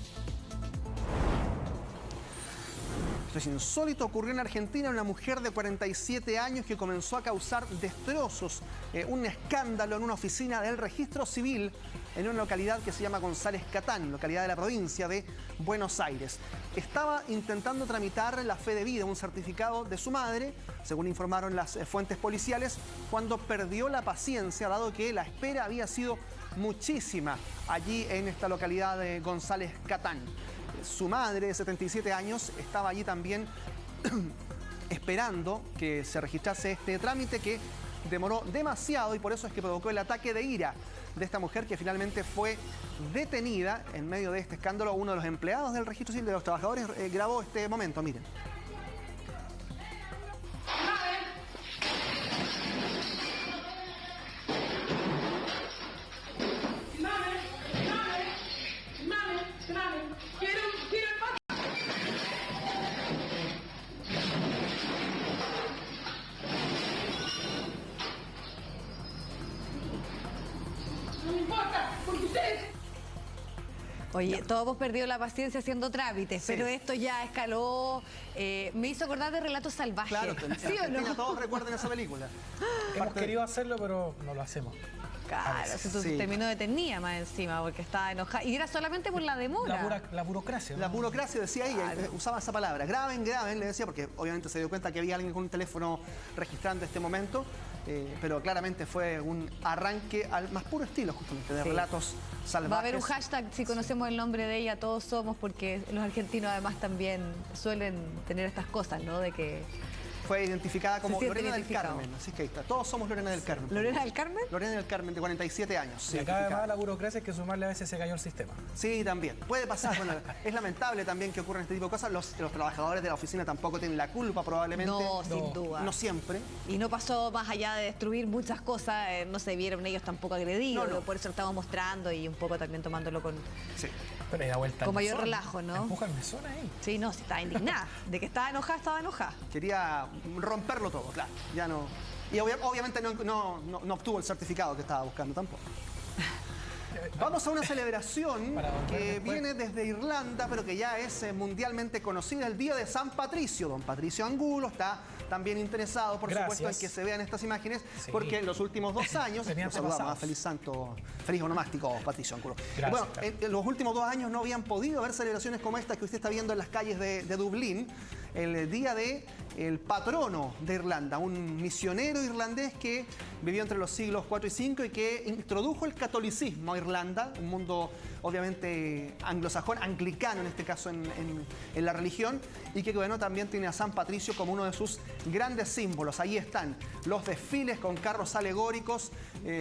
Esto es insólito, ocurrió en Argentina. Una mujer de 47 años que comenzó a causar destrozos, un escándalo en una oficina del registro civil en una localidad que se llama González Catán, localidad de la provincia de Buenos Aires. Estaba intentando tramitar la fe de vida, un certificado de su madre, según informaron las fuentes policiales, cuando perdió la paciencia, dado que la espera había sido muchísima allí en esta localidad de González Catán. Su madre, de 77 años, estaba allí también esperando que se registrase este trámite que demoró demasiado y por eso es que provocó el ataque de ira de esta mujer que finalmente fue detenida en medio de este escándalo. Uno de los empleados del registro civil de los trabajadores grabó este momento, miren. Oye, todos hemos perdido la paciencia haciendo trámites, sí, pero esto ya escaló, me hizo acordar de Relatos Salvajes. Claro, ¿sí o no? Todos recuerdan esa película. Hemos querido hacerlo, pero no lo hacemos. Claro, entonces terminó detenida más encima porque estaba enojada. Y era solamente por la demora. La burocracia. La burocracia, decía ella, usaba esa palabra. Graben, le decía, porque obviamente se dio cuenta que había alguien con un teléfono registrando este momento. Pero claramente fue un arranque al más puro estilo, justamente, de Relatos Salvajes. Va a haber un hashtag, si conocemos el nombre de ella, todos somos, porque los argentinos además también suelen tener estas cosas, ¿no? De que fue identificada como Lorena del Carmen, así que ahí está. Todos somos Lorena del Carmen. ¿Lorena del Carmen? Lorena del Carmen, de 47 años. Y acá además la burocracia es que sumarle a veces se cayó el sistema. Sí, también. Puede pasar. Bueno, es lamentable también que ocurran este tipo de cosas. Los trabajadores de la oficina tampoco tienen la culpa, probablemente. No, sin duda. No siempre. Y no pasó más allá de destruir muchas cosas. No se vieron ellos tampoco agredidos. No. Por eso lo estamos mostrando y un poco también tomándolo con... Sí. Pero da vuelta con mayor relajo, ¿no? Empuja el mesón ahí. Sí, no, sí, estaba indignada. De que estaba enojada, Quería romperlo todo, claro. Ya no. Y obviamente no obtuvo el certificado que estaba buscando tampoco. Vamos a una celebración que viene desde Irlanda, pero que ya es mundialmente conocida, el Día de San Patricio. Don Patricio Angulo está también interesado, por supuesto, en que se vean estas imágenes, porque en los últimos 2 años, nos saludamos a Feliz Santo, feliz onomástico, Patricio Angulo. Bueno, en los últimos 2 años no habían podido haber celebraciones como esta que usted está viendo en las calles de Dublín, el día de el patrono de Irlanda, un misionero irlandés que vivió entre los siglos 4 y 5 y que introdujo el catolicismo a Irlanda, un mundo obviamente anglosajón, anglicano en este caso en la religión, y que bueno, también tiene a San Patricio como uno de sus grandes símbolos. Ahí están los desfiles con carros alegóricos.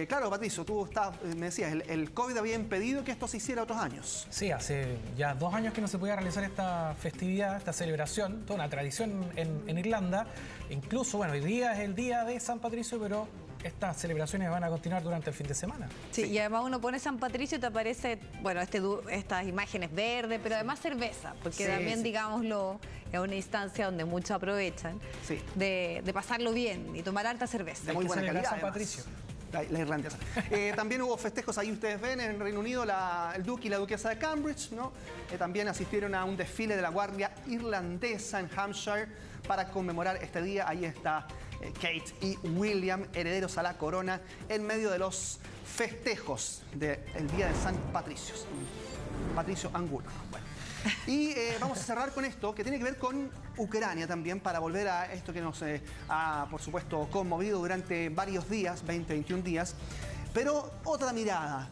Claro, Patricio, tú me decías, el COVID había impedido que esto se hiciera otros años. Sí, hace ya 2 años que no se podía realizar esta festividad, esta celebración, toda una tradición en Irlanda. Incluso, bueno, hoy día es el día de San Patricio, pero estas celebraciones van a continuar durante el fin de semana. Sí, y además uno pone San Patricio y te aparece, bueno, estas imágenes verdes, pero además cerveza, porque también, digámoslo, es una instancia donde muchos aprovechan de pasarlo bien y tomar harta cerveza. De muy buena calidad, San Patricio. La irlandesa. También hubo festejos, ahí ustedes ven, en Reino Unido, el duque y la duquesa de Cambridge, ¿no? También asistieron a un desfile de la Guardia Irlandesa en Hampshire para conmemorar este día. Ahí está Kate y William, herederos a la corona, en medio de los festejos del Día de San Patricio. Patricio Angulo. Bueno. Y vamos a cerrar con esto, que tiene que ver con Ucrania también, para volver a esto que nos ha, por supuesto, conmovido durante varios días, 21 días. Pero otra mirada.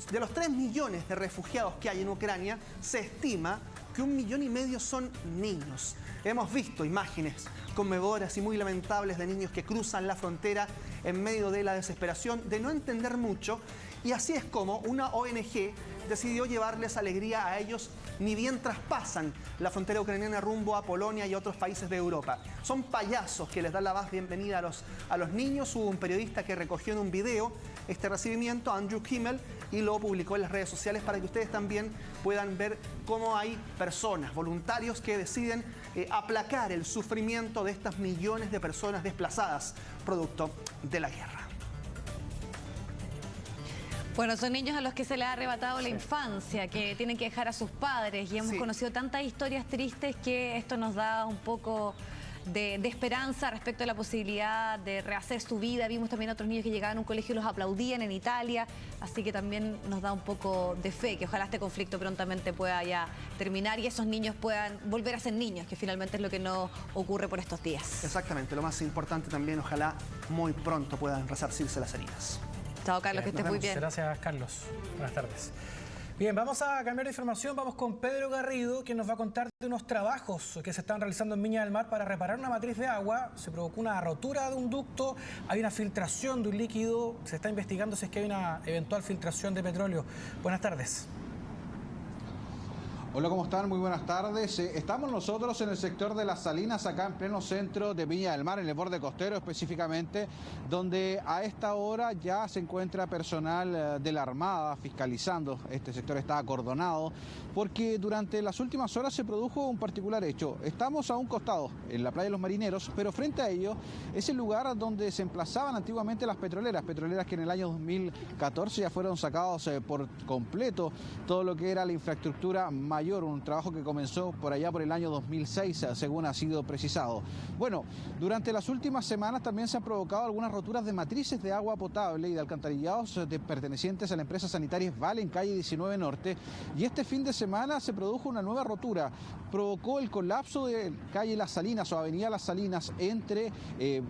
De los 3 millones de refugiados que hay en Ucrania, se estima que 1,5 millones son niños. Hemos visto imágenes conmovedoras y muy lamentables de niños que cruzan la frontera en medio de la desesperación, de no entender mucho, y así es como una ONG decidió llevarles alegría a ellos ni bien traspasan la frontera ucraniana rumbo a Polonia y otros países de Europa. Son payasos que les dan la más bienvenida a los niños. Hubo un periodista que recogió en un video este recibimiento, Andrew Kimmel, y lo publicó en las redes sociales para que ustedes también puedan ver cómo hay personas, voluntarios que deciden aplacar el sufrimiento de estas millones de personas desplazadas producto de la guerra. Bueno, son niños a los que se les ha arrebatado la infancia, que tienen que dejar a sus padres, y hemos conocido tantas historias tristes que esto nos da un poco de esperanza respecto a la posibilidad de rehacer su vida. Vimos también a otros niños que llegaban a un colegio y los aplaudían en Italia, así que también nos da un poco de fe que ojalá este conflicto prontamente pueda ya terminar y esos niños puedan volver a ser niños, que finalmente es lo que no ocurre por estos días. Exactamente, lo más importante también, ojalá muy pronto puedan resarcirse las heridas. Chao, Carlos, que estés muy bien. Gracias, Carlos. Buenas tardes. Bien, vamos a cambiar de información. Vamos con Pedro Garrido, quien nos va a contar de unos trabajos que se están realizando en Viña del Mar para reparar una matriz de agua. Se provocó una rotura de un ducto, hay una filtración de un líquido. Se está investigando si es que hay una eventual filtración de petróleo. Buenas tardes. Hola, ¿cómo están? Muy buenas tardes. Estamos nosotros en el sector de Las Salinas, acá en pleno centro de Viña del Mar, en el borde costero específicamente, donde a esta hora ya se encuentra personal de la Armada fiscalizando. Este sector está acordonado porque durante las últimas horas se produjo un particular hecho. Estamos a un costado, en la playa de los Marineros, pero frente a ello es el lugar donde se emplazaban antiguamente las petroleras que en el año 2014 ya fueron sacados por completo todo lo que era la infraestructura mayor. Un trabajo que comenzó por allá por el año 2006, según ha sido precisado. Bueno, durante las últimas semanas también se han provocado algunas roturas de matrices de agua potable y de alcantarillados pertenecientes a la empresa sanitaria Vale en calle 19 Norte, y este fin de semana se produjo una nueva rotura. Provocó el colapso de calle Las Salinas o avenida Las Salinas entre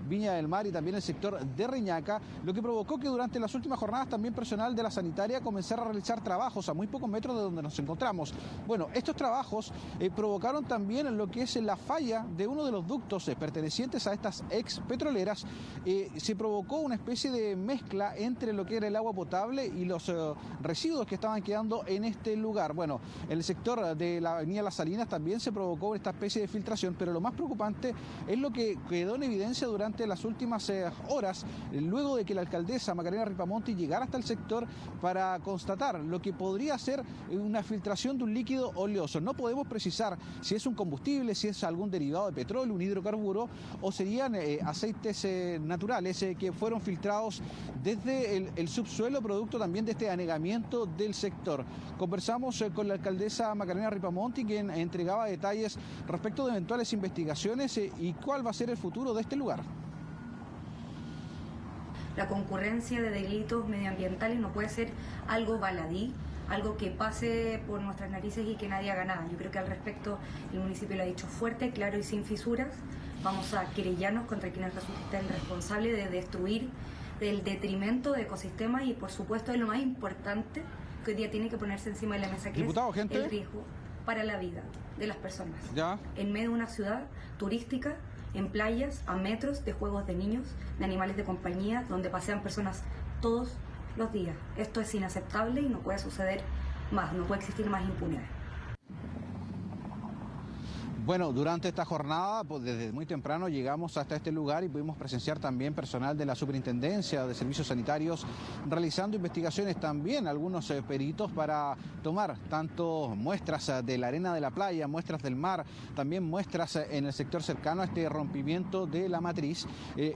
Viña del Mar y también el sector de Reñaca, lo que provocó que durante las últimas jornadas también personal de la sanitaria comenzara a realizar trabajos a muy pocos metros de donde nos encontramos. Bueno, estos trabajos provocaron también lo que es la falla de uno de los ductos pertenecientes a estas ex petroleras. Se provocó una especie de mezcla entre lo que era el agua potable y los residuos que estaban quedando en este lugar. Bueno, en el sector de la avenida Las Salinas también se provocó esta especie de filtración, pero lo más preocupante es lo que quedó en evidencia durante las últimas horas, luego de que la alcaldesa Macarena Ripamonti llegara hasta el sector para constatar lo que podría ser una filtración de un líquido oleoso. No podemos precisar si es un combustible, si es algún derivado de petróleo, un hidrocarburo, o serían aceites naturales que fueron filtrados desde el subsuelo, producto también de este anegamiento del sector. Conversamos con la alcaldesa Macarena Ripamonti, quien entregaba detalles respecto de eventuales investigaciones y cuál va a ser el futuro de este lugar. La concurrencia de delitos medioambientales no puede ser algo baladí, algo que pase por nuestras narices y que nadie haga nada. Yo creo que al respecto el municipio lo ha dicho fuerte, claro y sin fisuras. Vamos a querellarnos contra quienes resulten responsables de destruir el detrimento de ecosistemas y, por supuesto, es lo más importante que hoy día tiene que ponerse encima de la mesa, que Diputado, es gente. el riesgo para la vida de las personas. Ya. En medio de una ciudad turística, en playas, a metros de juegos de niños, de animales de compañía, donde pasean personas todos los días. Esto es inaceptable y no puede suceder más, no puede existir más impunidad. Bueno, durante esta jornada, pues desde muy temprano llegamos hasta este lugar y pudimos presenciar también personal de la Superintendencia de Servicios Sanitarios realizando investigaciones, también algunos peritos para tomar tanto muestras de la arena de la playa, muestras del mar, también muestras en el sector cercano a este rompimiento de la matriz,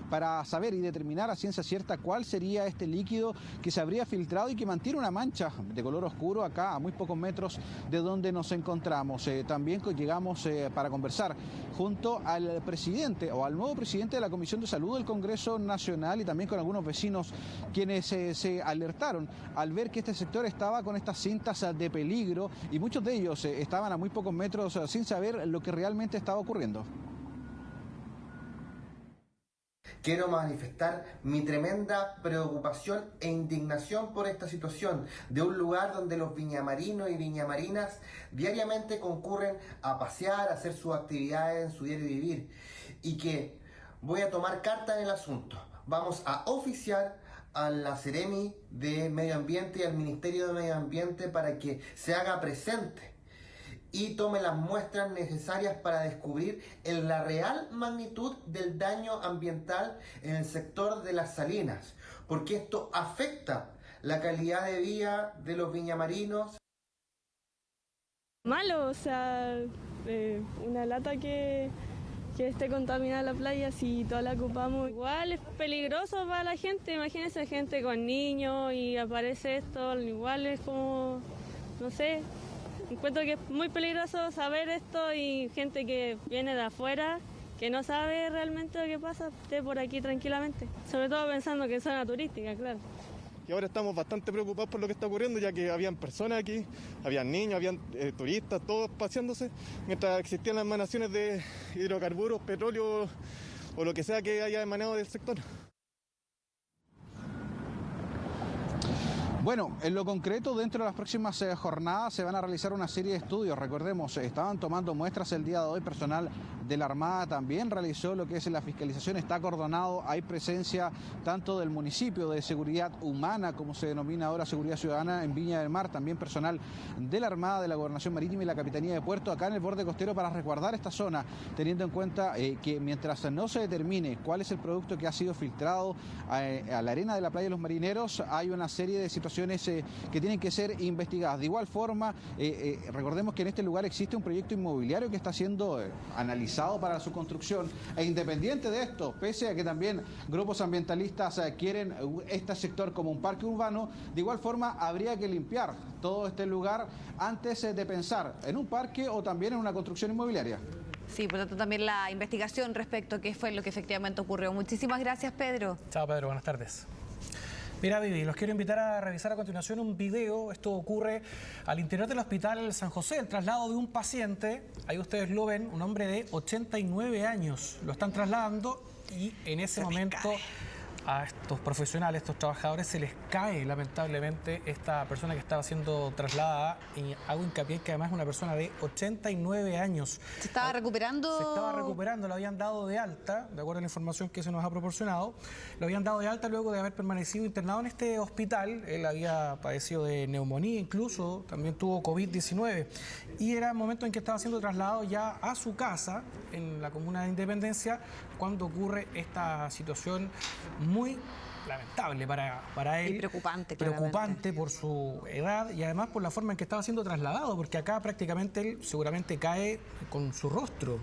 para saber y determinar a ciencia cierta cuál sería este líquido que se habría filtrado y que mantiene una mancha de color oscuro acá a muy pocos metros de donde nos encontramos. También llegamos para conversar junto al presidente o al nuevo presidente de la Comisión de Salud del Congreso Nacional y también con algunos vecinos quienes se alertaron al ver que este sector estaba con estas cintas de peligro y muchos de ellos estaban a muy pocos metros sin saber lo que realmente estaba ocurriendo. Quiero manifestar mi tremenda preocupación e indignación por esta situación de un lugar donde los viñamarinos y viñamarinas diariamente concurren a pasear, a hacer sus actividades en su diario vivir, y que voy a tomar carta en el asunto. Vamos a oficiar a la Seremi de Medio Ambiente y al Ministerio de Medio Ambiente para que se haga presente y tome las muestras necesarias para descubrir la real magnitud del daño ambiental en el sector de las salinas, porque esto afecta la calidad de vida de los viñamarinos. Malo, o sea, una lata que esté contaminada la playa, si toda la ocupamos. Igual es peligroso para la gente, imagínense gente con niños y aparece esto, igual es como, no sé. Encuentro que es muy peligroso saber esto y gente que viene de afuera, que no sabe realmente lo que pasa, esté por aquí tranquilamente. Sobre todo pensando que es zona turística, claro. Y ahora estamos bastante preocupados por lo que está ocurriendo, ya que habían personas aquí, habían niños, habían turistas, todos paseándose, mientras existían las emanaciones de hidrocarburos, petróleo o lo que sea que haya emanado del sector. Bueno, en lo concreto, dentro de las próximas jornadas se van a realizar una serie de estudios. Recordemos, estaban tomando muestras el día de hoy, personal de la Armada también realizó lo que es la fiscalización, está acordonado, hay presencia tanto del municipio de seguridad humana, como se denomina ahora seguridad ciudadana en Viña del Mar, también personal de la Armada, de la Gobernación Marítima y la Capitanía de Puerto, acá en el borde costero para resguardar esta zona, teniendo en cuenta que mientras no se determine cuál es el producto que ha sido filtrado a la arena de la playa de los Marineros, hay una serie de situaciones que tienen que ser investigadas. De igual forma, recordemos que en este lugar existe un proyecto inmobiliario que está siendo analizado para su construcción, e independiente de esto, pese a que también grupos ambientalistas quieren este sector como un parque urbano, de igual forma habría que limpiar todo este lugar antes de pensar en un parque o también en una construcción inmobiliaria. Sí, por lo tanto también la investigación respecto a qué fue lo que efectivamente ocurrió. Muchísimas gracias, Pedro. Chao, Pedro, buenas tardes. Mira, Vivi, los quiero invitar a revisar a continuación un video. Esto ocurre al interior del Hospital San José, el traslado de un paciente. Ahí ustedes lo ven, un hombre de 89 años. Lo están trasladando y en ese momento a estos profesionales, estos trabajadores, se les cae lamentablemente esta persona que estaba siendo trasladada, y hago hincapié en que además es una persona de 89 años. ¿Se estaba recuperando? Se estaba recuperando, lo habían dado de alta, de acuerdo a la información que se nos ha proporcionado, lo habían dado de alta luego de haber permanecido internado en este hospital. Él había padecido de neumonía, incluso también tuvo COVID-19, y era el momento en que estaba siendo trasladado ya a su casa en la comuna de Independencia cuando ocurre esta situación muy lamentable para él. Y preocupante, preocupante por su edad y además por la forma en que estaba siendo trasladado, porque acá prácticamente él seguramente cae con su rostro.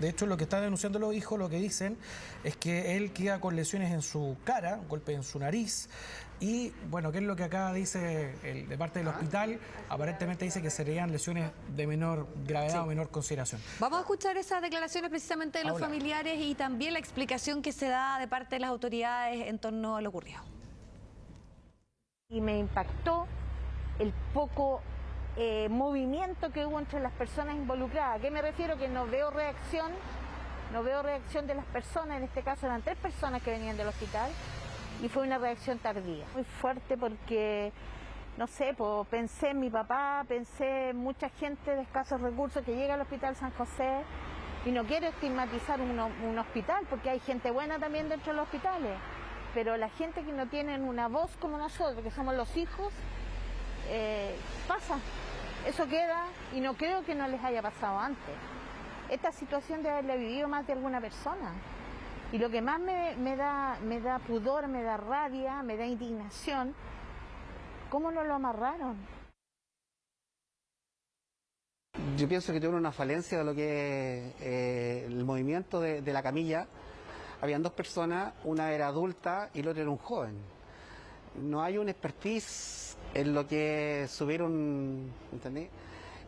De hecho, lo que están denunciando los hijos, lo que dicen es que él queda con lesiones en su cara, un golpe en su nariz. Y bueno, ¿qué es lo que acá dice de parte del hospital? Aparentemente dice que serían lesiones de menor gravedad o menor consideración. Vamos a escuchar esas declaraciones precisamente de los familiares y también la explicación que se da de parte de las autoridades en torno a lo ocurrido. Y me impactó el poco movimiento que hubo entre las personas involucradas. ¿A qué me refiero? Que no veo reacción de las personas. En este caso eran 3 personas que venían del hospital. Y fue una reacción tardía, muy fuerte, porque, no sé, pensé en mi papá, pensé en mucha gente de escasos recursos que llega al Hospital San José, y no quiero estigmatizar un hospital, porque hay gente buena también dentro de los hospitales, pero la gente que no tiene una voz como nosotros, que somos los hijos, pasa, eso queda, y no creo que no les haya pasado antes. Esta situación de haberla vivido más de alguna persona. Y lo que más me da pudor, me da rabia, me da indignación, ¿cómo no lo amarraron? Yo pienso que tuvo una falencia de lo que es el movimiento de la camilla. Habían 2 personas, una era adulta y la otra era un joven. No hay un expertise en lo que subieron, ¿entendí?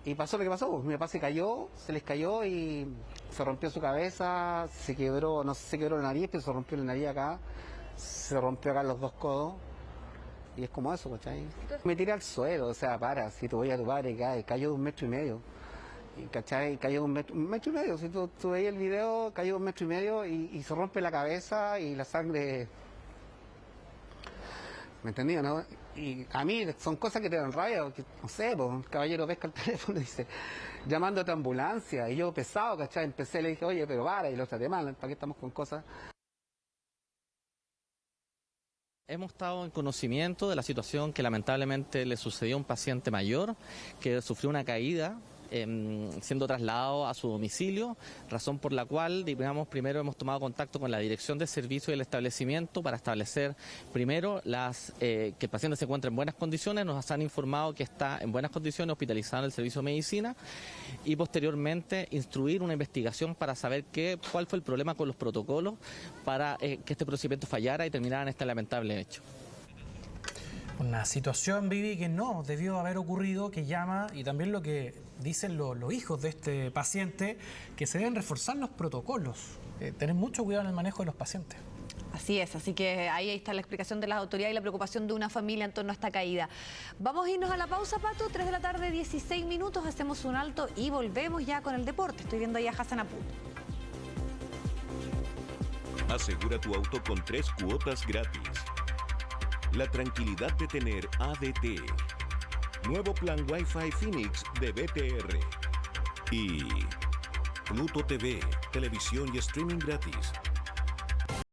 Y pasó lo que pasó, pues, mi papá se les cayó y se rompió su cabeza, se quebró, no sé, se quebró la nariz, pero se rompió la nariz acá, se rompió acá los 2 codos. Y es como eso, ¿cachai? Me tiré al suelo, o sea, si tú voy a tu padre, cayó de 1,5 metros. ¿Cachai? Cayó de 1,5 metros. Si tú veías el video, cayó de 1,5 metros y se rompe la cabeza y la sangre. ¿Me entendí, no? Y a mí son cosas que te dan rabia, porque, no sé, pues, un caballero pesca el teléfono y dice, llamándote a ambulancia. Y yo pesado, ¿cachai? Empecé, le dije, oye, pero para, y lo traté mal, ¿para qué estamos con cosas? Hemos estado en conocimiento de la situación que lamentablemente le sucedió a un paciente mayor que sufrió una caída siendo trasladado a su domicilio, razón por la cual, digamos, primero hemos tomado contacto con la dirección de servicio del establecimiento para establecer primero que el paciente se encuentra en buenas condiciones, nos han informado que está en buenas condiciones hospitalizado en el servicio de medicina y posteriormente instruir una investigación para saber cuál fue el problema con los protocolos para que este procedimiento fallara y terminara en este lamentable hecho. Una situación, Vivi, que no debió haber ocurrido, que llama, y también lo que dicen los hijos de este paciente, que se deben reforzar los protocolos, tener mucho cuidado en el manejo de los pacientes. Así es, así que ahí está la explicación de las autoridades y la preocupación de una familia en torno a esta caída. Vamos a irnos a la pausa, Pato, 3 de la tarde, 16 minutos, hacemos un alto y volvemos ya con el deporte. Estoy viendo ahí a Hassan Apud. Asegura tu auto con 3 cuotas gratis. La tranquilidad de tener ADT. Nuevo plan Wi-Fi Phoenix de BTR. Y Pluto TV, televisión y streaming gratis.